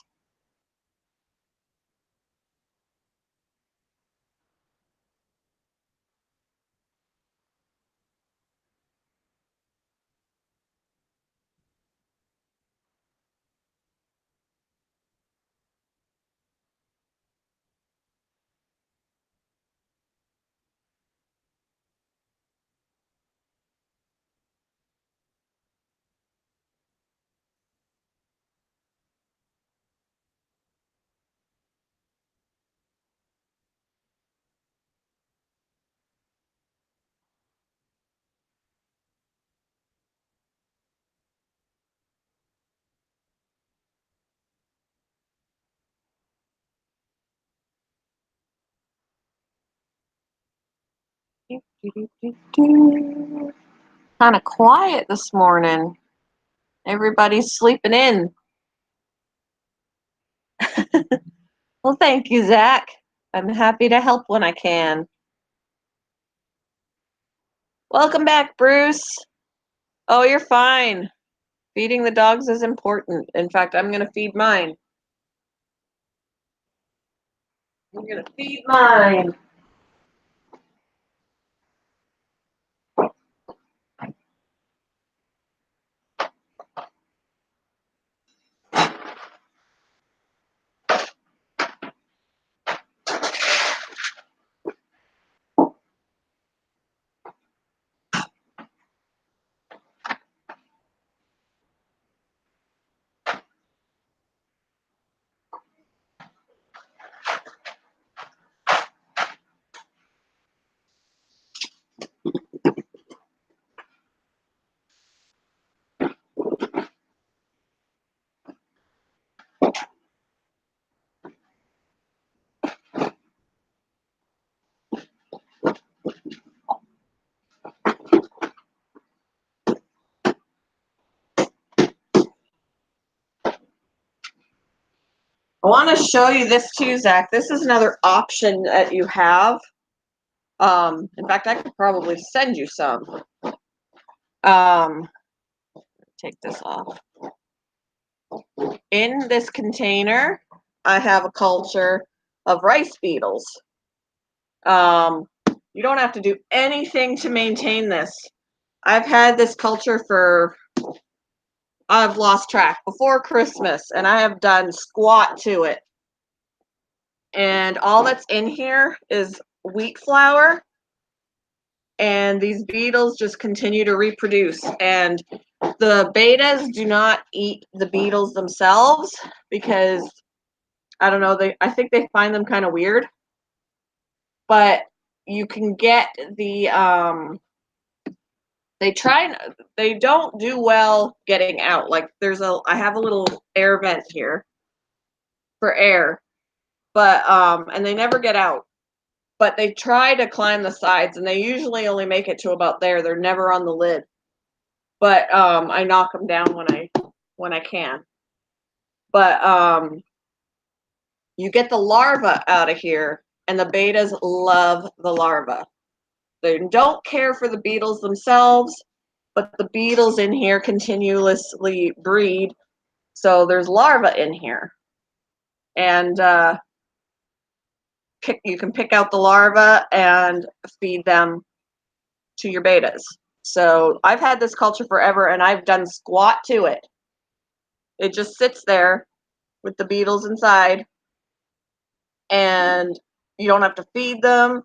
Kind of quiet this morning. Everybody's sleeping in. Well, thank you, Zach. I'm happy to help when I can. Welcome back, Bruce. Oh, you're fine. Feeding the dogs is important. In fact, I'm going to feed mine. I'm going to feed mine. I want to show you this too, Zach. This is another option that you have. In fact, I could probably send you some. Take this off. In this container, I have a culture of rice beetles. You don't have to do anything to maintain this. I've had this culture for, I've lost track, before Christmas, and I have done squat to it. And all that's in here is wheat flour, and these beetles just continue to reproduce. And the betas do not eat the beetles themselves because, I don't know, I think they find them kind of weird. But you can get the they don't do well getting out. Like I have a little air vent here for air, but and they never get out. But they try to climb the sides, and they usually only make it to about there. They're never on the lid. But I knock them down when I can. But you get the larva out of here, and the betas love the larva. They don't care for the beetles themselves, but the beetles in here continuously breed, so there's larvae in here. And you can pick out the larvae and feed them to your betas. So I've had this culture forever, and I've done squat to it. It just sits there with the beetles inside, and you don't have to feed them,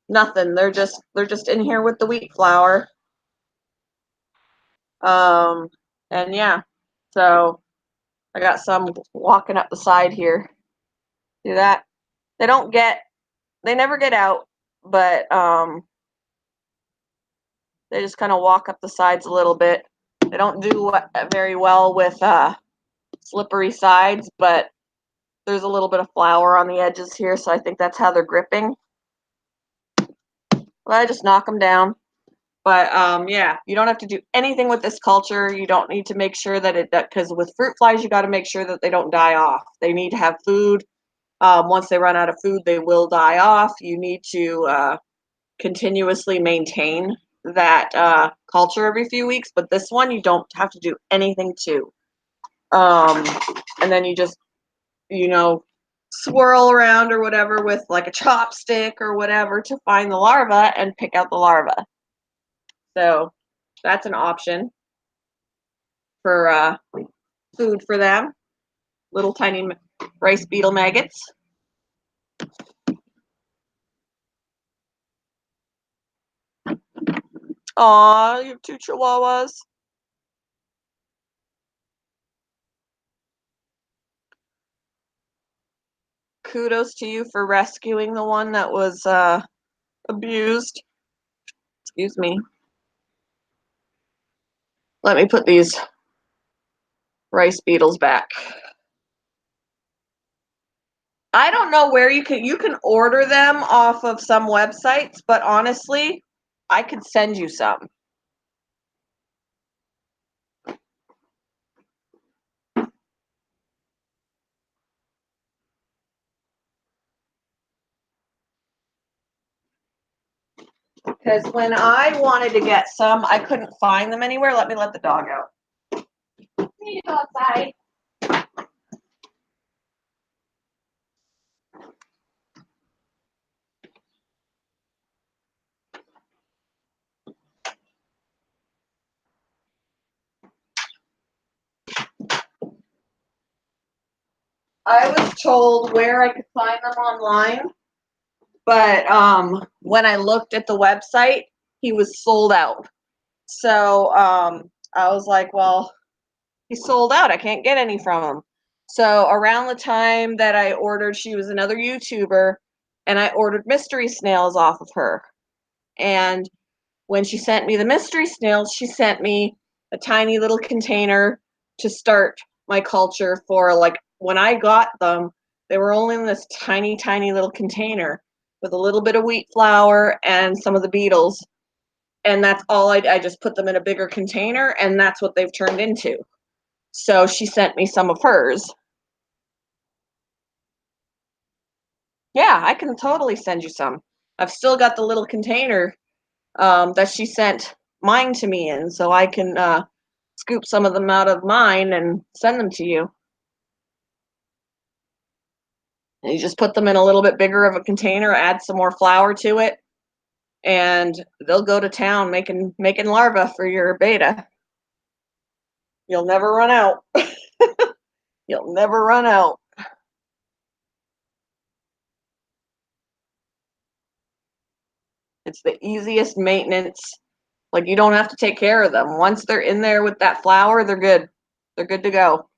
nothing. They're just in here with the wheat flour. And yeah, so I got some walking up the side here. See that? They never get out, but they just kind of walk up the sides a little bit. They don't do very well with slippery sides, but there's a little bit of flour on the edges here, so I think that's how they're gripping. But I just knock them down. But yeah, you don't have to do anything with this culture. You don't need to make sure that because with fruit flies, you got to make sure that they don't die off. They need to have food. Once they run out of food, they will die off. You need to continuously maintain that culture every few weeks. But this one, you don't have to do anything to. And then you just, swirl around or whatever with like a chopstick or whatever to find the larva and pick out the larva. So that's an option for food for them. Little tiny rice beetle maggots. Aw, you have 2 chihuahuas. Kudos to you for rescuing the one that was abused. Excuse me. Let me put these rice beetles back. I don't know where you can order them off of some websites, but honestly, I could send you some. Because when I wanted to get some, I couldn't find them anywhere. Let me let the dog out. You go outside. I was told where I could find them online, but when I looked at the website, he was sold out. So I was like, well, he's sold out. I can't get any from him. So around the time that I ordered, she was another YouTuber, and I ordered mystery snails off of her. And when she sent me the mystery snails, she sent me a tiny little container to start my culture for. Like, when I got them, they were only in this tiny, tiny little container with a little bit of wheat flour and some of the beetles. And that's all I just put them in a bigger container, and that's what they've turned into. So she sent me some of hers. Yeah, I can totally send you some. I've still got the little container that she sent mine to me in, so I can scoop some of them out of mine and send them to you. And you just put them in a little bit bigger of a container, add some more flour to it, and they'll go to town making larvae for your betta. You'll never run out. You'll never run out. It's the easiest maintenance. Like, you don't have to take care of them. Once they're in there with that flour, they're good. They're good to go.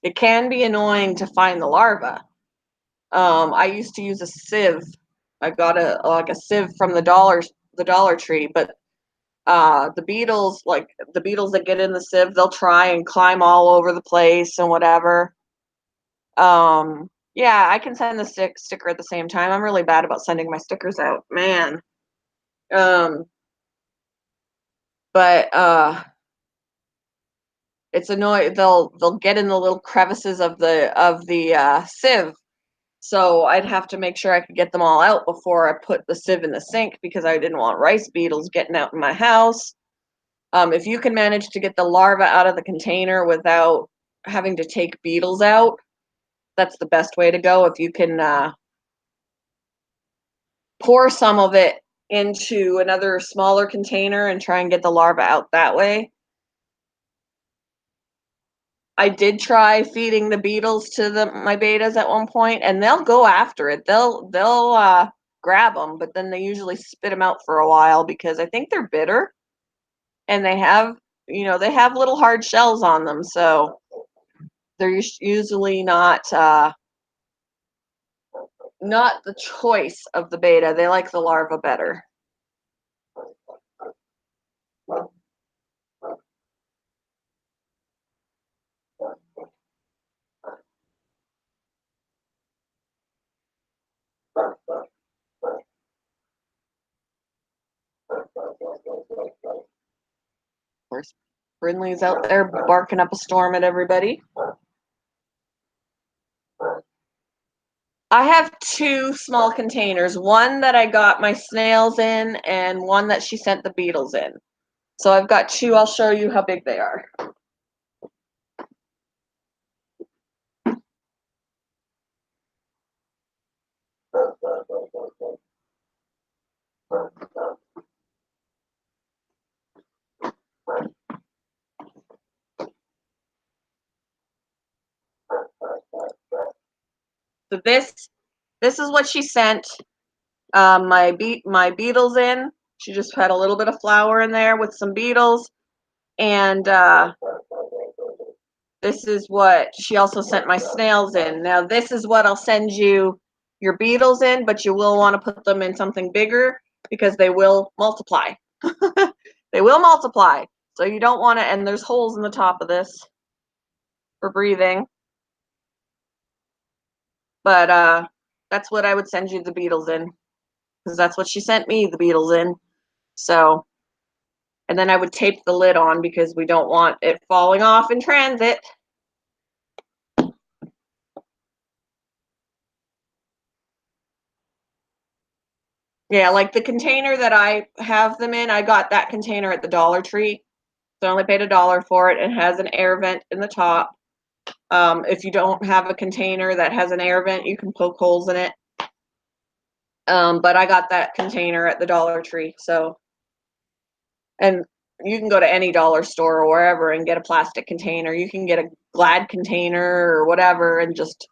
It can be annoying to find the larva. I used to use a sieve. I got a sieve from the Dollar Tree, but the beetles, like the beetles that get in the sieve, they'll try and climb all over the place and whatever. Yeah, I can send the sticker at the same time. I'm really bad about sending my stickers out, man. But it's annoying. They'll get in the little crevices of the sieve. So I'd have to make sure I could get them all out before I put the sieve in the sink, because I didn't want rice beetles getting out in my house. If you can manage to get the larva out of the container without having to take beetles out, that's the best way to go. If you can pour some of it into another smaller container and try and get the larva out that way. I did try feeding the beetles to my bettas at one point, and they'll go after it. They'll grab them, but then they usually spit them out for a while because I think they're bitter, and they have little hard shells on them, so they're usually not the choice of the betta. They like the larva better. Of course, Brinley's out there barking up a storm at everybody. I have two small containers, one that I got my snails in and one that she sent the beetles in. So I've got two. I'll show you how big they are. So this is what she sent my beetles in. She just had a little bit of flour in there with some beetles, and this is what she also sent my snails in. Now this is what I'll send you your beetles in, but you will want to put them in something bigger because they will multiply. They will multiply. So you don't want to, and there's holes in the top of this for breathing. But that's what I would send you the beetles in, because that's what she sent me the beetles in. So, and then I would tape the lid on because we don't want it falling off in transit. Yeah, like the container that I have them in, I got that container at the Dollar Tree. So I only paid $1 for it. It has an air vent in the top. If you don't have a container that has an air vent, you can poke holes in it. But I got that container at the Dollar Tree. So, and you can go to any dollar store or wherever and get a plastic container. You can get a Glad container or whatever, and just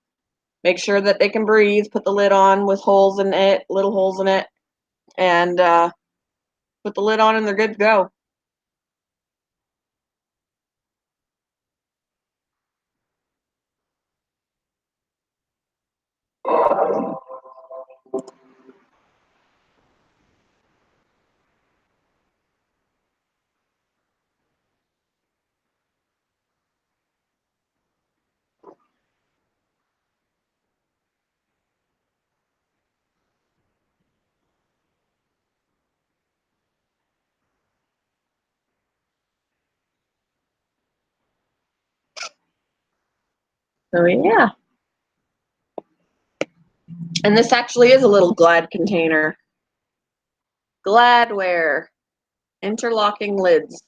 make sure that they can breathe. Put the lid on with holes in it, little holes in it, and put the lid on, and they're good to go. So yeah. And this actually is a little Glad container. Gladware. Interlocking lids.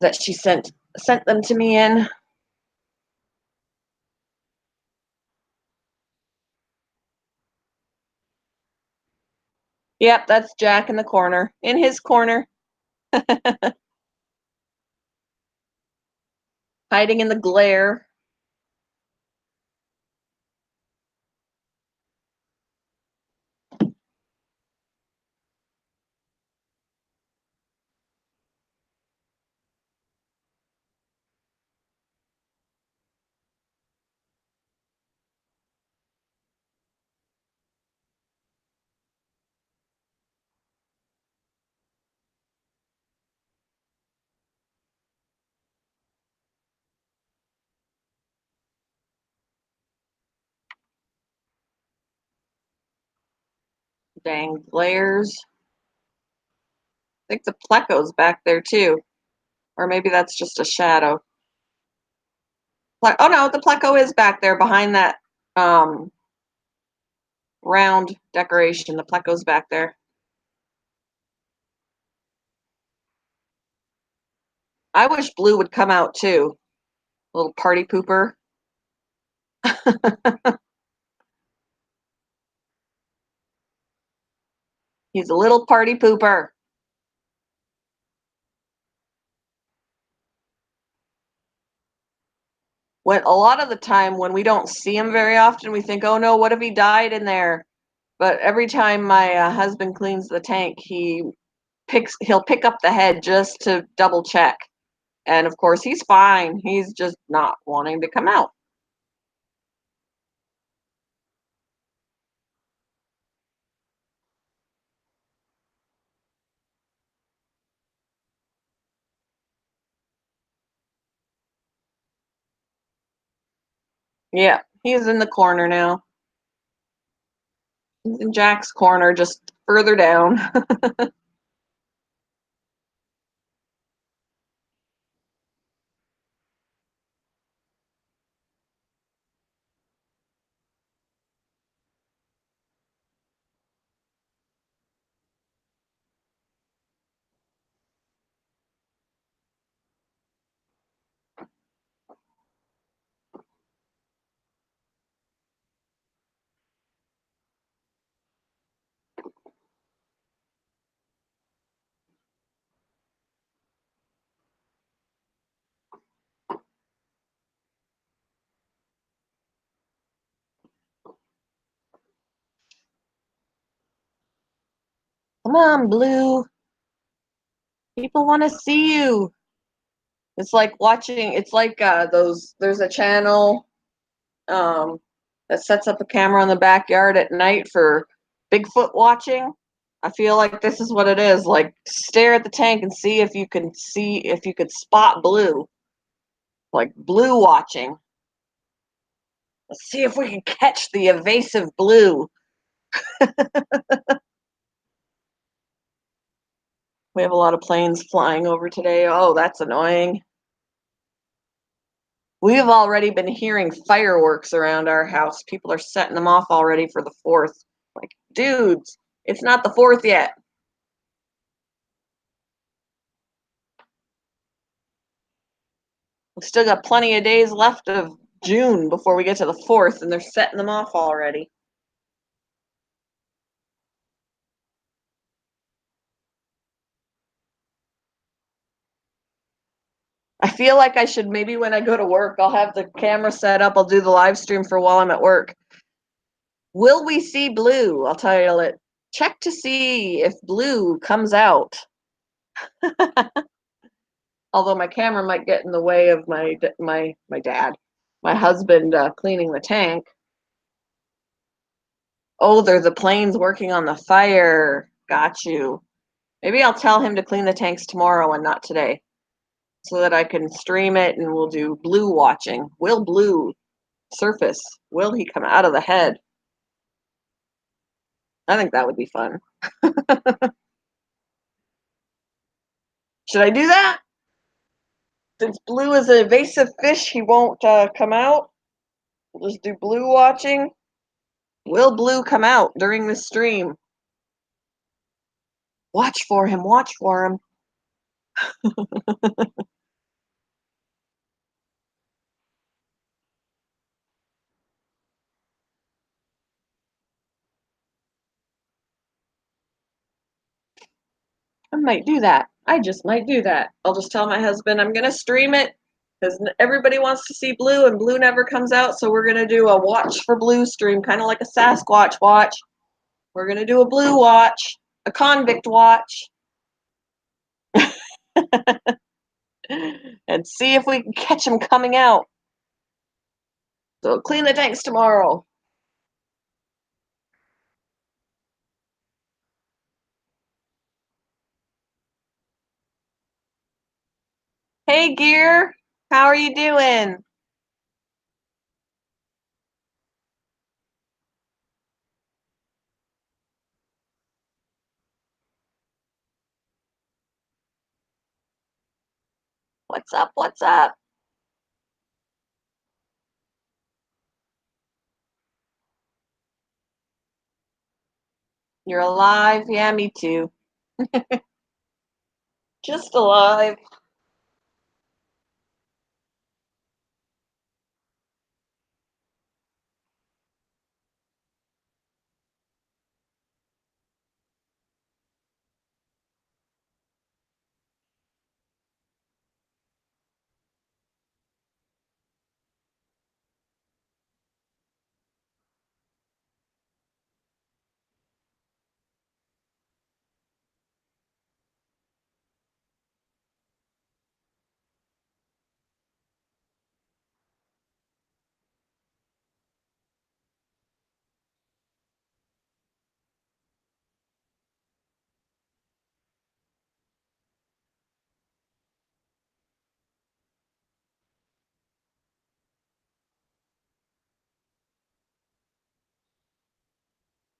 that she sent them to me in. Yep, that's Jack in the corner, in his corner. Hiding in the glare. Dang glares. I think the Pleco's back there too. Or maybe that's just a shadow. Oh no, the Pleco is back there behind that round decoration. The Pleco's back there. I wish Blue would come out too. Little party pooper. He's a little party pooper. When a lot of the time when we don't see him very often, we think, "Oh no, what if he died in there?" But every time my husband cleans the tank, he'll pick up the head just to double check. And of course, he's fine. He's just not wanting to come out. Yeah, he's in the corner now. He's in Jack's corner, just further down. Come on, Blue. People want to see you. It's like watching. It's like there's a channel that sets up a camera in the backyard at night for Bigfoot watching. I feel like this is what it is. Like stare at the tank and see if you could spot Blue. Like Blue watching. Let's see if we can catch the evasive Blue. We have a lot of planes flying over today. Oh, that's annoying. We have already been hearing fireworks around our house. People are setting them off already for the 4th. Like, dudes, it's not the 4th yet. We've still got plenty of days left of June before we get to the 4th, and they're setting them off already. I feel like I should maybe when I go to work, I'll have the camera set up. I'll do the live stream for while I'm at work. Will we see Blue? I'll title it, check to see if Blue comes out. Although my camera might get in the way of my husband cleaning the tank. Oh, they're the planes working on the fire. Got you. Maybe I'll tell him to clean the tanks tomorrow and not today, so that I can stream it and we'll do Blue watching. Will Blue surface? Will he come out of the head? I think that would be fun. Should I do that? Since Blue is an evasive fish, he won't come out. We'll just do Blue watching. Will Blue come out during the stream? Watch for him. Watch for him. might do that. I just might do that. I'll just tell my husband I'm gonna stream it because everybody wants to see Blue and Blue never comes out, so we're gonna do a watch for Blue stream, kind of like a Sasquatch watch. We're gonna do a Blue watch, a convict watch, and see if we can catch him coming out. So clean the tanks tomorrow. Hey, Gear, how are you doing? What's up? What's up? You're alive? Yeah, me too. Just alive.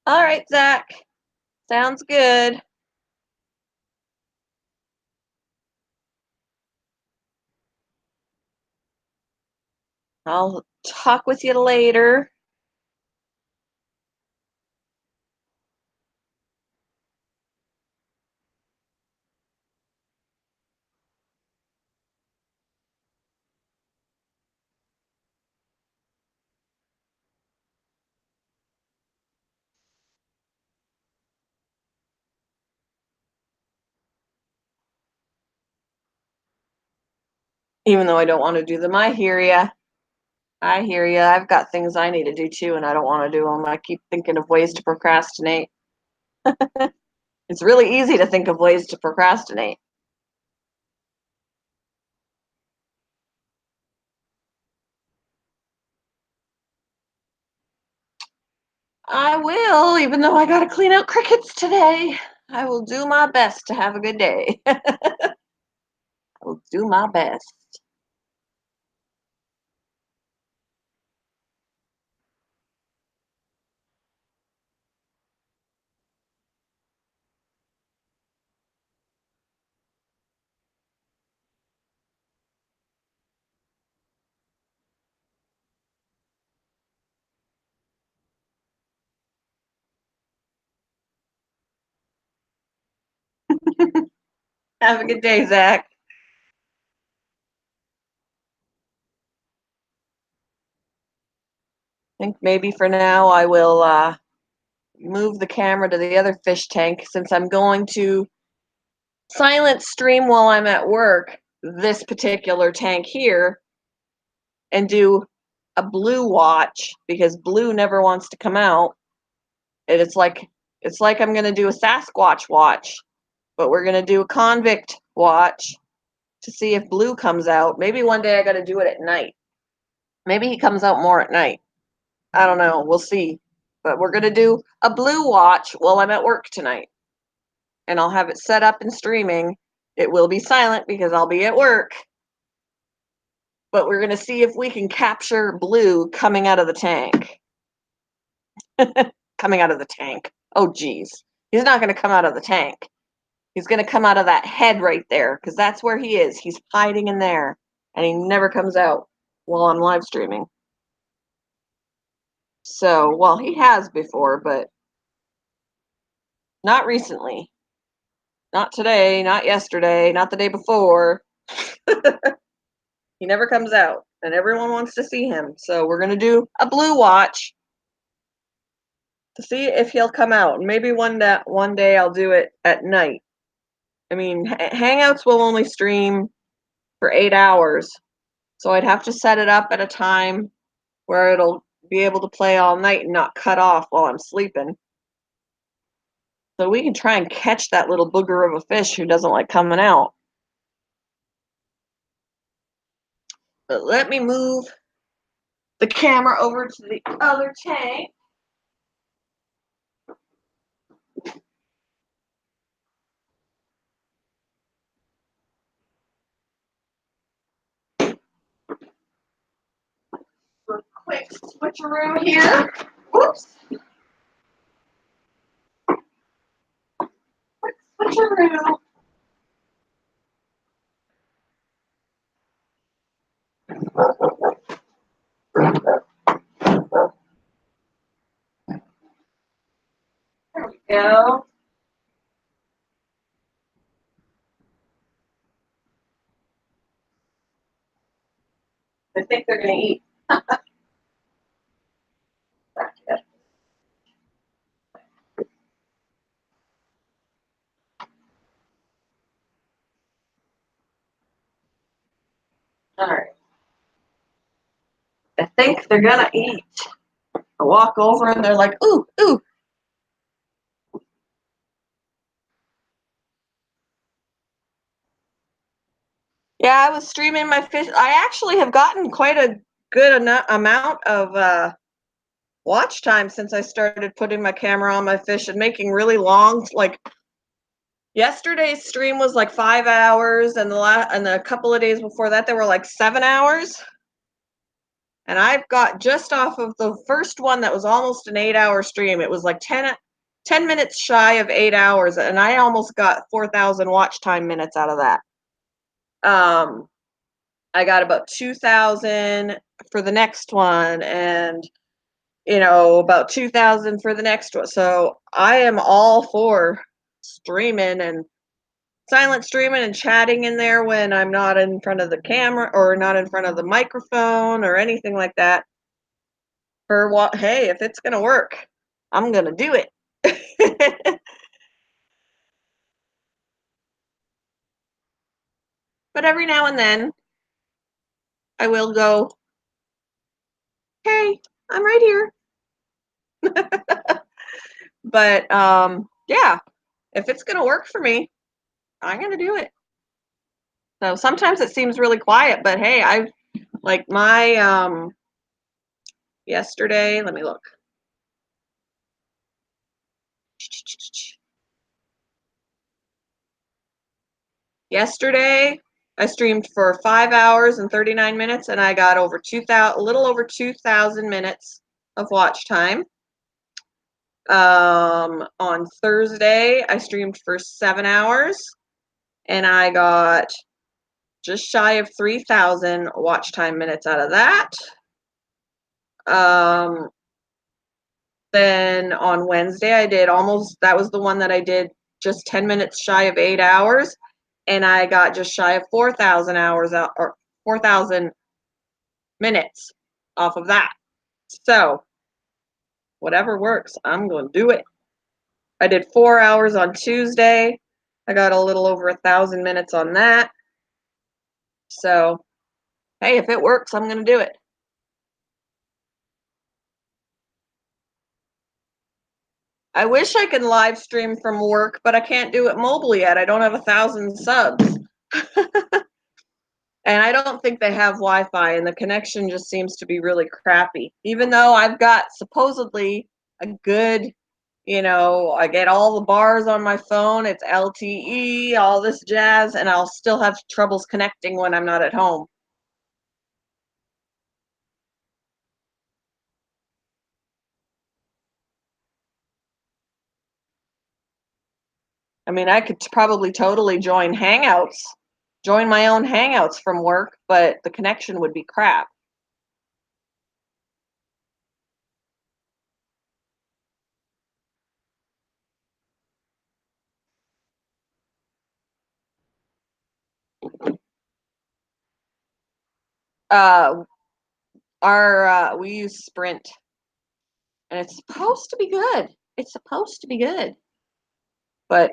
All right, Zach. Sounds good. I'll talk with you later. Even though I don't want to do them, I hear ya. I hear ya. I've got things I need to do too, and I don't want to do them. I keep thinking of ways to procrastinate. It's really easy to think of ways to procrastinate. I will, even though I gotta clean out crickets today. I will do my best to have a good day. I will do my best. Have a good day, Zach. I think maybe for now I will move the camera to the other fish tank since I'm going to silent stream while I'm at work this particular tank here and do a Blue watch because Blue never wants to come out. And it's like I'm gonna do a Sasquatch watch, but we're gonna do a convict watch to see if Blue comes out. Maybe one day I gotta do it at night. Maybe he comes out more at night. I don't know. We'll see. But we're gonna do a Blue watch while I'm at work tonight. And I'll have it set up and streaming. It will be silent because I'll be at work. But we're going to see if we can capture Blue coming out of the tank. Coming out of the tank. Oh, geez. He's not going to come out of the tank. He's going to come out of that head right there because that's where he is. He's hiding in there. And he never comes out while I'm live streaming. So, well, he has before, but not recently. Not today, not yesterday, not the day before. He never comes out, and everyone wants to see him. So we're going to do a Blue watch to see if he'll come out. Maybe one day I'll do it at night I mean, Hangouts will only stream for 8 hours. So I'd have to set it up at a time where it'll be able to play all night and not cut off while I'm sleeping. So we can try and catch that little booger of a fish who doesn't like coming out. But let me move the camera over to the other tank. For a quick switcheroo here. Whoops. Quick switcheroo. There we go. I think they're going to eat. All right. I think they're going to eat. I walk over and they're like, ooh, ooh. Yeah, I was streaming my fish. I actually have gotten quite a good amount of watch time since I started putting my camera on my fish and making really long, like yesterday's stream was like 5 hours, and the couple of days before that they were like 7 hours. And I've got just off of the first one that was almost an 8-hour stream. It was like 10 minutes shy of 8 hours, and I almost got 4,000 watch time minutes out of that. I got about 2,000 for the next one, and about 2,000 for the next one. So I am all for streaming and silent streaming and chatting in there when I'm not in front of the camera or not in front of the microphone or anything like that. For what? Hey, if it's gonna work, I'm gonna do it. But every now and then, I will go, hey, I'm right here. But yeah, if it's gonna work for me, I'm gonna do it. So sometimes it seems really quiet, but hey, I've like my yesterday, let me look. Yesterday, I streamed for 5 hours and 39 minutes, and I got over 2,000, a little over 2,000 minutes of watch time. On Thursday, I streamed for 7 hours, and I got just shy of 3,000 watch time minutes out of that. Then on Wednesday, I did that was the one that I did just 10 minutes shy of 8 hours, and I got just shy of 4,000 hours out, or 4,000 minutes off of that. So whatever works, I'm going to do it. I did 4 hours on Tuesday. I got a little over 1,000 minutes on that. So, hey, if it works, I'm going to do it. I wish I could live stream from work, but I can't do it mobile yet. I don't have 1,000 subs. And I don't think they have Wi-Fi, and the connection just seems to be really crappy. Even though I've got supposedly a good, I get all the bars on my phone, it's LTE, all this jazz, and I'll still have troubles connecting when I'm not at home. I mean, I could probably totally join my own Hangouts from work, but the connection would be crap. We use Sprint, and it's supposed to be good. It's supposed to be good, but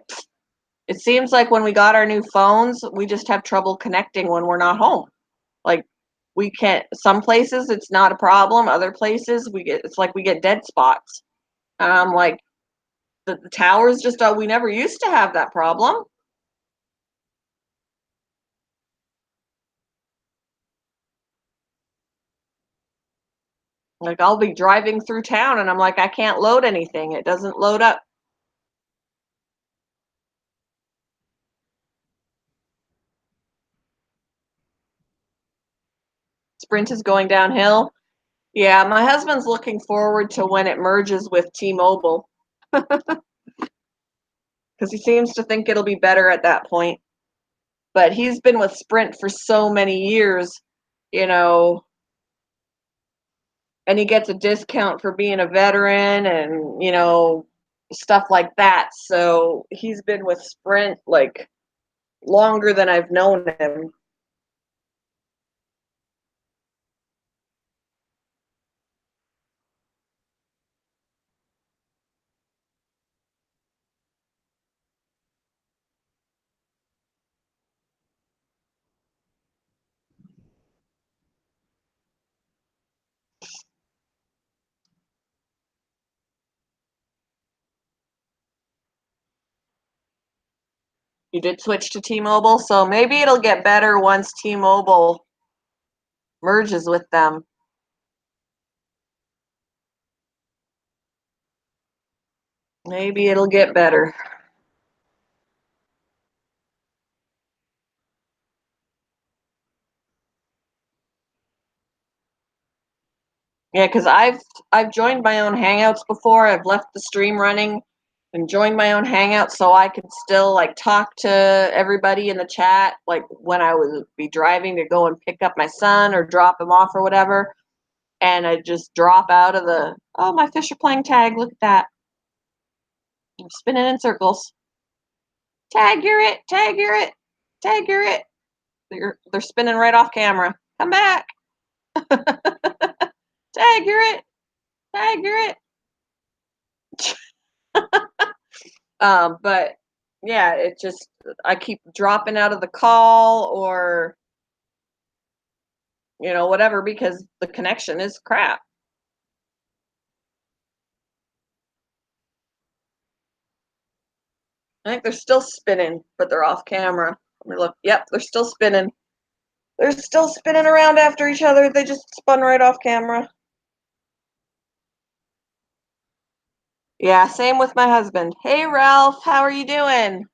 It seems like when we got our new phones, we just have trouble connecting when we're not home. Like we can't, some places it's not a problem, other places it's like we get dead spots. And I'm like, the towers just, we never used to have that problem. Like I'll be driving through town and I'm like, I can't load anything. It doesn't load up. Sprint is going downhill. Yeah, my husband's looking forward to when it merges with T-Mobile because he seems to think it'll be better at that point. But he's been with Sprint for so many years, you know, and he gets a discount for being a veteran and, you know, stuff like that. So he's been with Sprint like longer than I've known him. You did switch to T-Mobile, so maybe it'll get better once T-Mobile merges with them. Maybe it'll get better. Yeah, because I've joined my own Hangouts before. I've left the stream running and joined my own Hangouts so I could still like talk to everybody in the chat, like when I would be driving to go and pick up my son or drop him off or whatever. And I just drop out of the, oh, my fish are playing tag. Look at that. I'm spinning in circles. Tag, you're it. Tag, you're it. Tag, you're it. They're spinning right off camera. Come back. Tag, you're it. Tag, you're it. But yeah, it just, I keep dropping out of the call or, you know, whatever, because the connection is crap. I think they're still spinning, but they're off camera. Let me look. Yep, they're still spinning. They're still spinning around after each other. They just spun right off camera. Yeah, same with my husband. Hey, Ralph, how are you doing?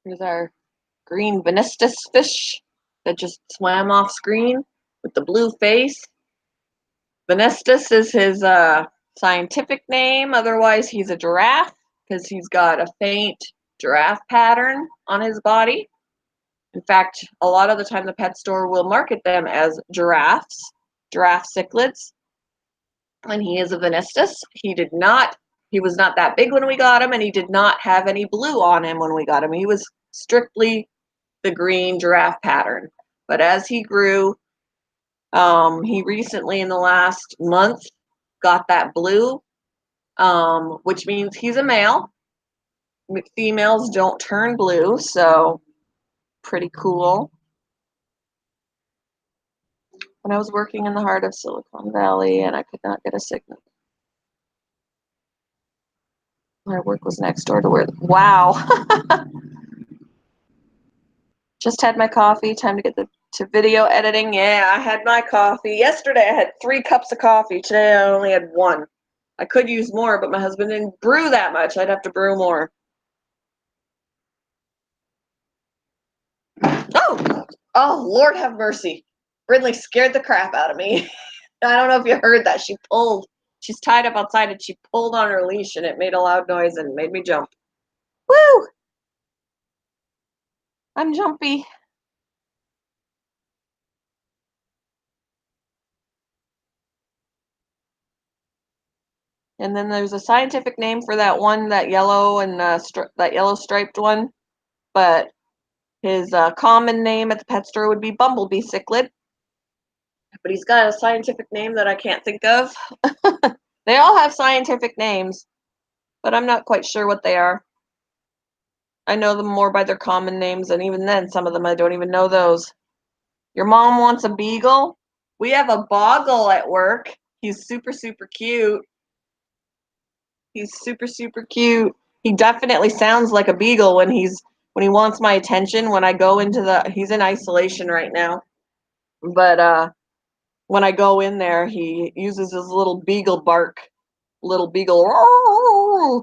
Here's our green Venistus fish that just swam off screen with the blue face. Venistus is his scientific name. Otherwise, he's a giraffe because he's got a faint giraffe pattern on his body. In fact, a lot of the time the pet store will market them as giraffes, giraffe cichlids. And he is a Venistus. He was not that big when we got him, and he did not have any blue on him when we got him. He was strictly the green giraffe pattern. But as he grew, he recently, in the last month, got that blue, which means he's a male. Females don't turn blue, so pretty cool. When I was working in the heart of Silicon Valley and I could not get a signal. My work was next door to where, wow. Just had my coffee, time to get to video editing. Yeah, I had my coffee. Yesterday I had 3 cups of coffee. Today I only had 1. I could use more, but my husband didn't brew that much. I'd have to brew more. Oh, Lord have mercy. Brindley scared the crap out of me. I don't know if you heard that. She's tied up outside and she pulled on her leash and it made a loud noise and made me jump. Woo! I'm jumpy. And then there's a scientific name for that one, that yellow and that yellow striped one. But his common name at the pet store would be Bumblebee Cichlid. But he's got a scientific name that I can't think of. They all have scientific names, but I'm not quite sure what they are. I know them more by their common names, and even then, some of them I don't even know those. Your mom wants a beagle? We have a boggle at work. He's super, super cute. He's super, super cute. He definitely sounds like a beagle when he wants my attention. When I go into he's in isolation right now. But when I go in there, he uses his little beagle bark, little beagle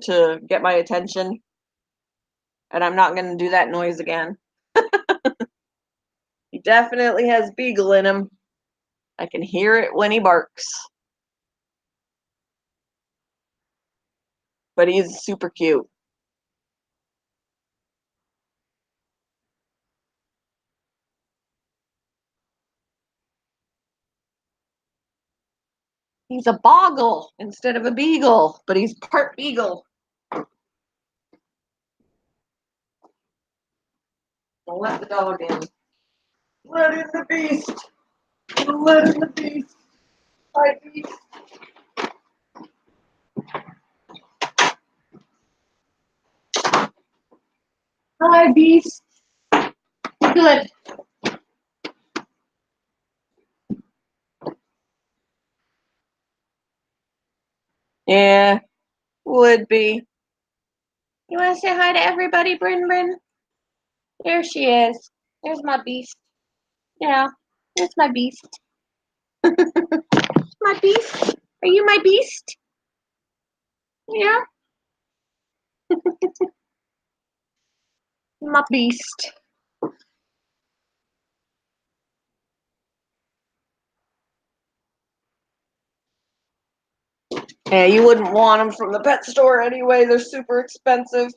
to get my attention. And I'm not going to do that noise again. He definitely has beagle in him. I can hear it when he barks. But he's super cute. He's a boggle instead of a beagle, but he's part beagle. Don't let the dog in. Let in the beast. Let in the beast. Hi, beast. Hi, beast. Good. Yeah, would be. You want to say hi to everybody, Bryn Bryn? There she is. There's my beast. Yeah, there's my beast. My beast? Are you my beast? Yeah. My beast. Yeah, you wouldn't want them from the pet store anyway. They're super expensive.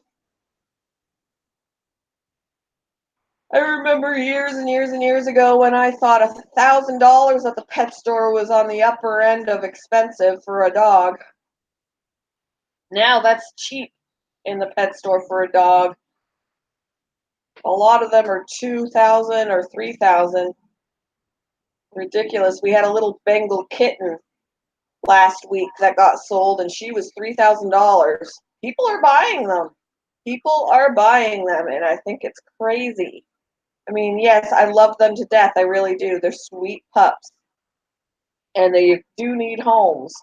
I remember years and years and years ago when I thought $1,000 at the pet store was on the upper end of expensive for a dog. Now that's cheap in the pet store for a dog. A lot of them are 2,000 or 3,000. Ridiculous. We had a little Bengal kitten last week that got sold and she was $3,000. People are buying them. People are buying them and I think it's crazy. I mean, yes, I love them to death. I really do. They're sweet pups. And they do need homes.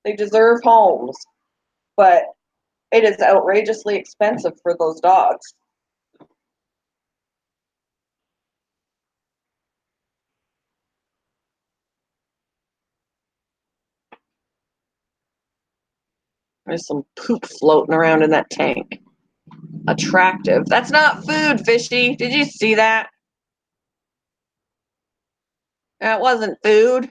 They deserve homes. But it is outrageously expensive for those dogs. There's some poop floating around in that tank. Attractive. That's not food, Fishy. Did you see that? That wasn't food.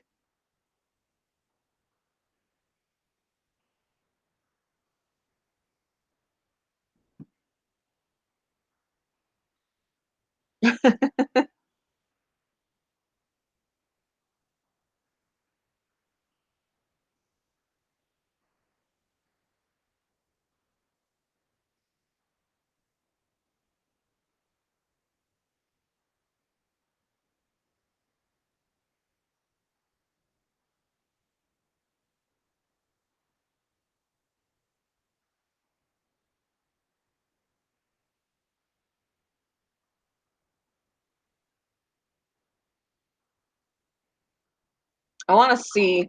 I want to see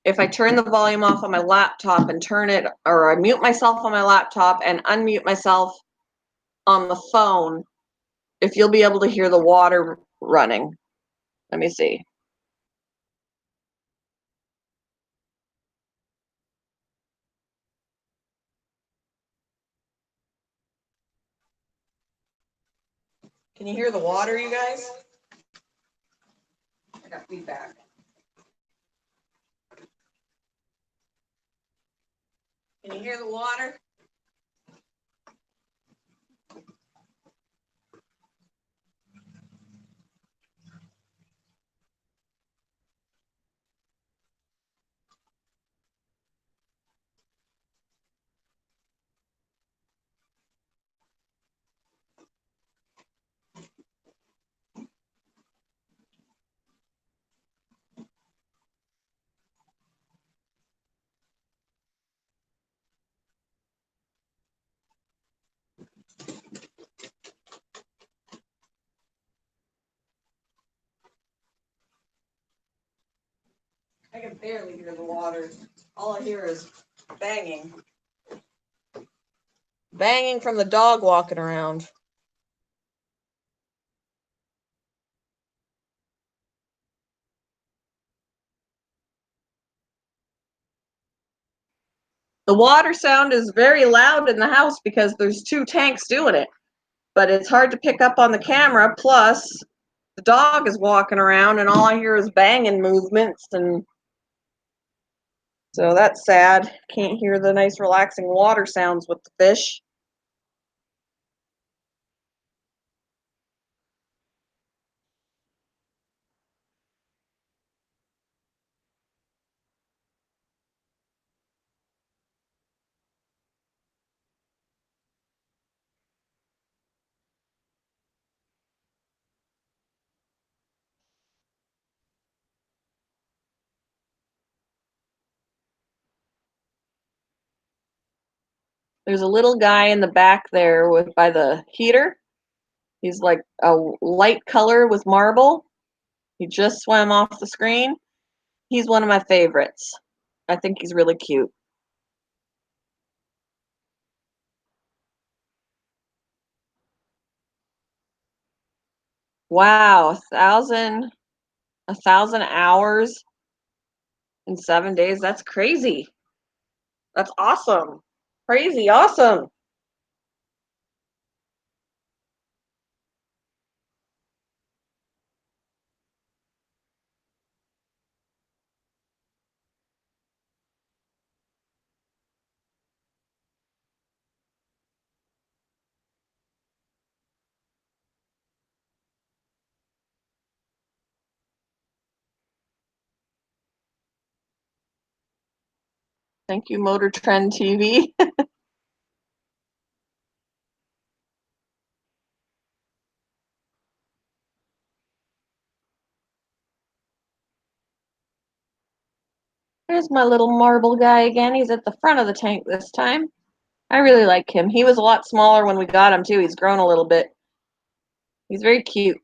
if I turn the volume off on my laptop and turn it, or I mute myself on my laptop and unmute myself on the phone, if you'll be able to hear the water running. Let me see. Can you hear the water, you guys? I got feedback. Can you hear the water? I can barely hear the water. All I hear is banging. Banging from the dog walking around. The water sound is very loud in the house because there's 2 tanks doing it. But it's hard to pick up on the camera. Plus, the dog is walking around and all I hear is banging movements, and so that's sad. Can't hear the nice relaxing water sounds with the fish. There's a little guy in the back there by the heater. He's like a light color with marble. He just swam off the screen. He's one of my favorites. I think he's really cute. Wow, a thousand hours in 7 days. That's crazy. That's awesome. Crazy awesome. Thank you, Motor Trend TV. There's my little marble guy again. He's at the front of the tank this time. I really like him. He was a lot smaller when we got him, too. He's grown a little bit. He's very cute.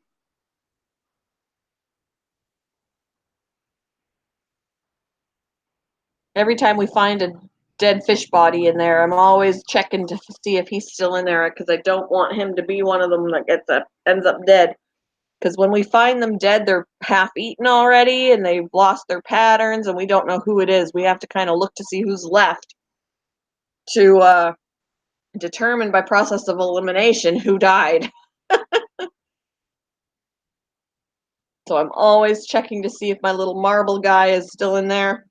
Every time we find a dead fish body in there, I'm always checking to see if he's still in there because I don't want him to be one of them that ends up dead. Because when we find them dead, they're half eaten already and they've lost their patterns and we don't know who it is. We have to kind of look to see who's left to determine by process of elimination who died. So I'm always checking to see if my little marble guy is still in there.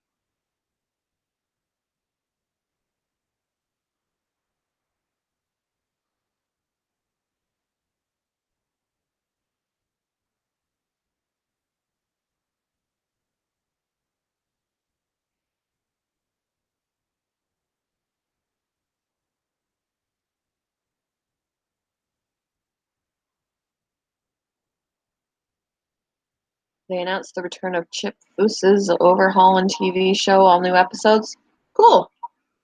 They announced the return of Chip Foose's overhauling TV show, all new episodes. Cool.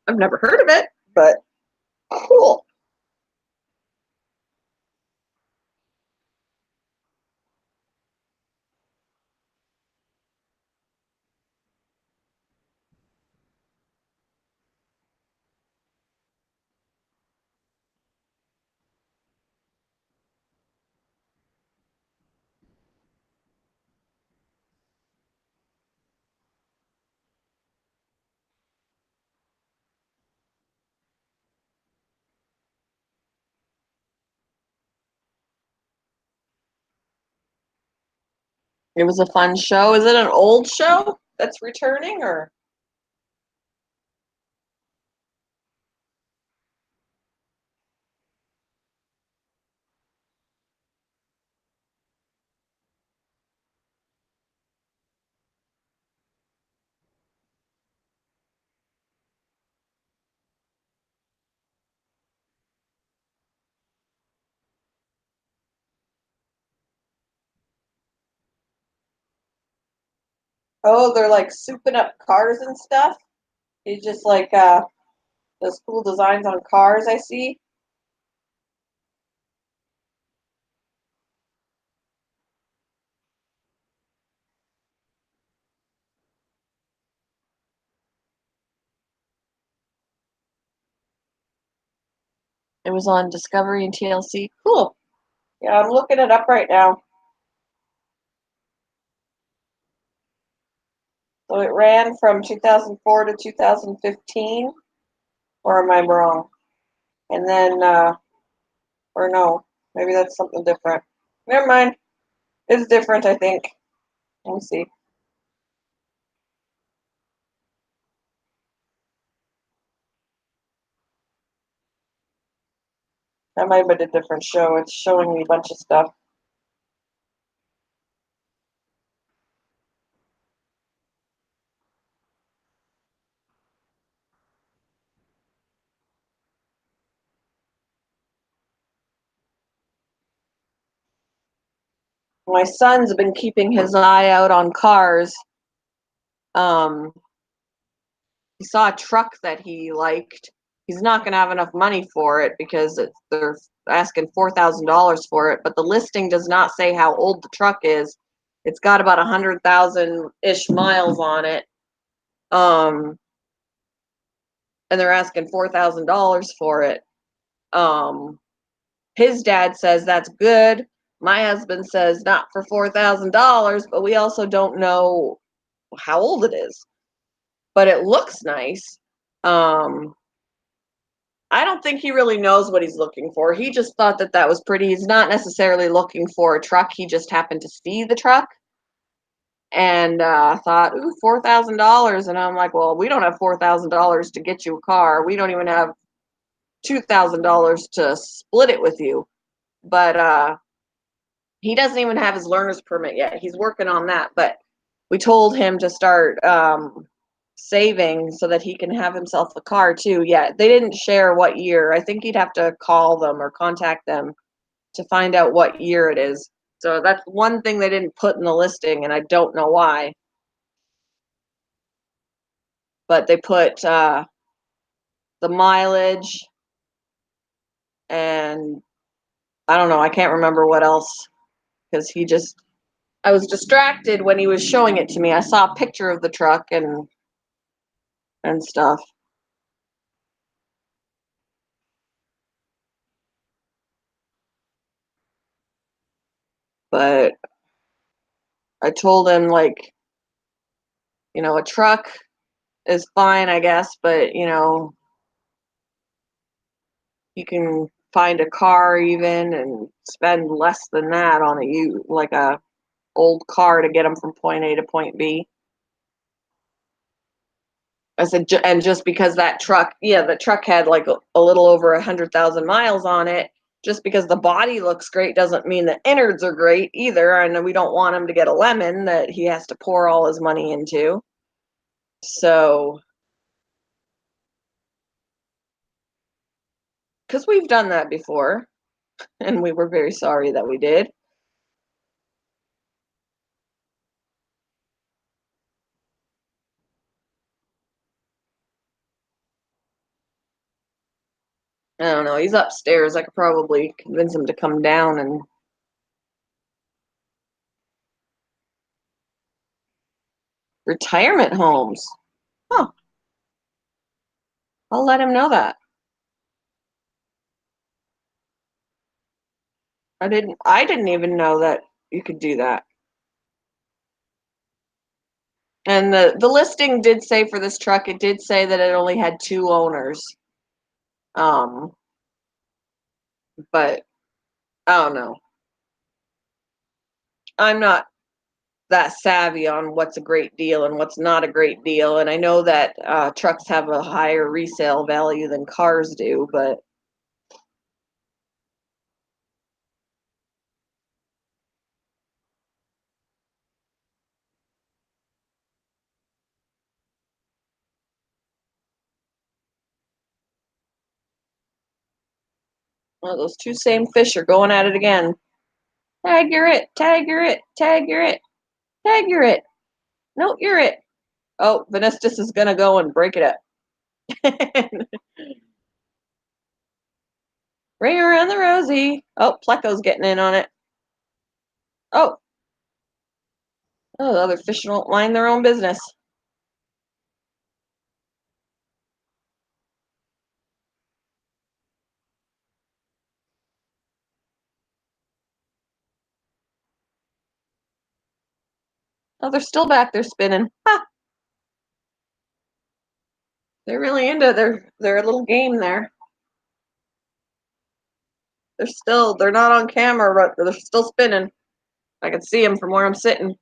I've never heard of it, but cool. It was a fun show. Is it an old show that's returning, or? Oh, they're like souping up cars and stuff. You just like those cool designs on cars I see. It was on Discovery and TLC. Cool. Yeah, I'm looking it up right now. So it ran from 2004 to 2015, or am I wrong? And then, or no, maybe that's something different. Never mind. It's different, I think. Let me see. That might have been a different show. It's showing me a bunch of stuff. My son's been keeping his eye out on cars. Um, he saw a truck that he liked. He's not going to have enough money for it because they're asking $4,000 for it, but the listing does not say how old the truck is. It's got about 100,000-ish miles on it. And they're asking $4,000 for it. His dad says that's good. My husband says not for $4,000, but we also don't know how old it is. But it looks nice. I don't think he really knows what he's looking for. He just thought that that was pretty. He's not necessarily looking for a truck. He just happened to see the truck and thought, ooh, $4,000. And I'm like, well, we don't have $4,000 to get you a car. We don't even have $2,000 to split it with you. But he doesn't even have his learner's permit yet. He's working on that. But we told him to start saving so that he can have himself a car too. Yeah, they didn't share what year. I think he'd have to call them or contact them to find out what year it is. So that's one thing they didn't put in the listing, and I don't know why. But they put the mileage and I don't know. I can't remember what else because I was distracted when he was showing it to me. I saw a picture of the truck and stuff. But I told him like, a truck is fine, I guess, but you can find a car even and spend less than that on like a old car to get them from point A to point B. I said, and just because that truck, yeah, the truck had like a little over 100,000 miles on it. Just because the body looks great doesn't mean the innards are great either. And we don't want him to get a lemon that he has to pour all his money into. So, because we've done that before, and we were very sorry that we did. I don't know. He's upstairs. I could probably convince him to come down and retirement homes. Huh. I'll let him know that. I didn't even know that you could do that. And the listing did say for this truck, it did say that it only had 2 owners. Um, but I don't know. I'm not that savvy on what's a great deal and what's not a great deal. And I know that trucks have a higher resale value than cars do, but well, those two same fish are going at it again. Tag, you're it. Tag, you're it. Tag, you're it. Tag, you're it. No, you're it. Oh, Venestus is going to go and break it up. Ring around the rosy. Oh, Pleco's getting in on it. Oh, oh, the other fish don't mind their own business. Oh, they're still back there spinning. Ha! They're really into their little game there. They're not on camera, but they're still spinning. I can see them from where I'm sitting.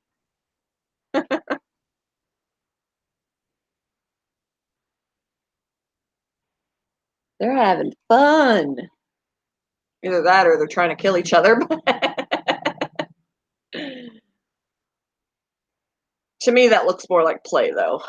They're having fun. Either that or they're trying to kill each other. To me, that looks more like play, though.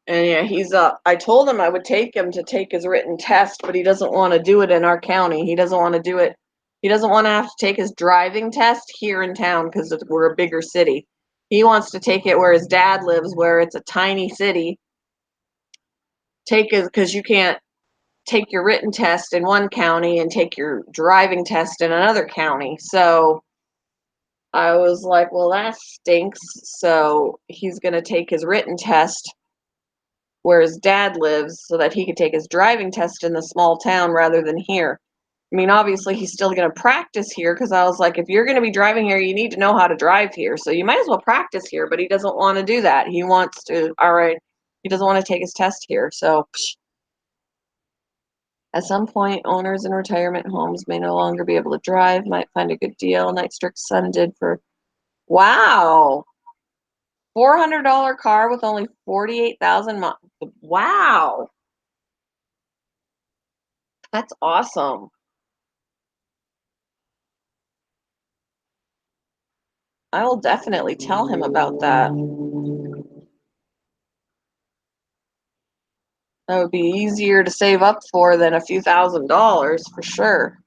And yeah, I told him I would take him to take his written test, but he doesn't want to do it in our county. He doesn't want to do it. He doesn't want to have to take his driving test here in town because we're a bigger city. He wants to take it where his dad lives, where it's a tiny city. Take it because you can't take your written test in one county and take your driving test in another county. So I was like, well, that stinks. So he's going to take his written test where his dad lives so that he could take his driving test in the small town rather than here. I mean, obviously, he's still going to practice here because I was like, if you're going to be driving here, you need to know how to drive here. So you might as well practice here, but he doesn't want to do that. He wants to, all right, he doesn't want to take his test here. So at some point, owners in retirement homes may no longer be able to drive, might find a good deal. Night Strict Sun did for, wow, $400 car with only 48,000 miles. Wow, that's awesome. I will definitely tell him about that. That would be easier to save up for than a few $1,000s for sure.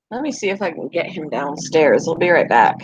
Let me see if I can get him downstairs. I'll be right back.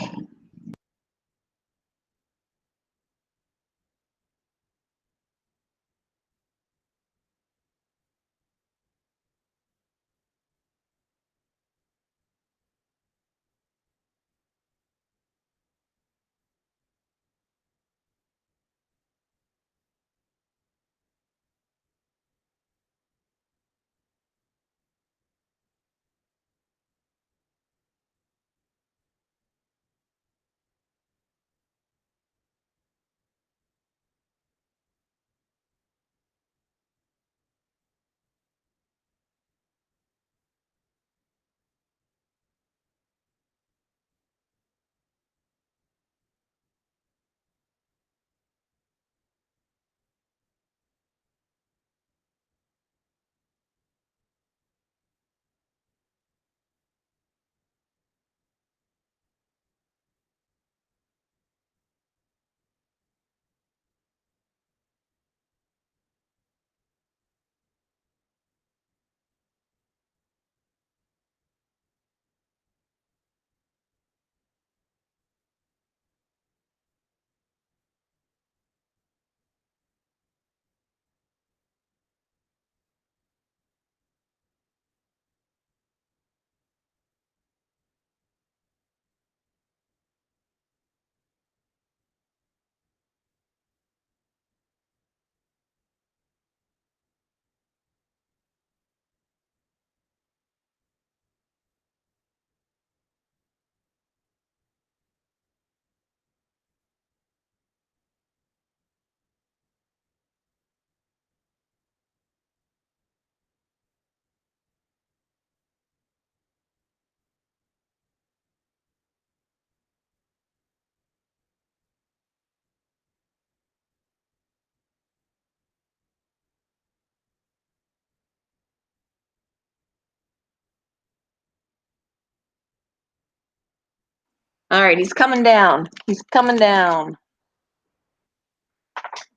All right, he's coming down. He's coming down.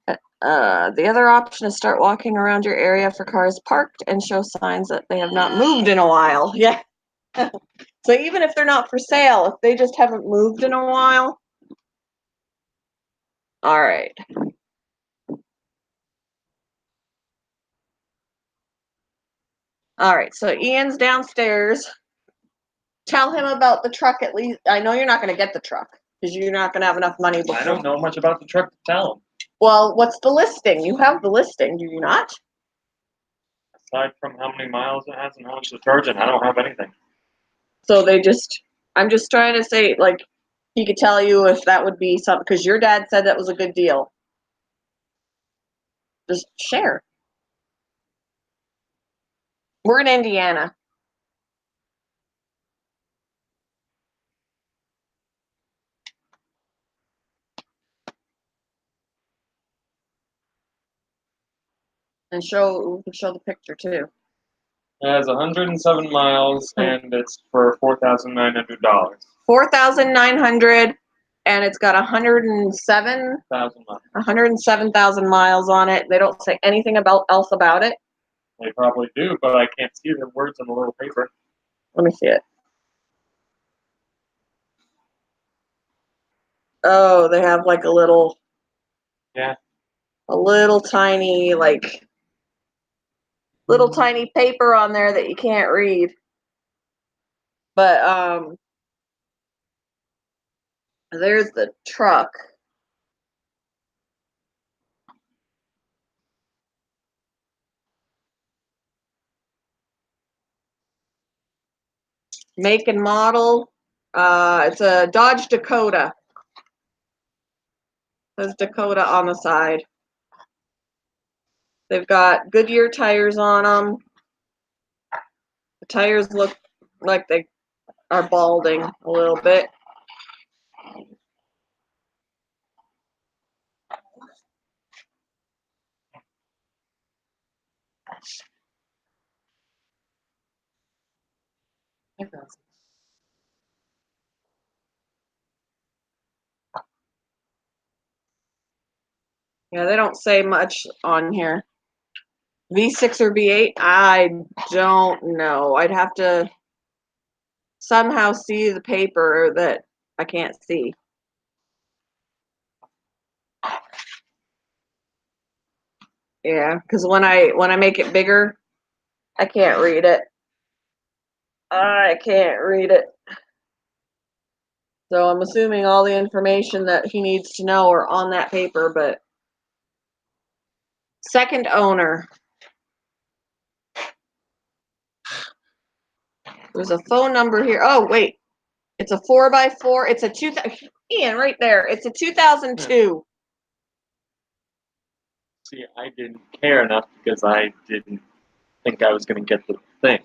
The other option is start walking around your area for cars parked and show signs that they have not moved in a while. Yeah. So even if they're not for sale, if they just haven't moved in a while. All right. All right, so Ian's downstairs. Tell him about the truck at least. I know you're not going to get the truck because you're not going to have enough money before. I don't know much about the truck to tell him. Well, what's the listing? You have the listing, do you not? Aside from how many miles it has and how much to charge it, I don't have anything. So I'm just trying to say, like, he could tell you if that would be something, because your dad said that was a good deal. Just share. We're in Indiana. And we can show the picture too. It has 107 miles and it's for $4,900. 4,900, and it's got 107,000 miles on it. They don't say anything else about it. They probably do, but I can't see the words on the little paper. Let me see it. Oh, they have like a little tiny, like, little tiny paper on there that you can't read. But there's the truck. Make and model. It's a Dodge Dakota. Says Dakota on the side. They've got Goodyear tires on them. The tires look like they are balding a little bit. Yeah, they don't say much on here. V6 or V8? I don't know. I'd have to somehow see the paper that I can't see. Yeah, because when I make it bigger, I can't read it. I can't read it. So I'm assuming all the information that he needs to know are on that paper, but second owner. There's a phone number here. Oh, wait. It's a 4x4. It's a Ian, right there. It's a 2002. See, I didn't care enough because I didn't think I was going to get the thing.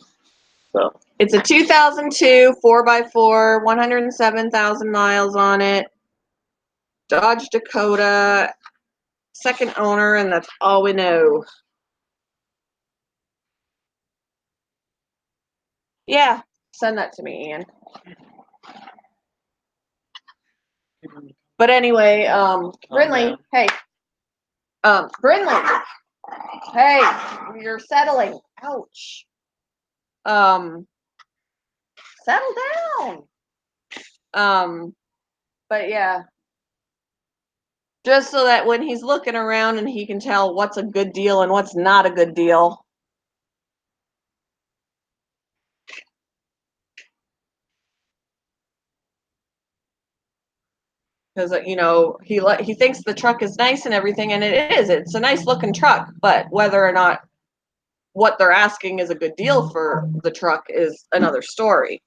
So It's a 2002 4x4, 107,000 miles on it. Dodge Dakota, second owner, and that's all we know. Yeah, send that to me, Ian. But anyway, Brinley, hey. Brinley, hey, you're settling. Ouch. Settle down. But yeah. Just so that when he's looking around and he can tell what's a good deal and what's not a good deal. Because you know he thinks the truck is nice and everything, and it is. It's a nice looking truck, but whether or not what they're asking is a good deal for the truck is another story.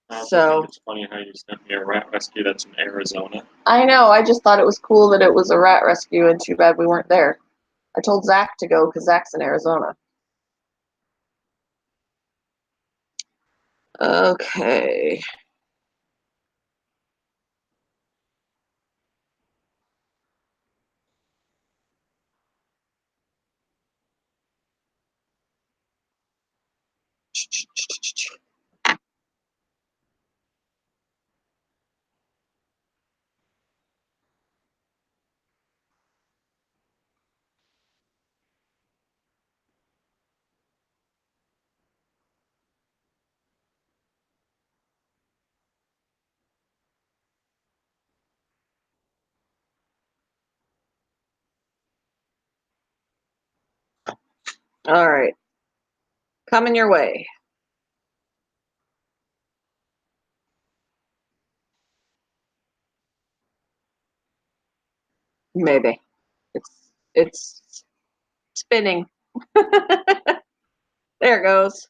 I also So think it's funny how you sent me a rat rescue that's in Arizona. I know. I just thought it was cool that it was a rat rescue, and too bad we weren't there. I told Zach to go because Zach's in Arizona. Okay. All right. Coming your way. Maybe. It's spinning. There it goes.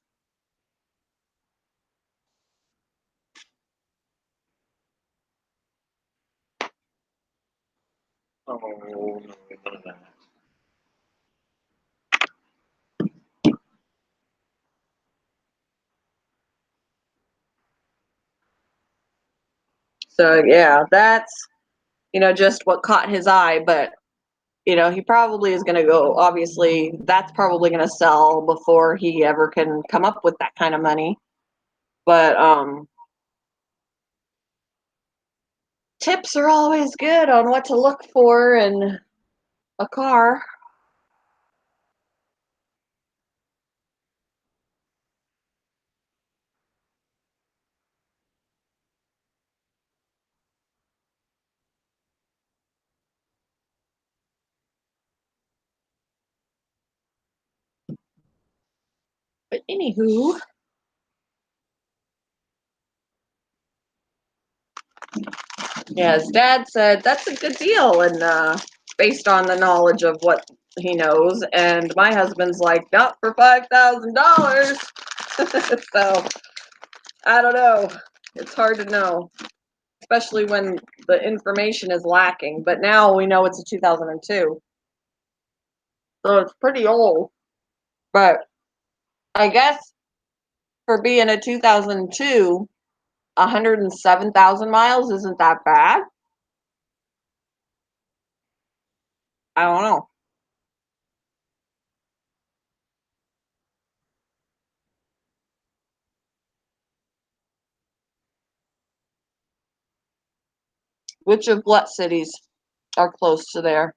Oh, no, none of that. So yeah, that's just what caught his eye, but he probably is going to go, obviously that's probably going to sell before he ever can come up with that kind of money. But tips are always good on what to look for in a car. But anywho, yeah, his dad said that's a good deal, and based on the knowledge of what he knows, and my husband's like, not for $5,000. So I don't know. It's hard to know, especially when the information is lacking. But now we know it's a 2002, so it's pretty old. But I guess for being a 2002, 107,000 miles isn't that bad. I don't know. Which of what cities are close to there?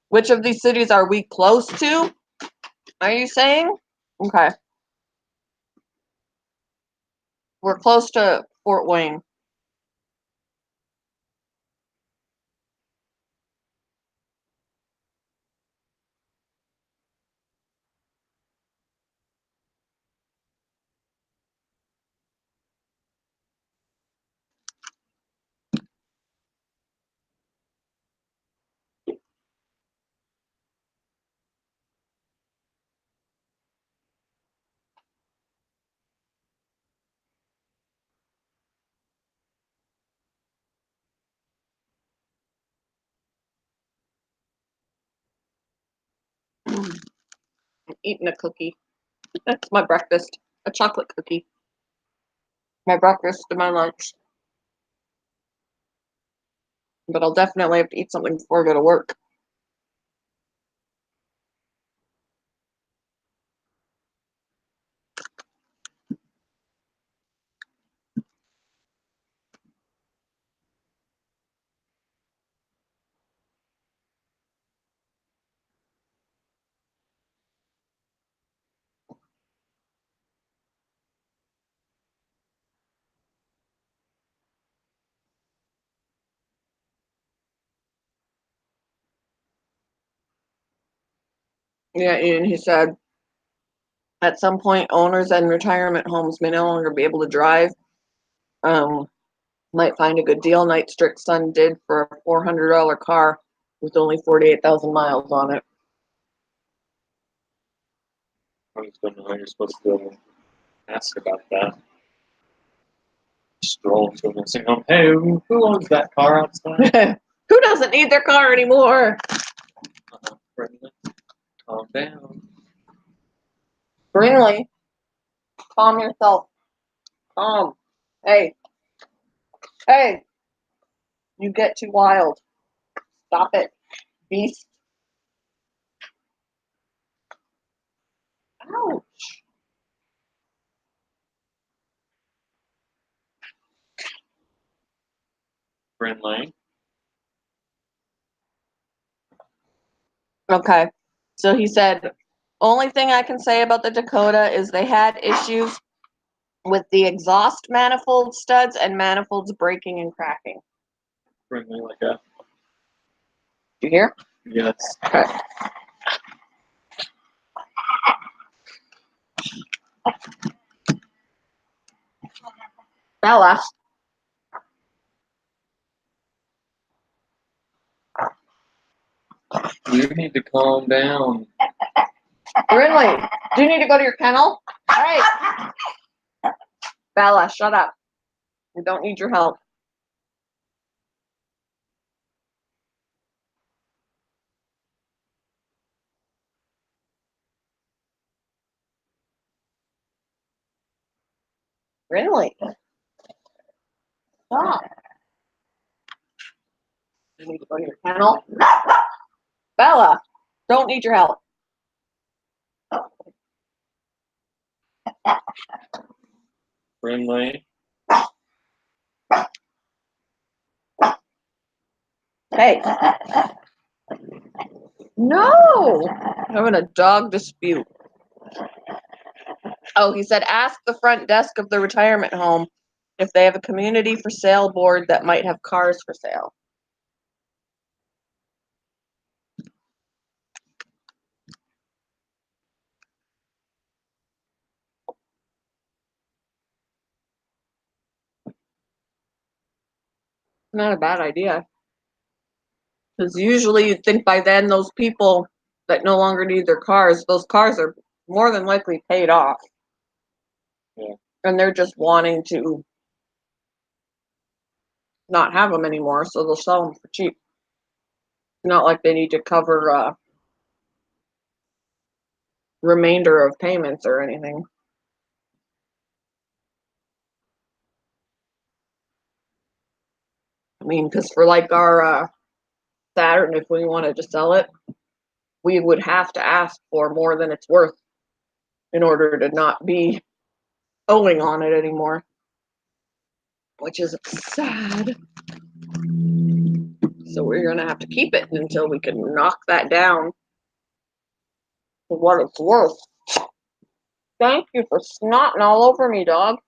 Which of these cities are we close to? Are you saying? Okay. We're close to Fort Wayne. I'm eating a cookie. That's my breakfast. A chocolate cookie. My breakfast and my lunch. But I'll definitely have to eat something before I go to work. Yeah, and he said at some point owners and retirement homes may no longer be able to drive. Um, might find a good deal. Night Strict Son did for a $400 car with only 48,000 miles on it. I just don't know how you're supposed to ask about that. Stroll to a nursing home. Hey, who owns that car outside? Who doesn't need their car anymore? Friendly. Calm down. Brinley, calm yourself. Calm. Hey, hey, you get too wild. Stop it, beast. Ouch. Friendly. Okay, so he said, only thing I can say about the Dakota is they had issues with the exhaust manifold studs and manifolds breaking and cracking. Friendly like a. You hear? Yes. Okay. Bella, You need to calm down. Brinley, do you need to go to your kennel? All right. Bella, shut up. We don't need your help. Brinley, stop. You need to go to your kennel. Bella, don't need your help. Friendly. Hey. No! Having a dog dispute. Oh, he said ask the front desk of the retirement home if they have a community for sale board that might have cars for sale. Not a bad idea. Because usually you'd think by then those people that no longer need their cars, those cars are more than likely paid off. Yeah. And they're just wanting to not have them anymore, so they'll sell them for cheap. Not like they need to cover remainder of payments or anything. I mean, because for like our Saturn, if we wanted to sell it, we would have to ask for more than it's worth in order to not be owing on it anymore, which is sad. So we're gonna have to keep it until we can knock that down for what it's worth. Thank you for snotting all over me, dog.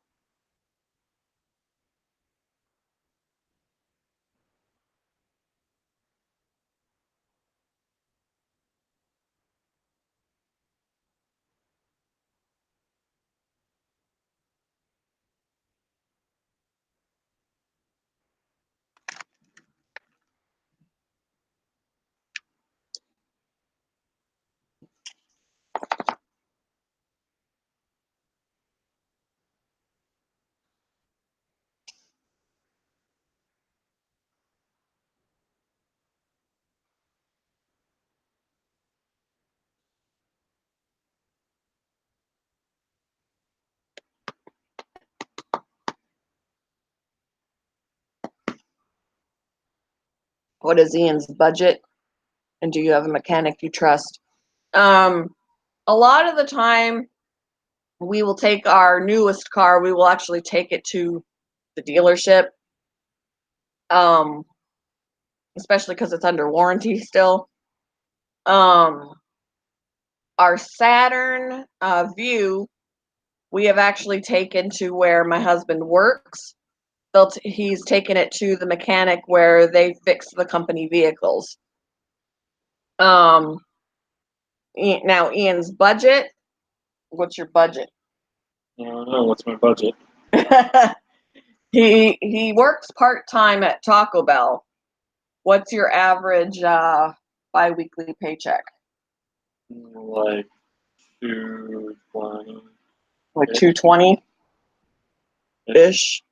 What is Ian's budget? And do you have a mechanic you trust? A lot of the time, we will take our newest car, we will actually take it to the dealership, especially because it's under warranty still. Our Saturn View, we have actually taken to where my husband works. He's taken it to the mechanic where they fix the company vehicles. Now Ian's budget. What's your budget? I don't know. What's my budget? He works part-time at Taco Bell. What's your average bi-weekly paycheck? Like 220. Like 220 ish.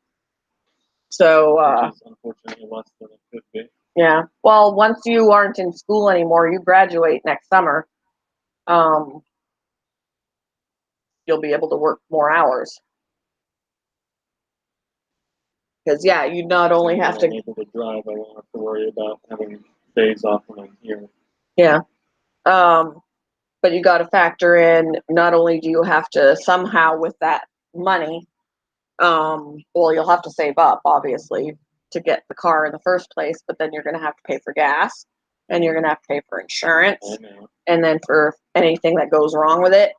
So which is unfortunately less than it could be. yeah. Well, once you aren't in school anymore, you graduate next summer. You'll be able to work more hours. Because yeah, you not only have When I'm to. able to drive, I won't have to worry about having days off when I'm here. Yeah. But you got to factor in, not only do you have to somehow with that money, well, you'll have to save up obviously to get the car in the first place, but then you're going to have to pay for gas and you're going to have to pay for insurance I know. and then for anything that goes wrong with it,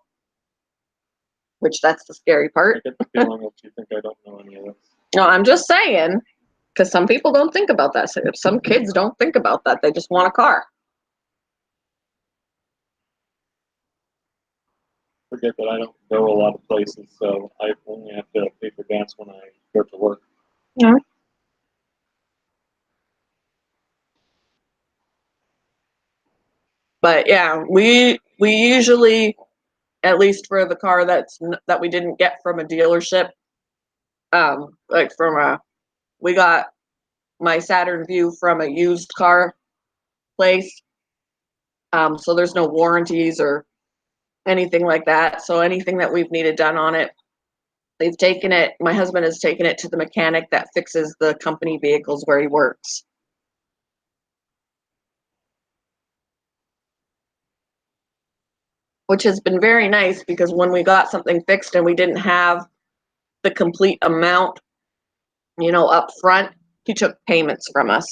which that's the scary I part. get the feeling that you think I don't know any of this. No, I'm just saying, because some people don't think about that. Some kids don't think about that. They just want a car. forget that I don't go a lot of places, so I only have to pay for gas when I go to work. Yeah. But yeah, we usually, at least for the car that we didn't get from a dealership, like we got my Saturn Vue from a used car place. So there's no warranties or anything like that. So anything that we've needed done on it, they've taken it. My husband has taken it to the mechanic that fixes the company vehicles where he works. Which has been very nice because when we got something fixed and we didn't have the complete amount, up front, he took payments from us,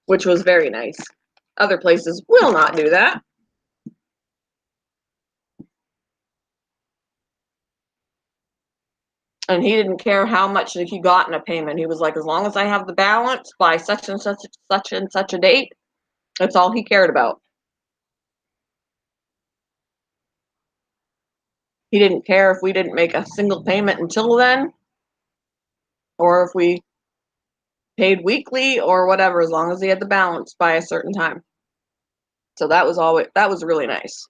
which was very nice. Other places will not do that. And he didn't care how much he got in a payment. He was like, as long as I have the balance by such and such a date, that's all he cared about. He didn't care if we didn't make a single payment until then, or if we paid weekly or whatever, as long as he had the balance by a certain time. So that was really nice.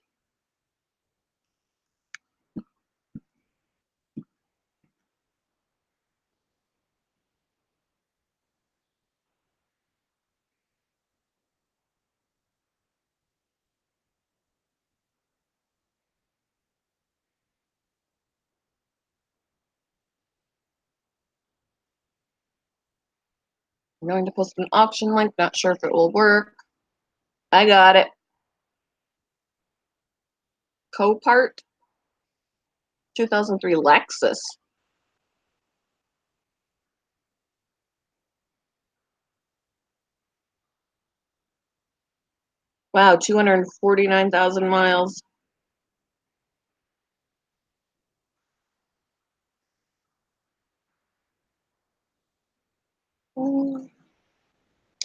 I'm going to post an auction link, not sure if it will work. I got it. Copart 2003 Lexus. Wow, 249,000 miles.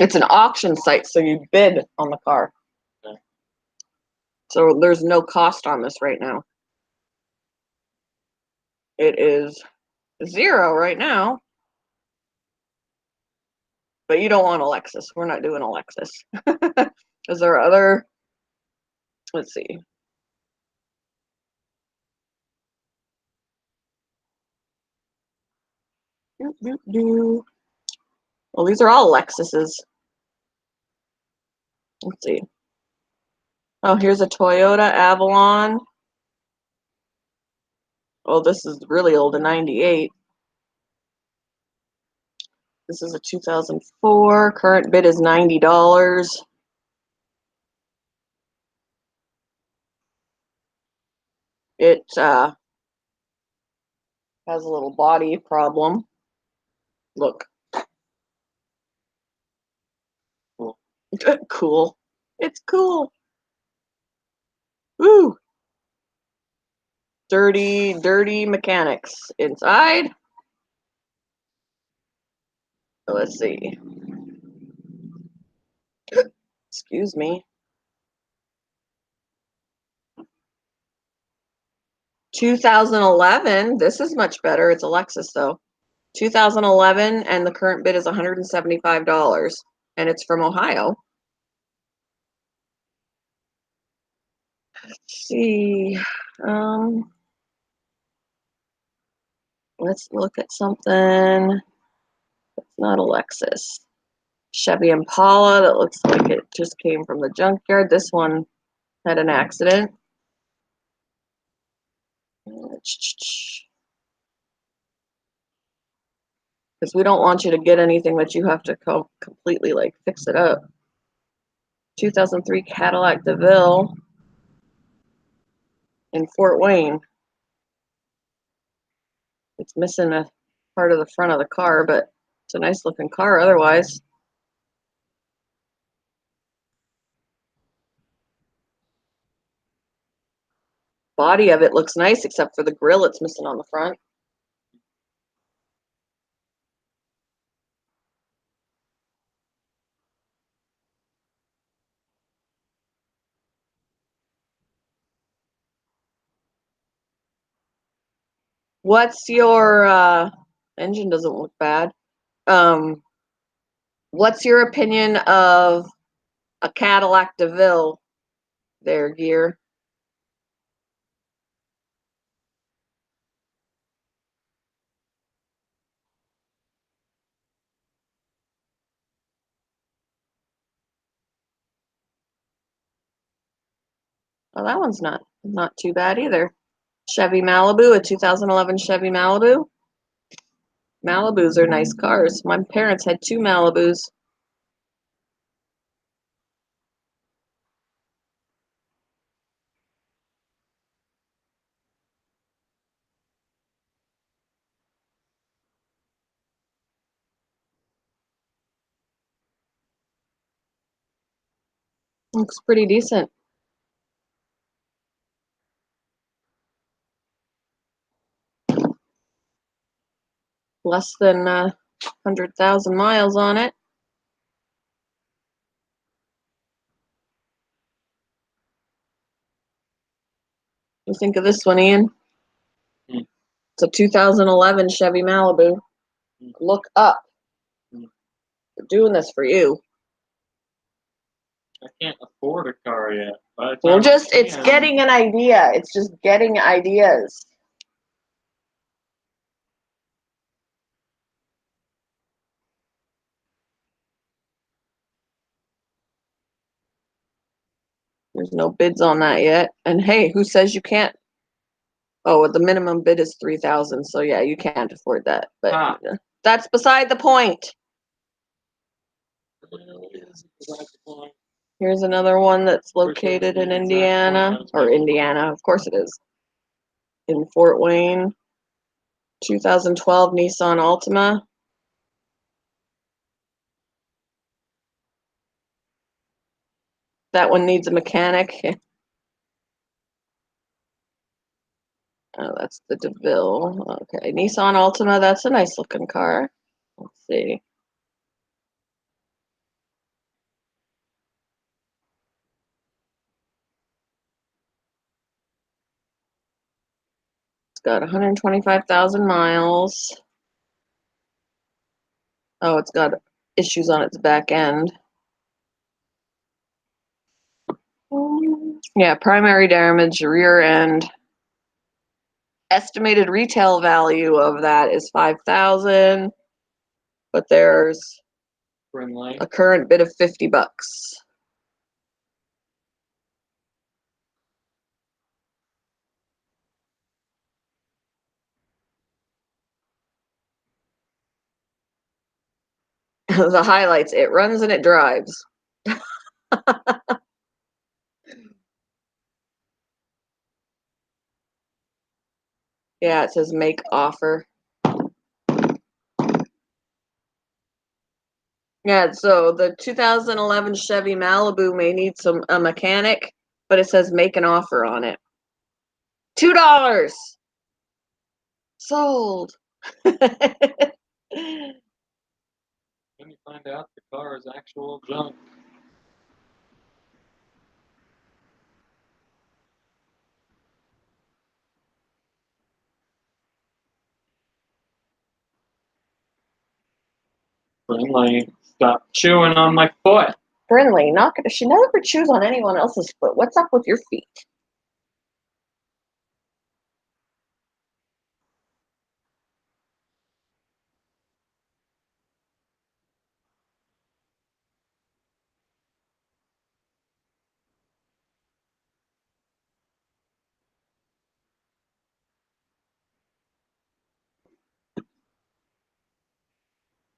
It's an auction site, so you bid on the car. Okay. So there's no cost on this right now. It is 0 right now. But you don't want a Lexus. We're not doing a Lexus. Is there other? Let's see. Well, these are all Lexuses. Let's see. Oh, here's a Toyota Avalon. Oh, this is really old, a 98. This is a 2004. Current bid is $90. It has a little body problem. Look. Cool. Cool. It's cool. Woo. Dirty mechanics inside. Let's see. Excuse me. 2011. This is much better. It's a Lexus though. 2011, and the current bid is $175, and it's from Ohio. Let's see. Let's look at something. It's not a Lexus. Chevy Impala that looks like it just came from the junkyard. This one had an accident. Because we don't want you to get anything that you have to completely like fix it up. 2003 Cadillac DeVille in Fort Wayne. It's missing a part of the front of the car, but it's a nice looking car otherwise. Body of it looks nice except for the grill it's missing on the front. What's your engine doesn't look bad. What's your opinion of a Cadillac DeVille there, Gear? Well, that one's not too bad either. Chevy Malibu, a 2011 Chevy Malibu. Malibus are nice cars. My parents had 2 Malibus. Looks pretty decent. Less than 100,000 miles on it. What do you think of this one, Ian? Hmm. It's a 2011 Chevy Malibu. Look up. We're doing this for you. I can't afford a car yet. By the Well, time it's getting an idea. It's just getting ideas. There's no bids on that yet. And hey, who says you can't? Oh, the minimum bid is 3,000. So yeah, you can't afford that. But that's beside the point. Here's another one that's located in Indiana, or Indiana, of course it is, in Fort Wayne. 2012 Nissan Altima. That one needs a mechanic. Oh, that's the DeVille. Okay, Nissan Altima, that's a nice looking car. Let's see. It's got 125,000 miles. Oh, it's got issues on its back end. Yeah, primary damage, rear end. Estimated retail value of that is 5,000, but there's a current bid of $50. The highlights, it runs and it drives. Yeah, it says make offer. Yeah, so the 2011 Chevy Malibu may need a mechanic, but it says make an offer on it. $2 sold. Then you find out the car is actual junk. Friendly, stop chewing on my foot. Friendly, not gonna. She never chews on anyone else's foot. What's up with your feet?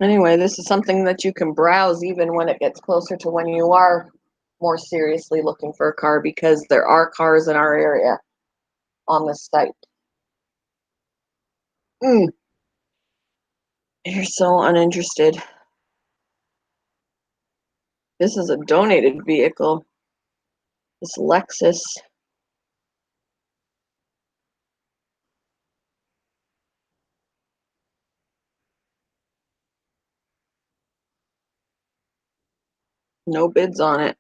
Anyway, this is something that you can browse even when it gets closer to when you are more seriously looking for a car, because there are cars in our area on this site. You're so uninterested. This is a donated vehicle. This Lexus. No bids on it.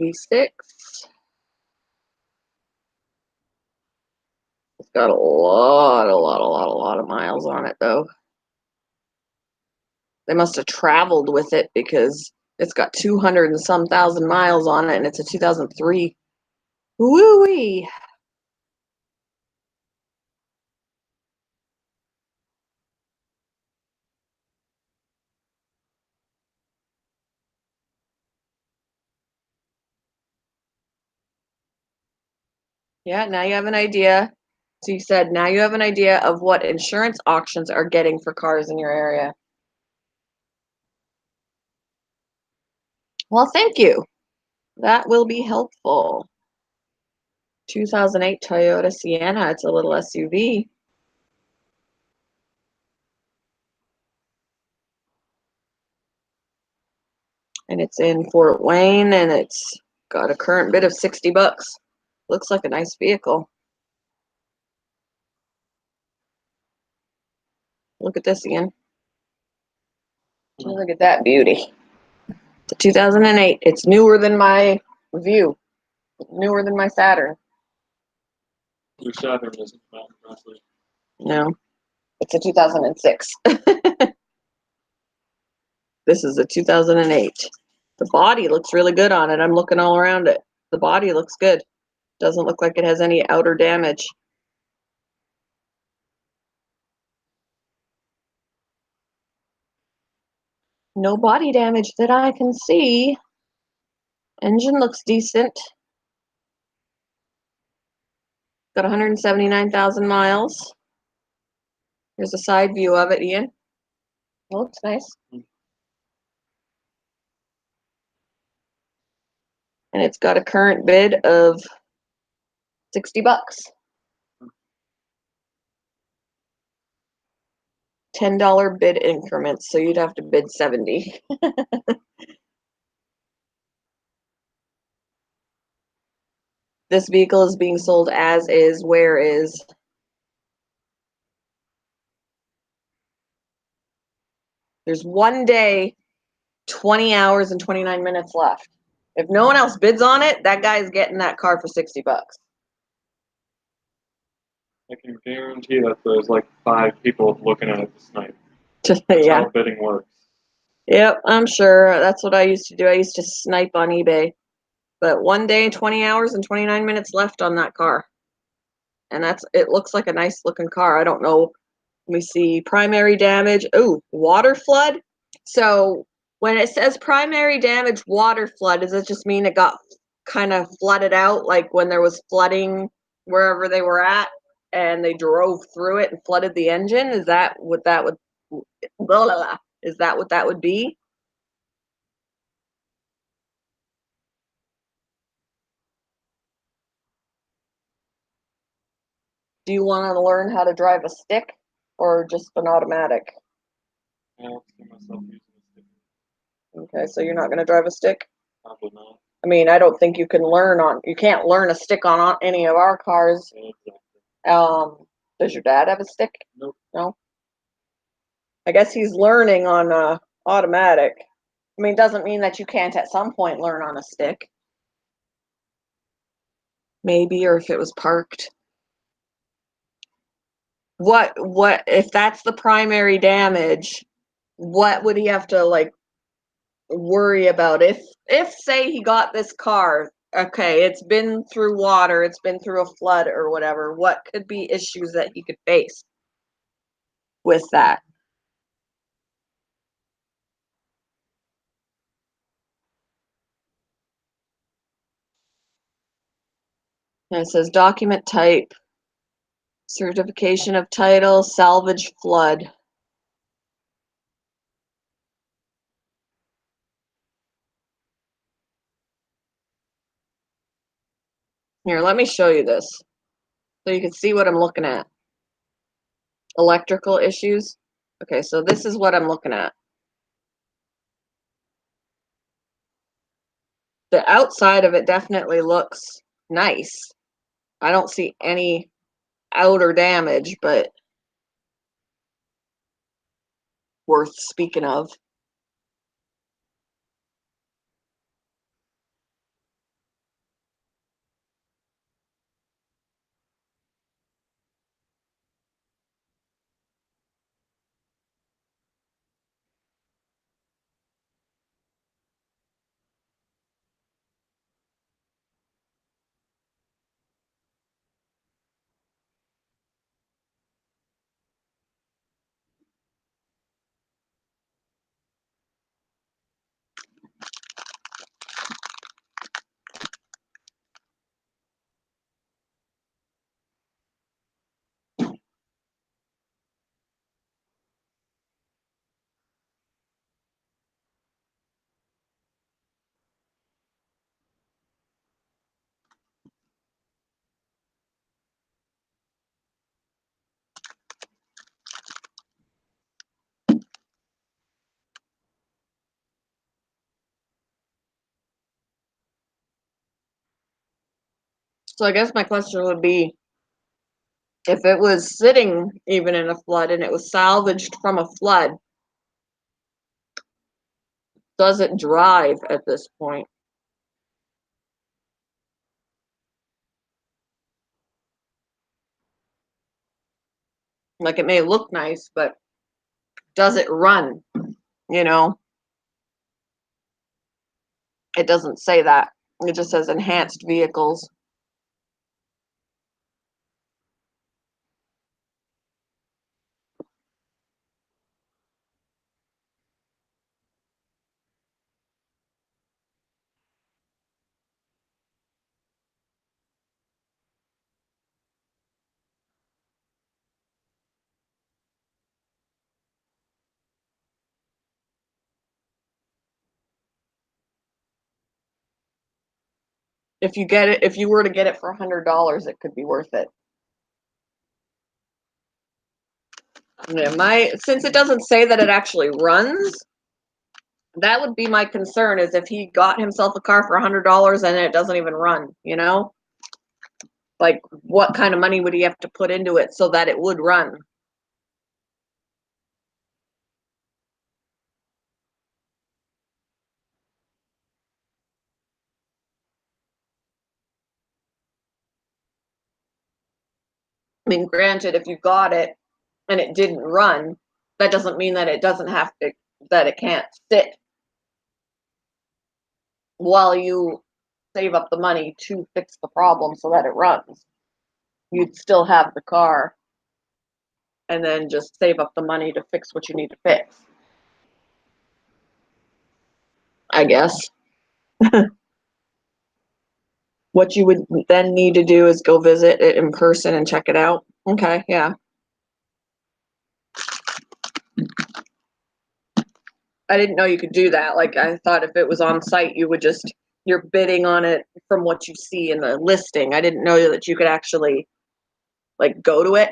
V6. It's got a lot of miles on it, though. They must have traveled with it because it's got 200 and some thousand miles on it, and it's a 2003. Woo-wee! Yeah, now you have an idea. So you said now you have an idea of what insurance auctions are getting for cars in your area. Well, thank you. That will be helpful. 2008 Toyota Sienna. It's a little SUV. And it's in Fort Wayne, and it's got a current bid of 60 bucks. Looks like a nice vehicle. Look at this again. Look at that beauty. The 2008. It's newer than my View. Newer than my Saturn. Your Saturn isn't that impressive. No. It's a 2006. This is a 2008. The body looks really good on it. I'm looking all around it. The body looks good. Doesn't look like it has any outer damage. No body damage that I can see. Engine looks decent. Got 179,000 miles. Here's a side view of it, Ian. Looks nice. And it's got a current bid of 60 bucks. $10 bid increments, so you'd have to bid 70. This vehicle is being sold as is, where is. There's 1 day, 20 hours, and 29 minutes left. If no one else bids on it, that guy's getting that car for 60 bucks. I can guarantee that there's like 5 people looking at it this night. That's Yeah. how bidding works. Yep, I'm sure. That's what I used to do. I used to snipe on eBay. But 1 day, 20 hours, and 29 minutes left on that car. And it looks like a nice looking car. I don't know. Let me see. Primary damage. Oh, water flood. So when it says primary damage water flood, does it just mean it got kind of flooded out, like when there was flooding wherever they were at and they drove through it and flooded the engine? Is that what that would blah, blah, blah. Is that what that would be? Do you want to learn how to drive a stick or just an automatic? I don't see myself using a sticker. Okay, so you're not going to drive a stick? Probably not. I mean, I don't think you can't learn a stick on any of our cars. Yeah, exactly. Does your dad have a stick? Nope. No? I guess he's learning on automatic. I mean, it doesn't mean that you can't at some point learn on a stick. Maybe, or if it was parked. What if that's the primary damage, what would he have to like worry about if say he got this car, okay, it's been through water, it's been through a flood or whatever, what could be issues that he could face with that? And it says document type, certification of title, salvage, flood. Here, let me show you this so you can see what I'm looking at. Electrical issues. Okay, so this is what I'm looking at. The outside of it definitely looks nice. I don't see any outer damage, but worth speaking of. So I guess my question would be, if it was sitting even in a flood and it was salvaged from a flood, does it drive at this point? Like, it may look nice, but does it run? You know, it doesn't say that. It just says enhanced vehicles. If you get it, if you were to get it for $100, it could be worth it. Yeah, since it doesn't say that it actually runs, that would be my concern, is if he got himself a car for $100 and it doesn't even run, you know? Like, what kind of money would he have to put into it so that it would run? I mean, granted, if you got it and it didn't run, that doesn't mean that it doesn't have to, that it can't sit while you save up the money to fix the problem so that it runs. You'd still have the car and then just save up the money to fix what you need to fix, I guess. What you would then need to do is go visit it in person and check it out. Okay, yeah. I didn't know you could do that. Like, I thought if it was on site, you would just, you're bidding on it from what you see in the listing. I didn't know that you could actually, like, go to it.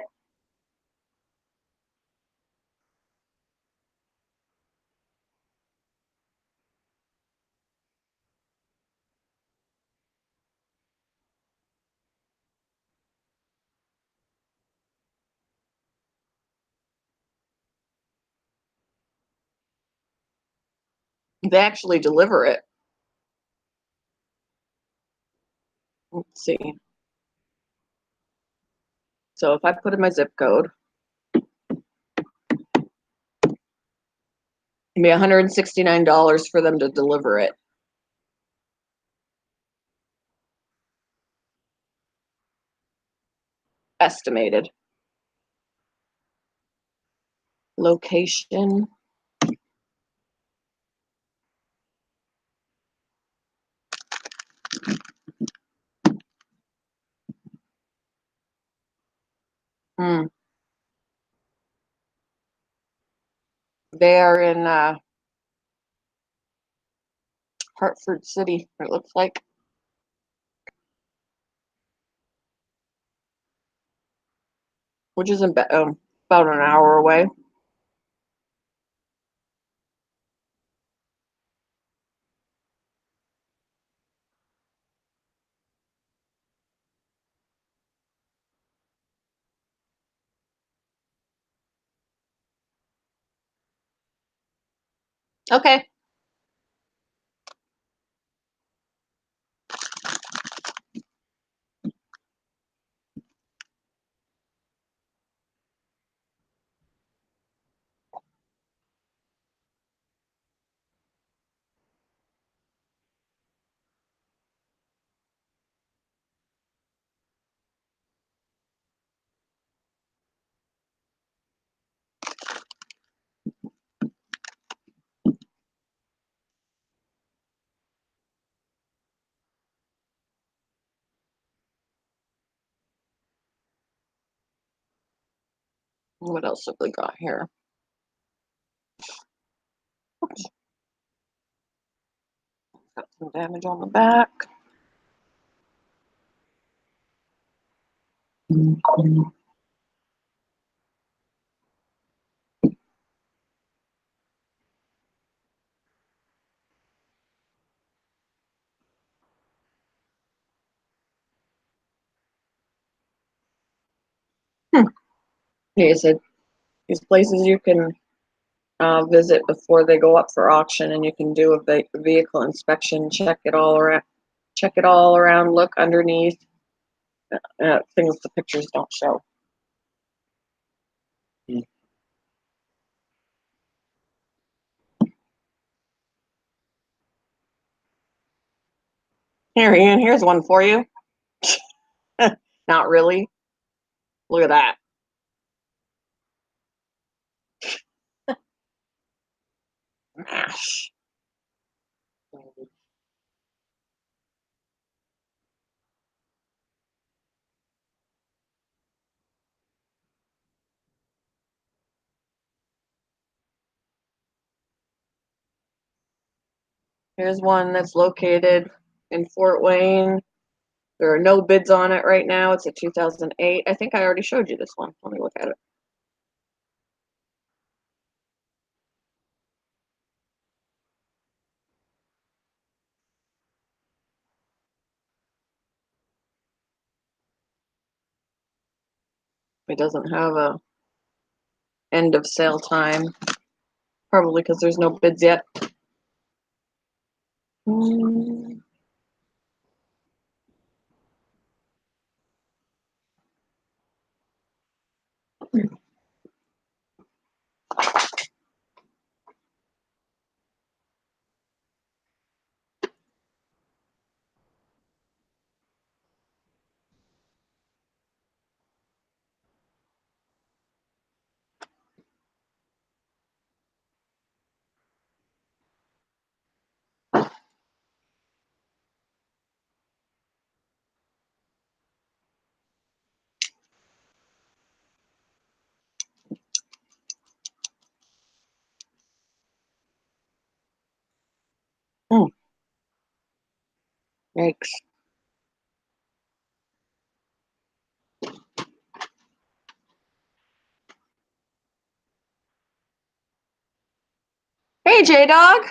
They actually deliver it. Let's see. So if I put in my zip code, it'd be $169 for them to deliver it. Estimated. Location. Hmm. They are in Hartford City, it looks like. Which is about an hour away. Okay. What else have we got here? Oops. Got some damage on the back. He said these places you can visit before they go up for auction, and you can do a vehicle inspection, check it all around, look underneath, things the pictures don't show. Here, Ian, here's one for you. Not really. Look at that. Mash. Here's one that's located in Fort Wayne. There are no bids on it right now. It's a 2008. I think I already showed you this one. Let me look at it. It doesn't have a end of sale time. Probably because there's no bids yet. Yikes. Hey, J-Dog.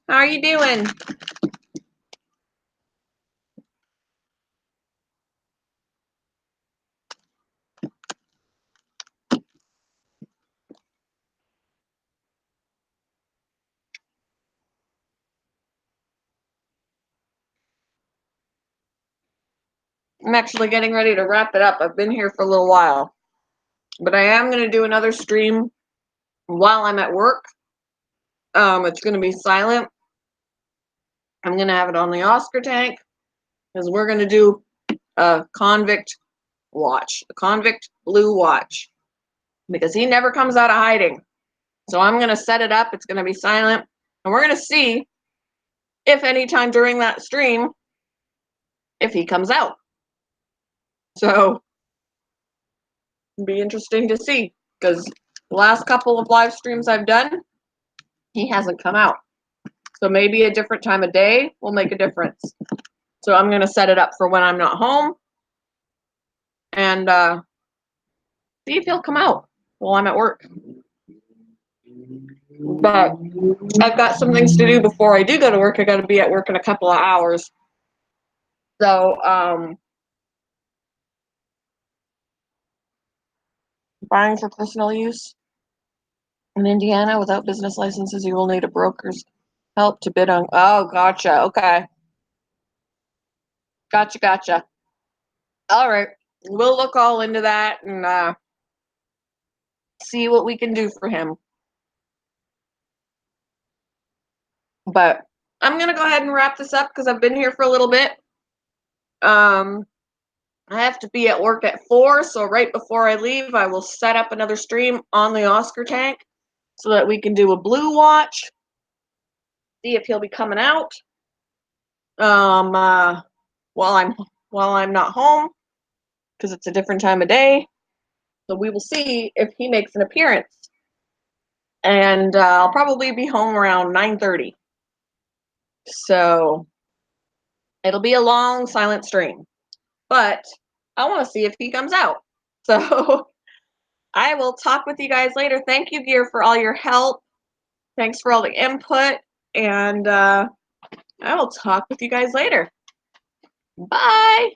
How are you doing? I'm actually getting ready to wrap it up. I've been here for a little while. But I am going to do another stream while I'm at work. It's going to be silent. I'm going to have it on the Oscar tank because we're going to do a convict watch, a convict blue watch, because he never comes out of hiding. So I'm going to set it up. It's going to be silent. And we're going to see if anytime during that stream, if he comes out. So it'll be interesting to see because the last couple of live streams I've done, he hasn't come out. So maybe a different time of day will make a difference. So I'm going to set it up for when I'm not home and see if he'll come out while I'm at work. But I've got some things to do before I do go to work. I got to be at work in a couple of hours. So buying for personal use in Indiana without business licenses, you will need a broker's help to bid on. Oh, gotcha. Okay. Gotcha. All right. We'll look all into that and see what we can do for him. But I'm going to go ahead and wrap this up because I've been here for a little bit. I have to be at work at 4, so right before I leave, I will set up another stream on the Oscar tank so that we can do a blue watch, see if he'll be coming out while I'm not home because it's a different time of day. So we will see if he makes an appearance. And I'll probably be home around 9:30. So it'll be a long silent stream. But I want to see if he comes out. So I will talk with you guys later. Thank you, Gear, for all your help. Thanks for all the input. And I will talk with you guys later. Bye.